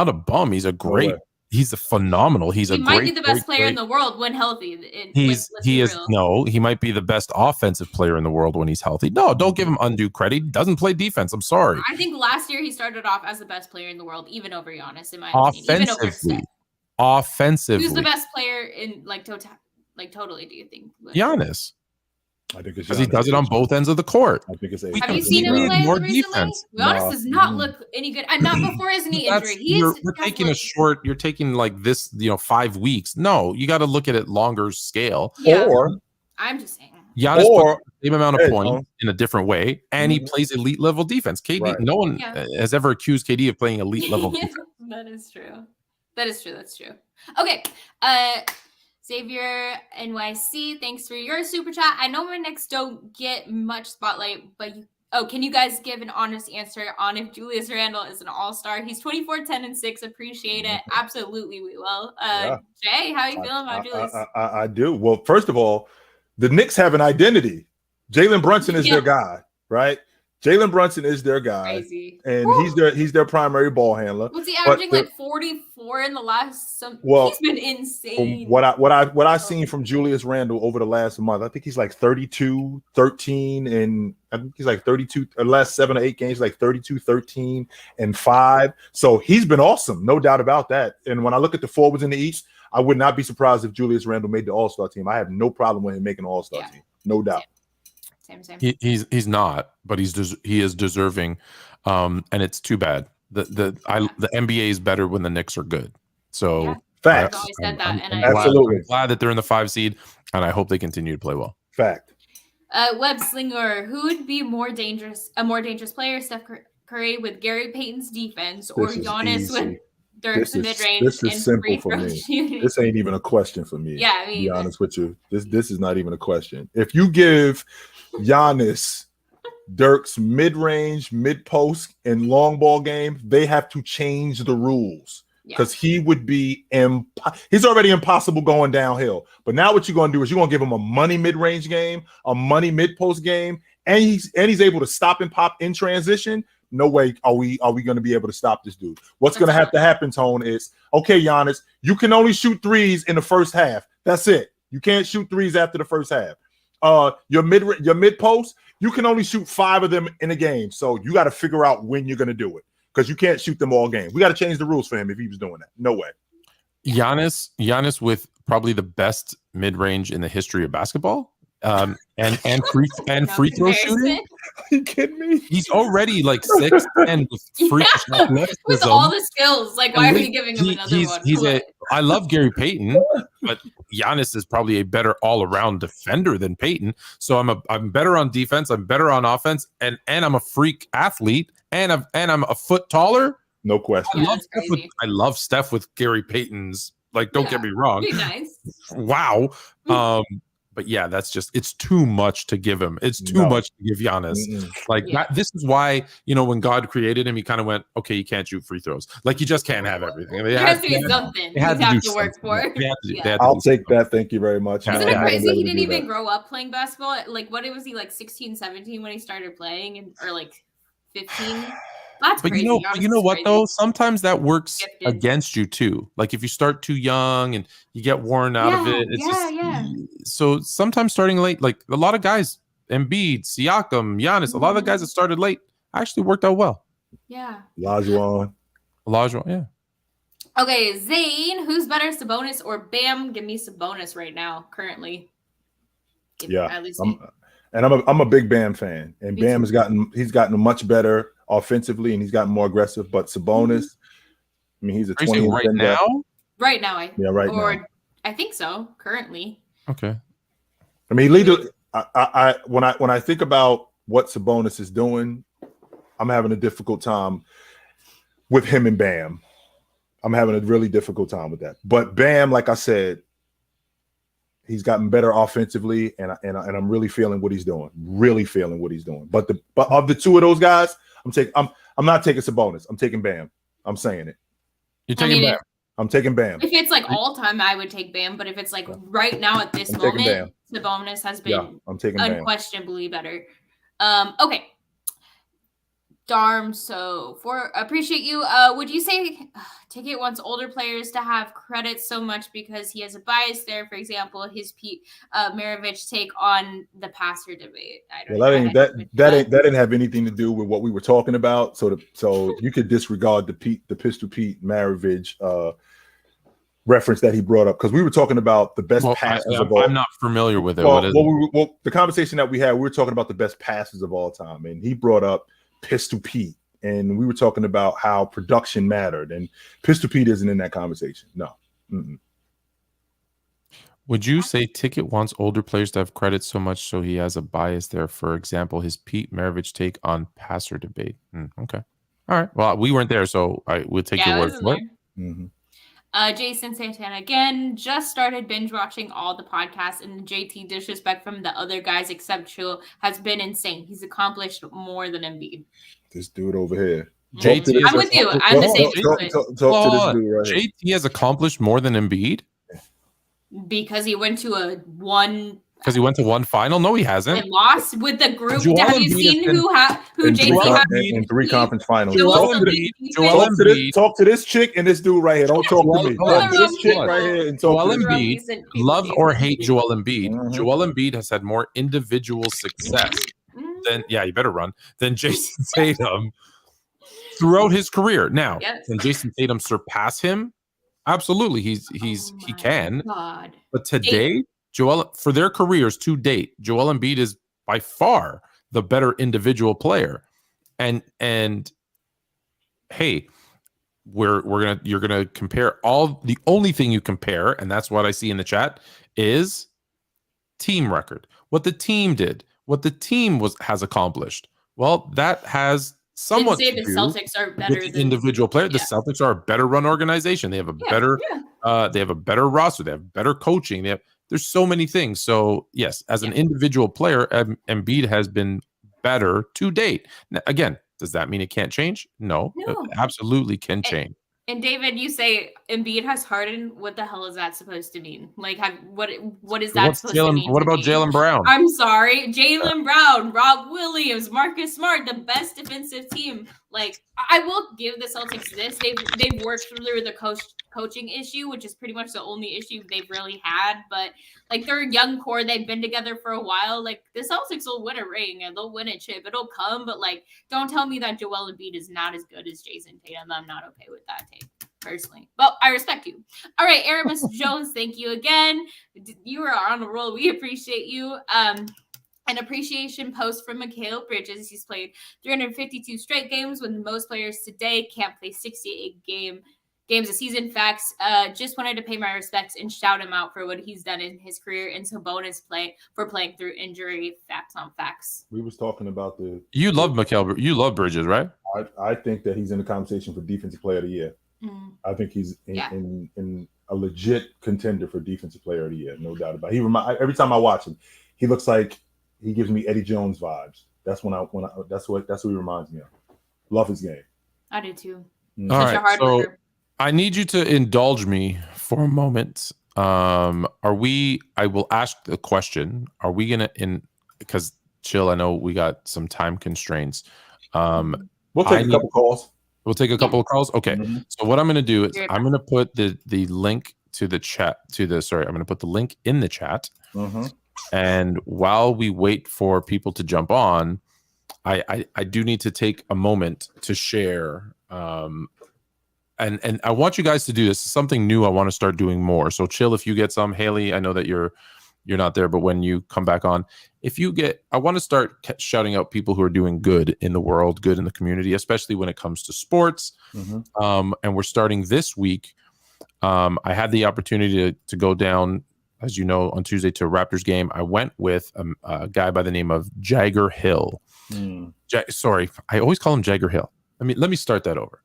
a bum. He's a great. He's a phenomenal. He might be the best player in the world when healthy. He might be the best offensive player in the world when he's healthy. No, don't give him undue credit. He doesn't play defense. I'm sorry. I think last year he started off as the best player in the world, even over Giannis, in my opinion. Offensively. Who's the best player in totally, do you think? Giannis. I think it's because he does it on both ends of the court. I think it's Have you seen him play recently? Defense. Giannis does not look any good, and not before his knee injury. You're taking a short. You're taking like this, 5 weeks. No, you got to look at it longer scale. Yeah. Or I'm just saying. Giannis puts the same amount of points in a different way, and he plays elite level defense. KD, no one has ever accused KD of playing elite level defense. That is true. That's true. Okay. Xavier NYC, thanks for your super chat. I know my Knicks don't get much spotlight, but can you guys give an honest answer on if Julius Randle is an all-star? He's 24, 10, and 6. Appreciate it. Absolutely, we will. Jay, how are you feeling about Julius? I do. Well, first of all, the Knicks have an identity. Jalen Brunson is their guy, right? Jalen Brunson is their guy. Crazy. And he's their primary ball handler. Was he averaging like 44 in the last he's been insane. What I've seen from Julius Randle over the last month, I think he's like 32, 13, and I think he's like 32 last 7 or 8 games, like 32, 13, and 5. So he's been awesome, no doubt about that. And when I look at the forwards in the East, I would not be surprised if Julius Randle made the All-Star team. I have no problem with him making an All-Star team, no doubt. Same. He's not, but he is deserving, and it's too bad. The NBA is better when the Knicks are good. So facts. I'm glad that they're in the 5 seed, and I hope they continue to play well. Fact. Web Slinger, who would be a more dangerous player, Steph Curry with Gary Payton's defense, or Giannis with Dirk's mid-range? This is simple for me. Shooting? This ain't even a question for me. Yeah, to be honest with you, this is not even a question. If you give Giannis Dirk's mid-range, mid-post, and long ball game, they have to change the rules because he would be he's already impossible going downhill. But now what you're going to do is you're going to give him a money mid-range game, a money mid-post game, and he's able to stop and pop in transition. No way are we going to be able to stop this dude. What's going to have to happen, Tone, is, okay, Giannis, you can only shoot threes in the first half. That's it. You can't shoot threes after the first half. Your mid post, you can only shoot 5 of them in a game. So you got to figure out when you're going to do it because you can't shoot them all game. We got to change the rules for him if he was doing that. No way. Giannis with probably the best mid-range in the history of basketball. And free throw shooting. Are you kidding me? He's already like 6'10" with free with all the skills. Like, why are you giving him another one? I love Gary Payton, but Giannis is probably a better all-around defender than Payton. So I'm better on defense. I'm better on offense, and I'm a freak athlete, and I'm a foot taller. No question. I love Steph with Gary Payton's. Like, don't get me wrong. Nice. Wow. But yeah, it's too much to give him. It's too much to give Giannis. This is why, when God created him, he kind of went, okay, you can't shoot free throws. Like, you just can't have everything. There has to be something. You have to work for it. I'll take that. Thank you very much. Isn't it crazy he didn't even grow up playing basketball? Like, what was he, like 16, 17 when he started playing, or like 15? That's crazy. You know what though? Sometimes that works against you too. Like if you start too young and you get worn out of it. So sometimes starting late, like a lot of guys, Embiid, Siakam, Giannis, a lot of the guys that started late actually worked out well. Yeah. Olajuwon, yeah. Okay, Zane, who's better, Sabonis or Bam? Give me Sabonis right now, currently. I'm a big Bam fan, and Bam has gotten much better offensively, and he's gotten more aggressive. But Sabonis, I mean, he's a 20 right now. Right now, now. I think so. Currently, okay. I mean, when I think about what Sabonis is doing, I'm having a difficult time with him and Bam. I'm having a really difficult time with that. But Bam, like I said, he's gotten better offensively, and I'm really feeling what he's doing. But of the two of those guys, I'm not taking Sabonis. I'm taking Bam. I'm saying it. You're taking Bam. I'm taking Bam. If it's like all time, I would take Bam. But if it's like right now at this moment, Sabonis has been unquestionably better. Okay. Darm, so appreciate you. Would you say Ticket wants older players to have credit so much because he has a bias there? For example, his Pete Maravich take on the passer debate. That didn't have anything to do with what we were talking about. So you could disregard the Pistol Pete Maravich reference that he brought up because we were talking about the best passes of all. I'm not familiar with it. Well, the conversation that we had, we were talking about the best passes of all time, and he brought up Pistol Pete, and we were talking about how production mattered, and Pistol Pete isn't in that conversation. No. Mm-mm. Would you say Ticket wants older players to have credit so much so he has a bias there? For example, his Pete Maravich take on passer debate. Okay. All right. Well, we weren't there, so we'll take your word for it. Mm-hmm. Jason Santana again just started binge watching all the podcasts, and the JT disrespect from the other guys except Chill has been insane. He's accomplished more than Embiid. This dude over here. JT, I'm with you. I'm the same. Talk to this dude right JT here. has accomplished more than Embiid because he went to one final. No, he hasn't. And lost with the group. Joel Have you seen who JT had in 3 conference finals? Talk to this chick and this dude right here. Don't talk to me. Talk to this chick right here and talk Joel to Embiid. Love or hate Joel Embiid. Mm-hmm. Joel Embiid has had more individual success than you better run than Jason Tatum throughout his career. Now, can Jason Tatum surpass him? Absolutely, he can. God. But today, for their careers to date, Joel Embiid is by far the better individual player. And hey, you're gonna compare the only thing you compare, and that's what I see in the chat, is team record. What the team did, what the team has accomplished. Well, that has somewhat to do the Celtics are better with the individual player. The Celtics are a better run organization. They have a better roster. They have better coaching. There's so many things. So yes, as an individual player, Embiid has been better to date. Now, again, does that mean it can't change? No. It absolutely can change. And David, you say Embiid has Harden. What the hell is that supposed to mean? Like, what is that supposed to mean? What about Jaylen Brown? I'm sorry, Jaylen Brown, Rob Williams, Marcus Smart, the best defensive team. Like, I will give the Celtics this. They've worked through the coaching issue, which is pretty much the only issue they've really had. But like, they're a young core. They've been together for a while. Like, the Celtics will win a ring and they'll win a chip. It'll come. But like, don't tell me that Joel Embiid is not as good as Jason Tatum. I'm not okay with that take personally. But I respect you. All right, Aramis Jones, thank you again. You are on a roll. We appreciate you. An appreciation post from Mikhail Bridges. He's played 352 straight games with most players today. Can't play 68 games a season. Facts. Just wanted to pay my respects and shout him out for what he's done in his career, and so bonus play for playing through injury. Facts on facts. We was talking about you love Mikhail. You love Bridges, right? I think that he's in the conversation for Defensive Player of the Year. I think he's in a legit contender for Defensive Player of the Year, no doubt about it. Every time I watch him, he looks like he gives me Eddie Jones vibes. That's that's what he reminds me of. Love his game. I do too. All right, so I need you to indulge me for a moment. I will ask the question. Are we gonna because Chill, I know we got some time constraints. We'll take a couple calls. We'll take a couple of calls. Okay. So what I'm going to do is I'm going to put the link to the chat I'm going to put the link in the chat. And while we wait for people to jump on, I do need to take a moment to share. And I want you guys to do this. It's something new I want to start doing more. So Chill, if you get some. Hailey, I know that you're not there, but when you come back on, I want to start shouting out people who are doing good in the world, good in the community, especially when it comes to sports. And we're starting this week. I had the opportunity to go down, as you know, on Tuesday to a Raptors game. I went with a guy by the name of Jagger Hill. Sorry, I always call him Jagger Hill. Let me start that over.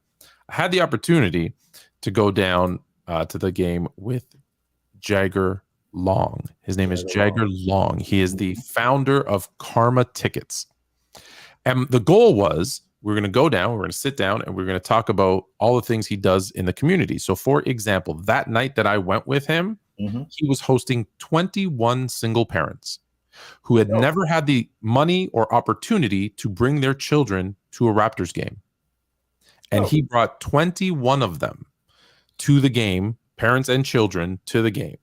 I had the opportunity to go down to the game with Jagger Long. His name is Jagger Long. He is the founder of Karma Tickets. And the goal was we're going to go down, we're going to sit down, and we're going to talk about all the things he does in the community. So, for example, that night that I went with him, he was hosting 21 single parents who had never had the money or opportunity to bring their children to a Raptors game. And he brought 21 of them to the game, parents and children to the game.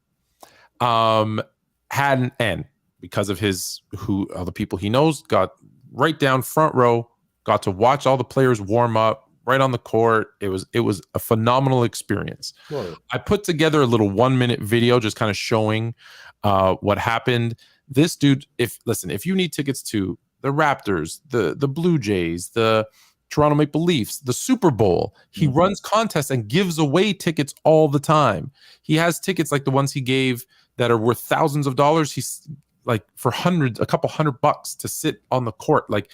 Had an end because of all the people he knows, got right down front row, got to watch all the players warm up, right on the court. It was a phenomenal experience. Right. I put together a little 1-minute video just kind of showing what happened. This dude, if you need tickets to the Raptors, the Blue Jays, the Toronto Maple Leafs, the Super Bowl, he runs contests and gives away tickets all the time. He has tickets like the ones he gave that are worth thousands of dollars. He's like for a couple $100 to sit on the court, like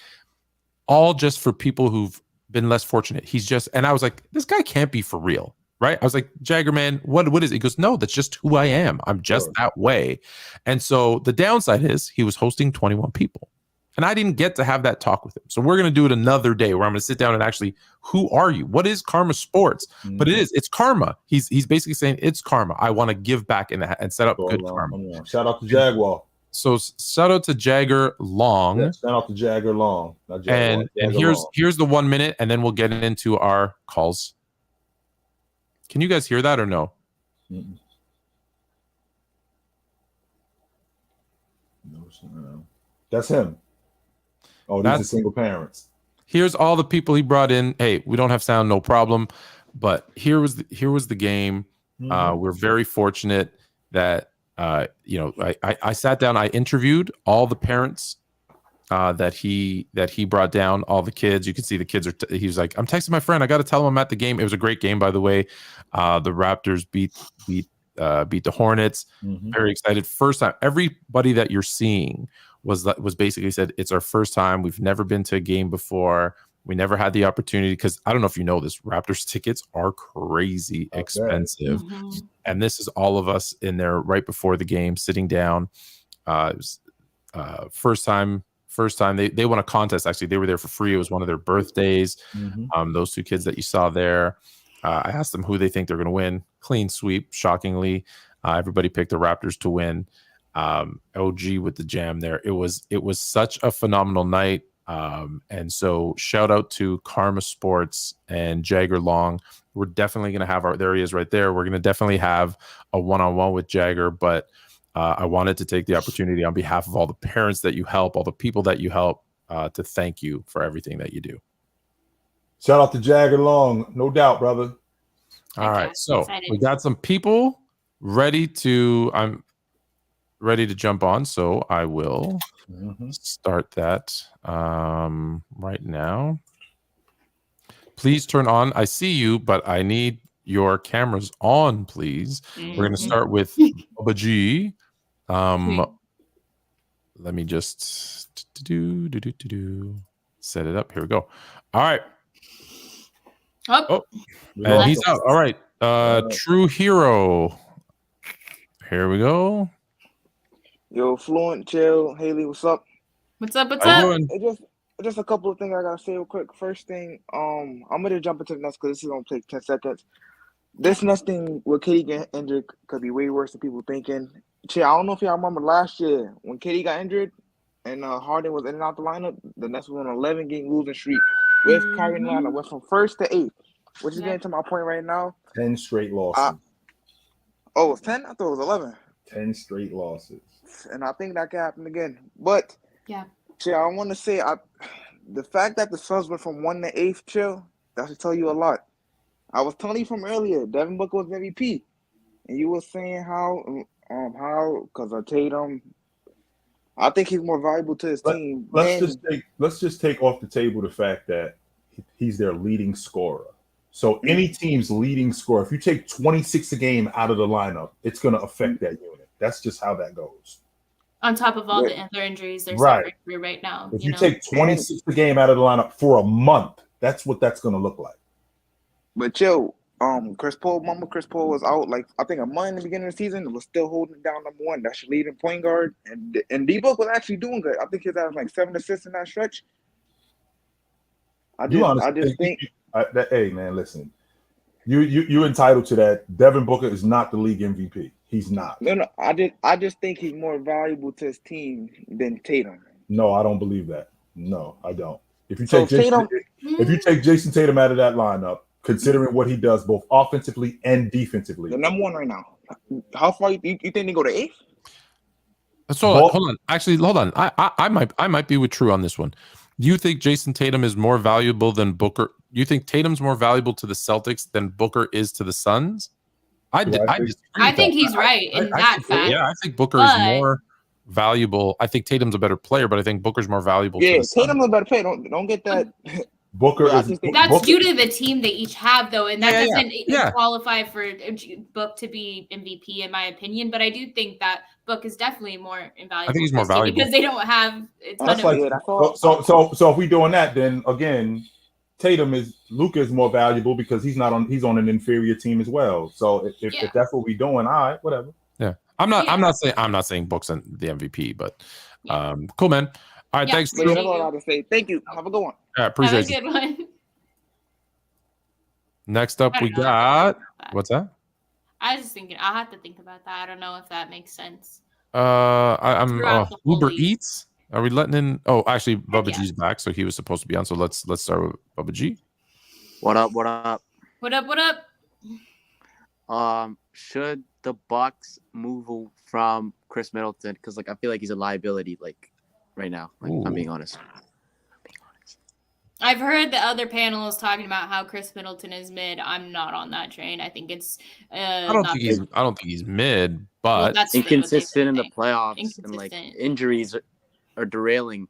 all just for people who've been less fortunate. And I was like, this guy can't be for real, right? I was like, Jagger, man, what is it? He goes, no, that's just who I am. I'm just that way. And so the downside is he was hosting 21 people. And I didn't get to have that talk with him. So we're going to do it another day where I'm going to sit down and actually, who are you? What is Karma Sports? But it's karma. He's basically saying it's karma. I want to give back and set up good karma. Shout out to Jaguar. So shout out to Jagger Long. Yeah, shout out to Jagger Long. And here's the 1 minute, and then we'll get into our calls. Can you guys hear that or no? No. That's him. Oh, these are single parents. Here's all the people he brought in. Hey, we don't have sound, no problem. But here was the game. We're very fortunate that I sat down. I interviewed all the parents that he brought down. All the kids. You can see the kids are. He was like, I'm texting my friend. I got to tell him I'm at the game. It was a great game, by the way. The Raptors beat the Hornets. Very excited. First time. Everybody that you're seeing was basically said it's our first time. We've never been to a game before. We never had the opportunity because I don't know if you know this. Raptors tickets are crazy expensive, and this is all of us in there right before the game, sitting down. It was first time. They won a contest. Actually, they were there for free. It was one of their birthdays. Those two kids that you saw there. I asked them who they think they're going to win. Clean sweep, shockingly. Everybody picked the Raptors to win. OG with the jam there. It was such a phenomenal night. And so shout out to Karma Sports and Jagger Long. We're definitely going to have there he is right there. We're going to definitely have a one-on-one with Jagger, but I wanted to take the opportunity on behalf of all the parents that you help, all the people that you help, to thank you for everything that you do. Shout out to Jagger Long. No doubt, brother. All right. So we got some people ready to jump on. So I will start that right now. Please turn on. I see you, but I need your cameras on, please. We're going to start with Bubba G. Let me just set it up. Here we go. All right. Oh, and he's out. All right. True Hero. Here we go. Yo, Fluent Chill, Hailey, what's up? What's up? What's up? Just a couple of things I gotta say real quick. First thing, I'm gonna jump into the Nets because this is gonna take 10 seconds. This Nets thing with KD getting injured could be way worse than people thinking. Chill, I don't know if y'all remember last year when KD got injured and Harden was in and out the lineup. The Nets was on an 11-game losing streak with Kyrie in the lineup. Went from 1st to 8th, which is getting to my point right now. 10 straight losses. It was 10. I thought it was 11. 10 straight losses. And I think that can happen again. But yeah, Chill, I want to say the fact that the Suns went from 1 to 8th, Chill, that should tell you a lot. I was telling you from earlier, Devin Booker was MVP, and you were saying how because of Tatum, I think he's more valuable to his team. Let's just take off the table the fact that he's their leading scorer. So any team's leading scorer, if you take 26 a game out of the lineup, it's going to affect that unit. That's just how that goes. On top of all the other injuries they're suffering through right now. If you take 26 a game out of the lineup for a month, that's what that's going to look like. But Chill, Chris Paul was out like I think a month in the beginning of the season. It was still holding it down number 1. That's your leading point guard, and D-Book was actually doing good. I think he had like 7 assists in that stretch. Hey man, listen, you entitled to that. Devin Booker is not the league MVP. He's not. No. I just think he's more valuable to his team than Tatum. No, I don't believe that. No, I don't. If you take Jason Tatum out of that lineup, considering what he does both offensively and defensively, the number 1 right now. How far you think they go to 8th? So hold on. Actually, hold on. I might be with True on this one. Do you think Jason Tatum is more valuable than Booker you think Tatum's more valuable to the Celtics than Booker is to the Suns? I think he's right in that fact. Yeah, I think Booker is more valuable. I think Tatum's a better player, but I think Booker's more valuable. Yeah, to the Tatum's a better player. Don't get that. Booker Yeah, is that's due to the team they each have, though, and that doesn't qualify for Book to be MVP, in my opinion. But I do think that Book is definitely more invaluable. I think he's more valuable because they don't have. So if we doing that, then again, Luka is more valuable because he's on an inferior team as well. So if that's what we're doing, all right, whatever. Yeah, I'm not saying Book's the MVP, but cool, man. All right, thanks. That's all I have to say. Thank you. Have a good one. Yeah, appreciate it. Have a good one. Next up, we got what's that? I was just thinking. I'll have to think about that. I don't know if that makes sense. I'm Uber Eats. Are we letting in? Oh, actually, Bubba G's back, so he was supposed to be on. So let's start with Bubba G. What up? What up? What up? What up? Should the Bucks move from Chris Middleton? Because I feel like he's a liability. Right now, I'm being honest. I've heard the other panelists talking about how Chris Middleton is mid. I'm not on that train. I think it's. I don't think he's mid, but that's inconsistent in the playoffs and injuries are derailing.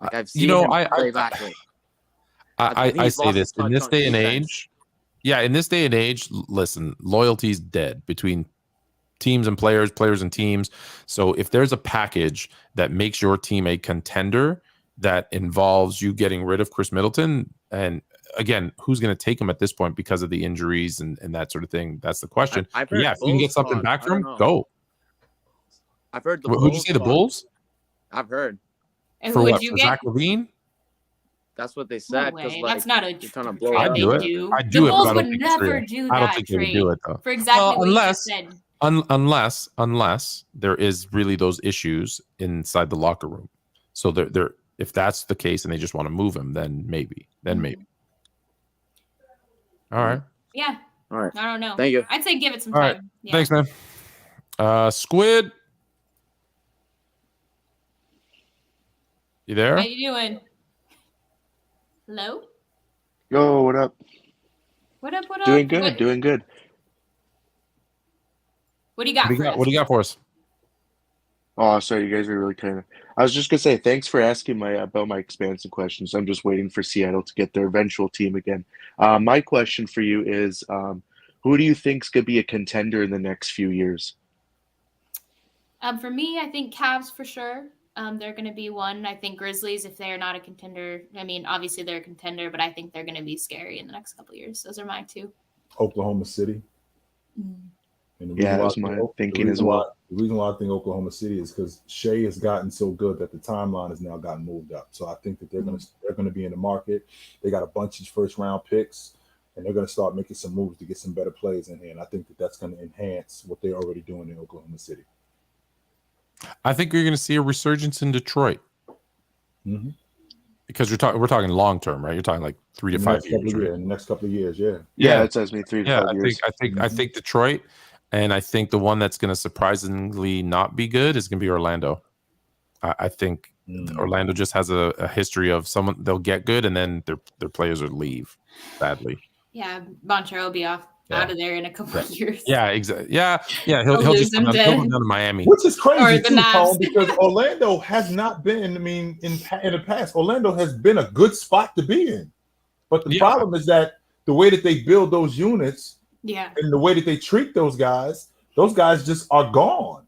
I've seen play back. I say this in this day and age. Yeah, in this day and age, listen, loyalty's dead between teams and players and teams. So if there's a package that makes your team a contender that involves you getting rid of Chris Middleton, and again, who's going to take him at this point because of the injuries and that sort of thing? That's the question. If you can get something back from him, go. I've heard the Who'd you say, the Bulls? I've heard. And for who what? Would you for get? Zach LaVine? That's what they said. No way. That's not a ton of trade. I'd do it. I'd do the it. Bulls but I don't would think it's never real. do I don't that think they trade would do it though. for exactly what you just said. Unless there is really those issues inside the locker room. So they're if that's the case and they just want to move him, then maybe. All right. Yeah. All right. I don't know. Thank you. I'd say give it some All time. right. Yeah. Thanks, man. Squid. You there? How you doing? Hello? Yo, what up? What up? Doing good, doing good. What do you got What do you got for us? Oh, sorry, you guys are really kind of. I was just gonna say thanks for asking about my expansion questions. I'm just waiting for Seattle to get their eventual team again. My question for you is, who do you think's gonna be a contender in the next few years? For me, I think Cavs for sure. They're going to be one. I think Grizzlies, if they're not a contender, I mean, obviously they're a contender, but I think they're going to be scary in the next couple of years. Those are my two. Oklahoma City. And that's my thinking as well. The reason why I think Oklahoma City is because Shea has gotten so good that the timeline has now gotten moved up. So I think that they're going to be in the market. They got a bunch of first round picks, and they're going to start making some moves to get some better players in here. And I think that that's going to enhance what they're already doing in Oklahoma City. I think you're going to see a resurgence in Detroit. Mm-hmm. Because we're talking long term, right? You're talking like 3 to 5 years. In the next couple of years, yeah. Yeah, it says me 3 to 5 years. I think Detroit, and I think the one that's going to surprisingly not be good is going to be Orlando. I think Orlando just has a history of someone they'll get good and then their players will leave badly. Yeah, Montreal will be out of there in a couple of years. Yeah, exactly. Yeah. He'll just come down to Miami, which is crazy too, Paul, because Orlando has not been. I mean, in the past, Orlando has been a good spot to be in, but the problem is that the way that they build those units, and the way that they treat those guys just are gone.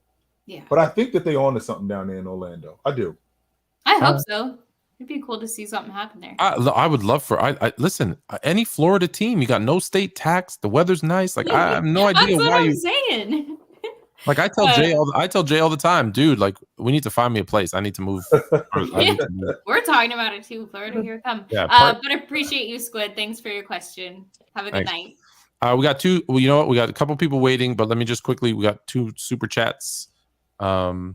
Yeah, but I think that they own to something down there in Orlando. I do. I hope so. It'd be cool to see something happen there. I would love for listen, any Florida team, you got no state tax, the weather's nice. Like I have no idea why I'm saying. Like I tell Jay all the time, dude, like we need to find me a place. I need to move. We're talking about it too. Florida, here it comes. Yeah, but I appreciate you, Squid. Thanks for your question. Have a good night. We got two. Well, you know what? We got a couple people waiting, but let me just quickly. We got 2 super chats. Why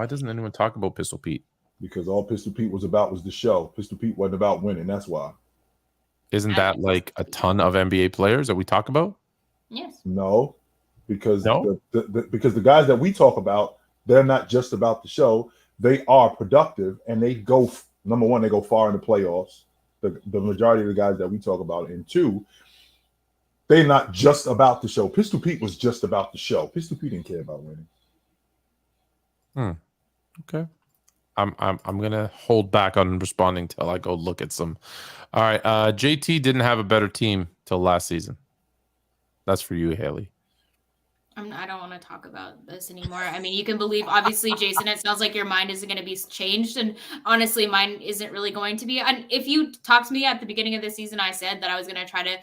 doesn't anyone talk about Pistol Pete? Because all Pistol Pete was about was the show. Pistol Pete wasn't about winning. That's why. Isn't that like a ton of NBA players that we talk about? Yes. No, because because the guys that we talk about, they're not just about the show. They are productive, and they go number one. They go far in the playoffs. the majority of the guys that we talk about, and two, they're not just about the show. Pistol Pete was just about the show. Pistol Pete didn't care about winning. Okay. I'm gonna hold back on responding till I go look at some. All right. JT didn't have a better team till last season. That's for you, Hailey. I don't want to talk about this anymore. I mean, you can believe, obviously, Jason, it sounds like your mind isn't going to be changed. And honestly, mine isn't really going to be. And if you talked to me at the beginning of the season, I said that I was going to try to,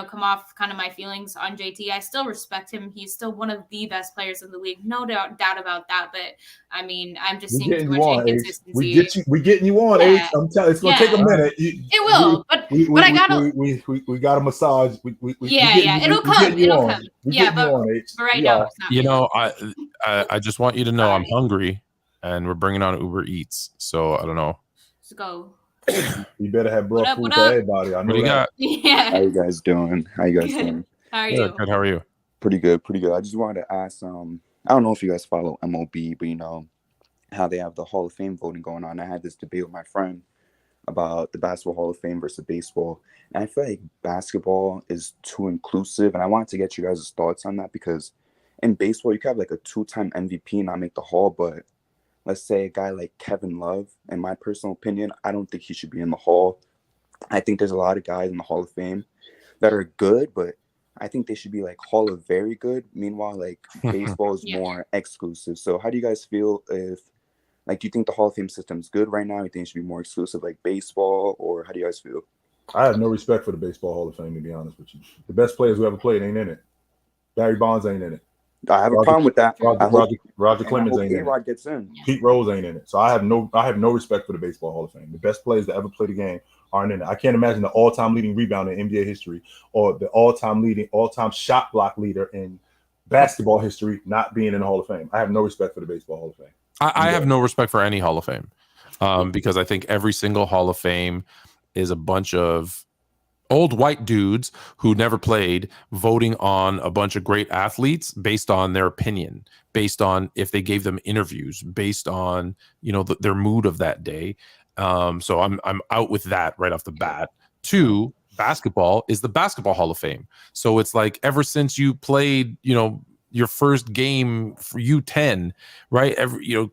come off kind of my feelings on JT. I still respect him. He's still one of the best players in the league. No doubt about that. But I mean, I'm just seeing too much inconsistency. We getting you on, H. I'm telling you, it's going to take a minute. It will. But I got to. We got a massage. It'll come. It'll come. Yeah, but right now, it's not. I just want you to know I'm hungry, and we're bringing on Uber Eats. So I don't know. Let's go. You better have brought food for everybody. I know what you got? Yeah. How you guys doing? How are you? Good. How are you? Pretty good. I just wanted to ask. I don't know if you guys follow MLB, but how they have the Hall of Fame voting going on. I had this debate with my friend about the Basketball Hall of Fame versus baseball. And I feel like basketball is too inclusive. And I wanted to get you guys' thoughts on that, because in baseball, you could have like a 2-time MVP not make the Hall. But let's say a guy like Kevin Love, in my personal opinion, I don't think he should be in the Hall. I think there's a lot of guys in the Hall of Fame that are good, but I think they should be like Hall of very good. Meanwhile, like baseball is more exclusive. So how do you guys feel if, like, do you think the Hall of Fame system is good right now? You think it should be more exclusive like baseball, or how do you guys feel? I have no respect for the Baseball Hall of Fame, to be honest with you. The best players who ever played ain't in it. Barry Bonds ain't in it. I have a problem with that. Roger Clemens ain't in it. Gets in. Pete Rose ain't in it. So I have no respect for the Baseball Hall of Fame. The best players that ever played the game aren't in it. I can't imagine the all-time leading rebounder in NBA history, or the all-time shot block leader in basketball history not being in the Hall of Fame. I have no respect for the Baseball Hall of Fame. I have no respect for any Hall of Fame, because I think every single Hall of Fame is a bunch of old white dudes who never played voting on a bunch of great athletes based on their opinion, based on if they gave them interviews, based on their mood of that day. So I'm out with that right off the bat. Two, basketball is the Basketball Hall of Fame. So it's like ever since you played, your first game for U10, right?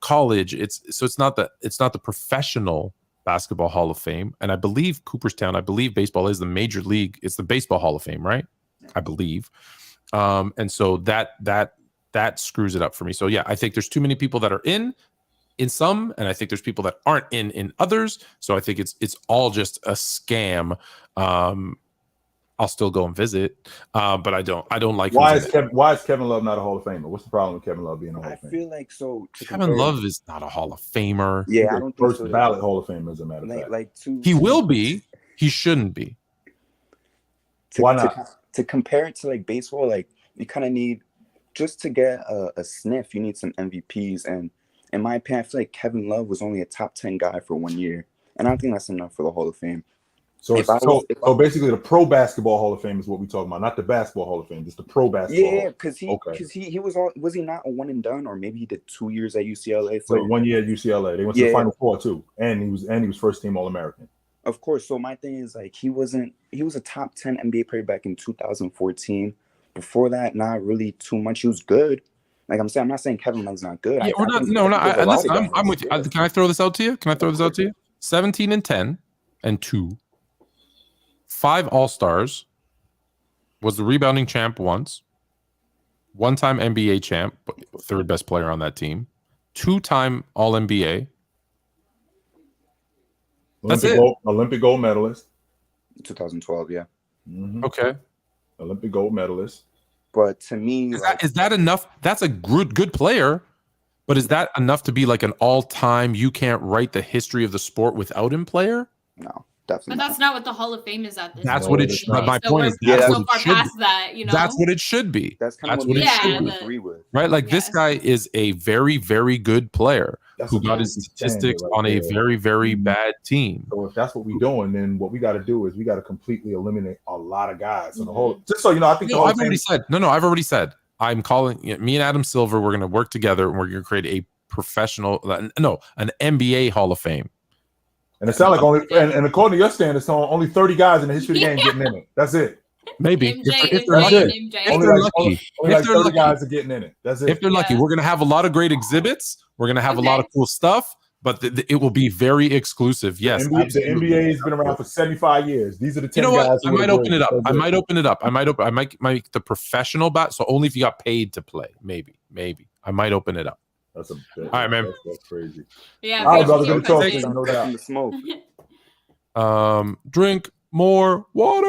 College. It's not the professional Basketball Hall of Fame. And I believe Cooperstown, baseball is the major league. It's the Baseball Hall of Fame, right? I believe. And so that screws it up for me. So yeah, I think there's too many people that are in some, and I think there's people that aren't in others. So I think it's all just a scam. I'll still go and visit, but I don't like. Why is Kevin Love not a Hall of Famer? What's the problem with Kevin Love being a Hall of Famer? I feel like Kevin Love is not a Hall of Famer. Yeah, I don't think first ballot Hall of Famer, as a matter of fact. He will be. He shouldn't be. Why not? To compare it to like baseball, like you kind of need, just to get a sniff, you need some MVPs. And in my opinion, I feel like Kevin Love was only a top 10 guy for 1 year, and I don't think that's enough for the Hall of Fame. So basically, the Pro Basketball Hall of Fame is what we're talking about, not the Basketball Hall of Fame. Just the Pro Basketball. Yeah, because he was he not a one and done, or maybe he did 2 years at UCLA. So 1 year at UCLA, they went to the Final Four too, and he was first team All American. Of course. So my thing is, like, he was a top 10 NBA player back in 2014. Before that, not really too much. He was good. Like I'm saying, I'm not saying Kevin Love's not good. Yeah, I'm with you. Can I throw this out to you? 17 and 10 and 2. 5 All-Stars, was the rebounding champ once, 1-time NBA champ, third best player on that team, 2-time All-NBA. That's it. Olympic gold medalist. 2012, yeah. Mm-hmm. Okay. Olympic gold medalist. But to me, is that enough? That's a good player, but is that enough to be like an all-time, you can't write the history of the sport without him player? No. Definitely. But that's not what the Hall of Fame is at this point. That's what it should be. My point is that's so far past that, That's what it should be. That's kind of what it should agree with. Right? Like this guy is a very, very good player who got his statistics on a very, very bad team. So if that's what we're doing, then what we got to do is we got to completely eliminate a lot of guys. So the whole, just so you know, I think I've already said I'm calling me and Adam Silver. We're going to work together and we're going to create a professional, an NBA Hall of Fame. And it sounds like and according to your standards, only 30 guys in the history of the game getting in it. That's it. Maybe if they're lucky. Only 30 guys are getting in it. That's it. If they're lucky, we're gonna have a lot of great exhibits. We're gonna have a lot of cool stuff, but it will be very exclusive. Yes, the NBA has been around for 75 years. These are the 10 guys. I might open it up. I might open it up. I might make the professional bat. So only if you got paid to play. Maybe. I might open it up. That's all right, man. That's crazy. Yeah. All right, brother. Good talk. No doubt. The smoke. Drink more water.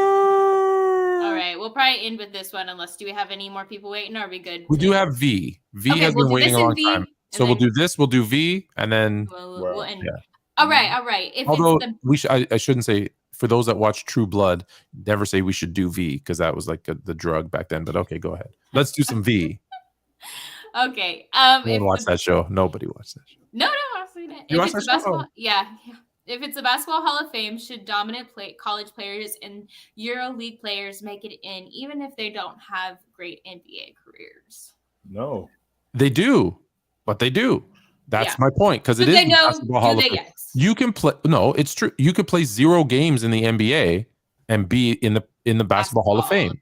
All right, we'll probably end with this one. Unless, do we have any more people waiting? Or are we good? We do have V. Has been waiting a long time. So we'll do this. We'll do V, and then we'll end. Yeah. All right. Although I shouldn't say, for those that watch True Blood, never say we should do V, because that was like the drug back then. But okay, go ahead. Let's do some V. Okay. Watch that show. Nobody watched that show. No, I've seen it. You watched that show? Yeah. If it's a basketball Hall of Fame, should dominant college players and EuroLeague players make it in, even if they don't have great NBA careers? No. They do, but they do. That's my point, because it is the basketball Hall of Fame. Yes. You can play. No, it's true. You could play 0 games in the NBA and be in the basketball Hall of Fame.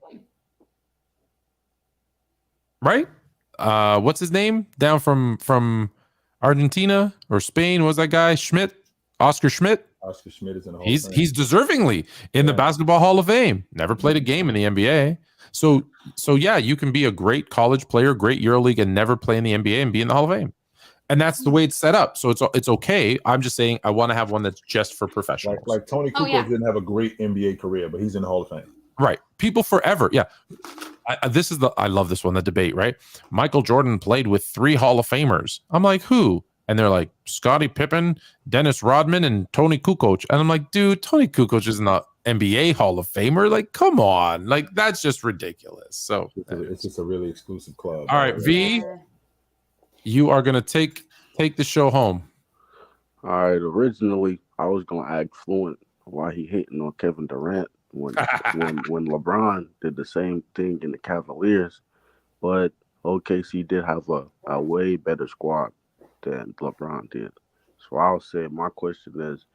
Right? What's his name? Down from Argentina or Spain? Was that guy Schmidt? Oscar Schmidt. Oscar Schmidt is in the Hall of Fame. He's deservingly in the basketball Hall of Fame. Never played a game in the NBA. So yeah, you can be a great college player, great EuroLeague, and never play in the NBA and be in the Hall of Fame. And that's the way it's set up. So it's okay. I'm just saying I want to have one that's just for professionals. Like Tony Kukoc didn't have a great NBA career, but he's in the Hall of Fame. Right. People forever. Yeah. I love this one, the debate, right? Michael Jordan played with 3 Hall of Famers. I'm like, who? And they're like, Scottie Pippen, Dennis Rodman, and Tony Kukoc. And I'm like, dude, Tony Kukoc is not NBA Hall of Famer. Like, come on. Like, that's just ridiculous. So it's just a really exclusive club. All right, V, you are going to take the show home. All right. Originally, I was going to ask Fluent why he hating on Kevin Durant when LeBron did the same thing in the Cavaliers. But OKC did have a way better squad than LeBron did. So I'll say my question is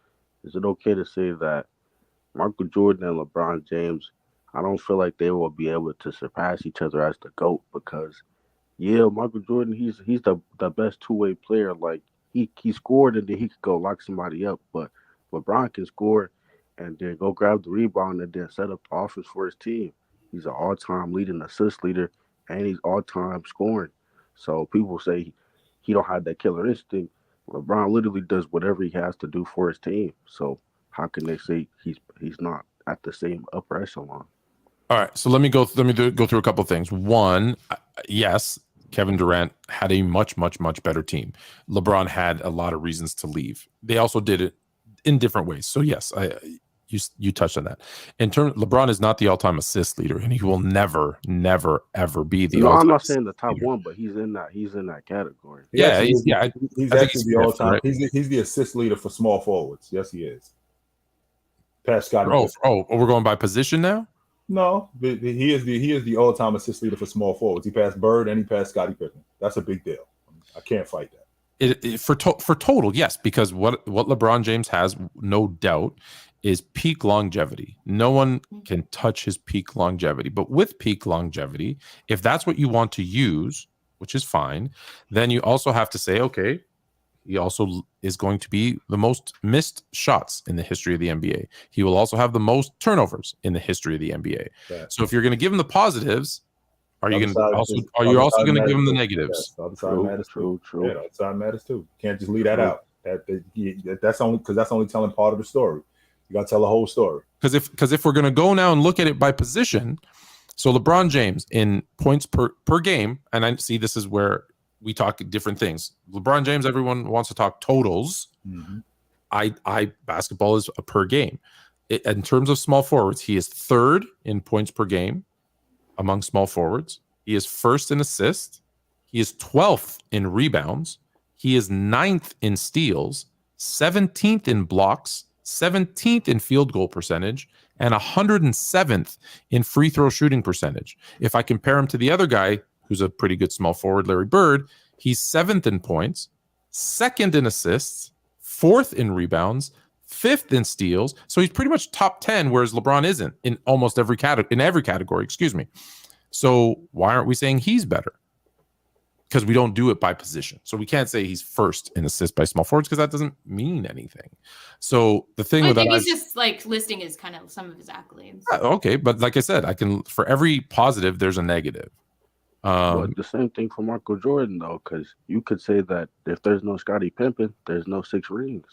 it okay to say that Michael Jordan and LeBron James, I don't feel like they will be able to surpass each other as the GOAT, because Michael Jordan, he's the best two-way player. Like he scored and then he could go lock somebody up, but LeBron can score and then go grab the rebound and then set up the offense for his team. He's an all-time leading assist leader and he's all-time scoring. So people say he don't have that killer instinct. LeBron literally does whatever he has to do for his team. So how can they say he's not at the same upper echelon? All right, so let me go through a couple of things. One, yes, Kevin Durant had a much better team. LeBron had a lot of reasons to leave. They also did it in different ways. So yes, you touched on that. In terms, LeBron is not the all-time assist leader, and he will never ever be the. No, I'm not saying the top one, but he's in that category. He's actually the all-time. Right? He's the assist leader for small forwards. Yes, he is. Past Scottie. We're going by position now. No, he is the all-time assist leader for small forwards. He passed Bird and he passed Scottie Pippen. That's a big deal. I can't fight that. For total, yes, because what LeBron James has, no doubt, is peak longevity. No one can touch his peak longevity. But with peak longevity, if that's what you want to use, which is fine, then you also have to say, okay, he also is going to be the most missed shots in the history of the NBA. He will also have the most turnovers in the history of the NBA. Yeah. So if you're going to give him the positives, are you also going to give him the negatives? Yes, true. Yeah, the side matters too. Can't just leave that out. That's only telling part of the story. You got to tell the whole story. Because if we're going to go now and look at it by position, so LeBron James in points per game, and I see this is where we talk different things. LeBron James, everyone wants to talk totals. Mm-hmm. Basketball is a per game. In terms of small forwards, he is 3rd in points per game among small forwards. He is 1st in assists. He is 12th in rebounds. He is 9th in steals, 17th in blocks, 17th in field goal percentage, and 107th in free throw shooting percentage. If I compare him to the other guy, who's a pretty good small forward, Larry Bird, he's 7th in points, 2nd in assists, 4th in rebounds, 5th in steals. So he's pretty much top 10, whereas LeBron isn't in almost every category. Excuse me. So why aren't we saying he's better? Because we don't do it by position. So we can't say he's first in assists by small forwards because that doesn't mean anything. So the thing with that, he's just like listing his kind of some of his accolades. Okay, but like I said, I can, for every positive, there's a negative. But the same thing for Michael Jordan, though, because you could say that if there's no Scottie Pippen, there's no 6 rings.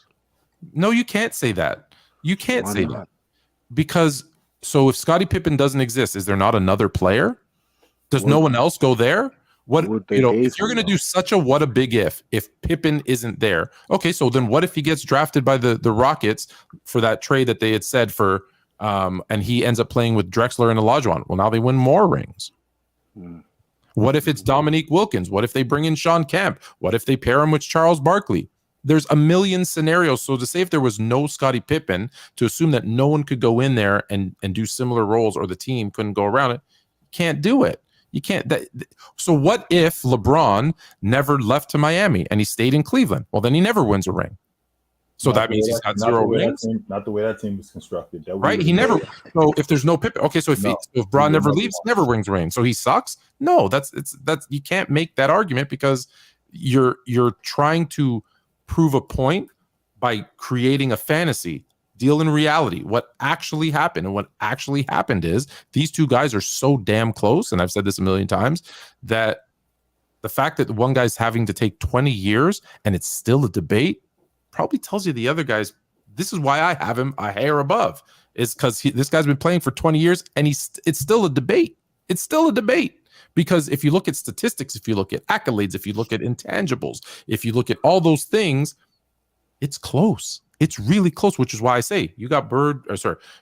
No, you can't say that. You can't say that. Because, so if Scottie Pippen doesn't exist, is there not another player? Does no one else go there? What, you know, if you're going to do such a what a big if Pippen isn't there, okay, so then what if he gets drafted by the Rockets for that trade that they had said for, and he ends up playing with Drexler and Olajuwon? Well, now they win more rings. What if it's Dominique Wilkins? What if they bring in Sean Kemp? What if they pair him with Charles Barkley? There's a million scenarios. So to say if there was no Scottie Pippen, to assume that no one could go in there and do similar roles or the team couldn't go around it, can't do it. You can't. So what if LeBron never left to Miami and he stayed in Cleveland? Well, then he never wins a ring. So that means he's got 0 rings. Not the way that team was constructed. Right? He never. So if there's no Pippen, okay. So if Bron never leaves, never wins a ring. So he sucks. No, that's you can't make that argument because you're trying to prove a point by creating a fantasy. Deal in reality. What actually happened, and what actually happened is these two guys are so damn close, and I've said this a million times, that the fact that one guy's having to take 20 years and it's still a debate probably tells you the other guys, this is why I have him a hair above, is because this guy's been playing for 20 years and it's still a debate. It's still a debate. Because if you look at statistics, if you look at accolades, if you look at intangibles, if you look at all those things, it's close. It's really close, which is why I say you got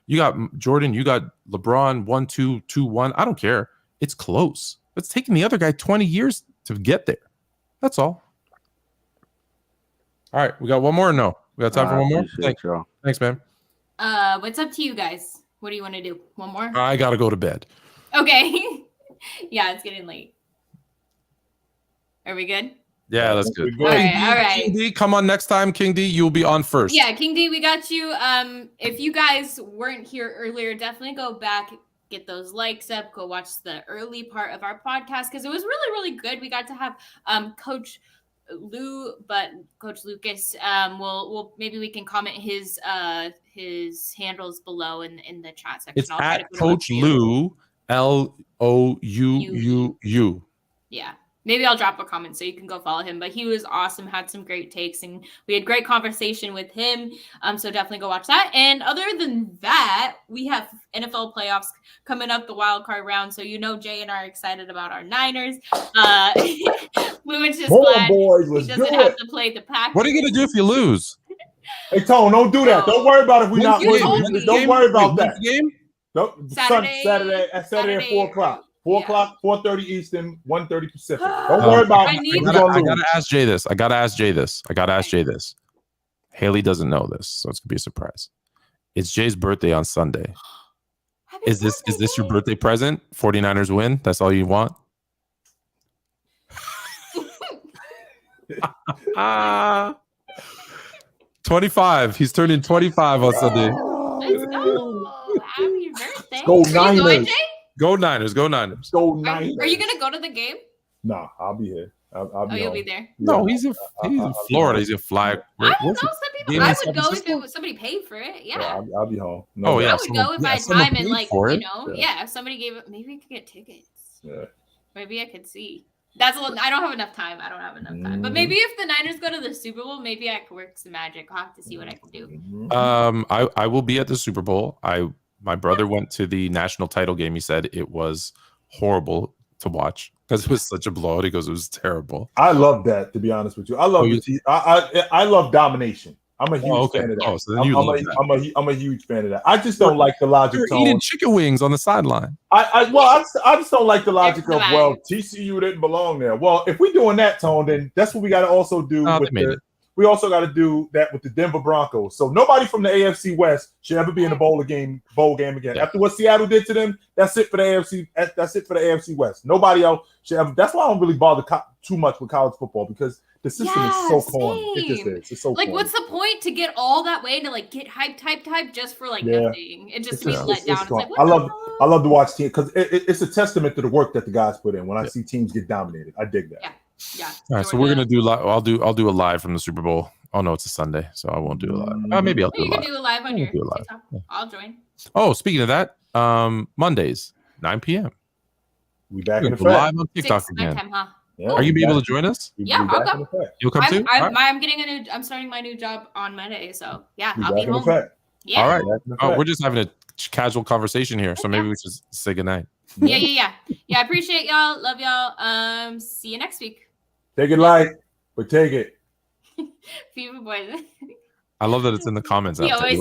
you got Jordan, you got LeBron 1-2, 2-1. I don't care. It's close. It's taking the other guy 20 years to get there. That's all. All right, we got one more or no? We got time for one more? Thanks, man. What's up to you guys? What do you want to do? One more? I got to go to bed. Okay. Yeah, it's getting late. Are we good? Yeah, that's good. All right. King D, come on next time. King D, you'll be on first. Yeah, King D, we got you. If you guys weren't here earlier, definitely go back, get those likes up, go watch the early part of our podcast because it was really, really good. We got to have Coach Lou, but Coach Lucas, we'll maybe we can comment his handles below in the chat section. It's at Coach Lou, LOUUU. Yeah. Maybe I'll drop a comment so you can go follow him. But he was awesome, had some great takes, and we had great conversation with him. So definitely go watch that. And other than that, we have NFL playoffs coming up, the wild card round. So Jay and I are excited about our Niners. Fluent's just glad he doesn't have to play the Packers. What are you going to do if you lose? Hey, Tone, don't do that. Don't worry about if we're not winning. Don't worry about that. Game? Nope. Saturday at 4 o'clock. 4 o'clock, 4:30 Eastern, 1:30 Pacific. Don't worry about it. I gotta ask Jay this. Hailey doesn't know this, so it's gonna be a surprise. It's Jay's birthday on Sunday. Is this your birthday present? 49ers win? That's all you want? 25. He's turning 25 on Sunday. Let's go. Happy birthday. Go Niners. Go Niners. Go Niners. Go Niners. Are you going to go to the game? Nah, I'll be here. I'll be you'll be there? No, he's in Florida. He's in fly. I don't know. Some people, I would go if somebody paid for it. Yeah. I'll be home. No, I would go if I had time and if somebody gave it, maybe we could get tickets. Yeah. Maybe I could see. I don't have enough time. But maybe if the Niners go to the Super Bowl, maybe I could work some magic. I'll have to see what I can do. I will be at the Super Bowl. My brother went to the national title game. He said it was horrible to watch because it was such a blowout. He goes, it was terrible. I love that, to be honest with you. I love I love domination. I'm a huge fan of that. Oh, so then I'm a huge fan of that. I just don't like the logic. You're eating chicken wings on the sideline. I just don't like the logic of TCU didn't belong there. Well, if we're doing that, Tone, then that's what we got to also do. We also got to do that with the Denver Broncos. So nobody from the AFC West should ever be in a bowl game again. After what Seattle did to them, that's it for the AFC. That's it for the AFC West. Nobody else should ever. That's why I don't really bother too much with college football because the system is so corny. It just same. is. It's so Like, corny. what's the point to get all that way to like get hyped just for like nothing? It just to be let down. It's like, what I love to watch teams because it's a testament to the work that the guys put in. When I see teams get dominated, I dig that. Yeah. All right, so we're gonna do live. I'll do a live from the Super Bowl. Oh no, it's a Sunday, so I won't do a live. Maybe I'll do a You live. can do a live on your do a live. TikTok. I'll join. Oh, speaking of that, Mondays, 9 p.m. We back in the live on TikTok 6 again. time, huh? Yeah, Are you able to join us? Yeah, I'll go. You'll come too. I'm starting my new job on Monday, so yeah, I'll be home. Yeah. All right. Oh, we're just having a casual conversation here, so maybe we should say goodnight. Yeah. I appreciate y'all. Love y'all. See you next week. Take it light, but take it. Fever boys. I love that it's in the comments. He always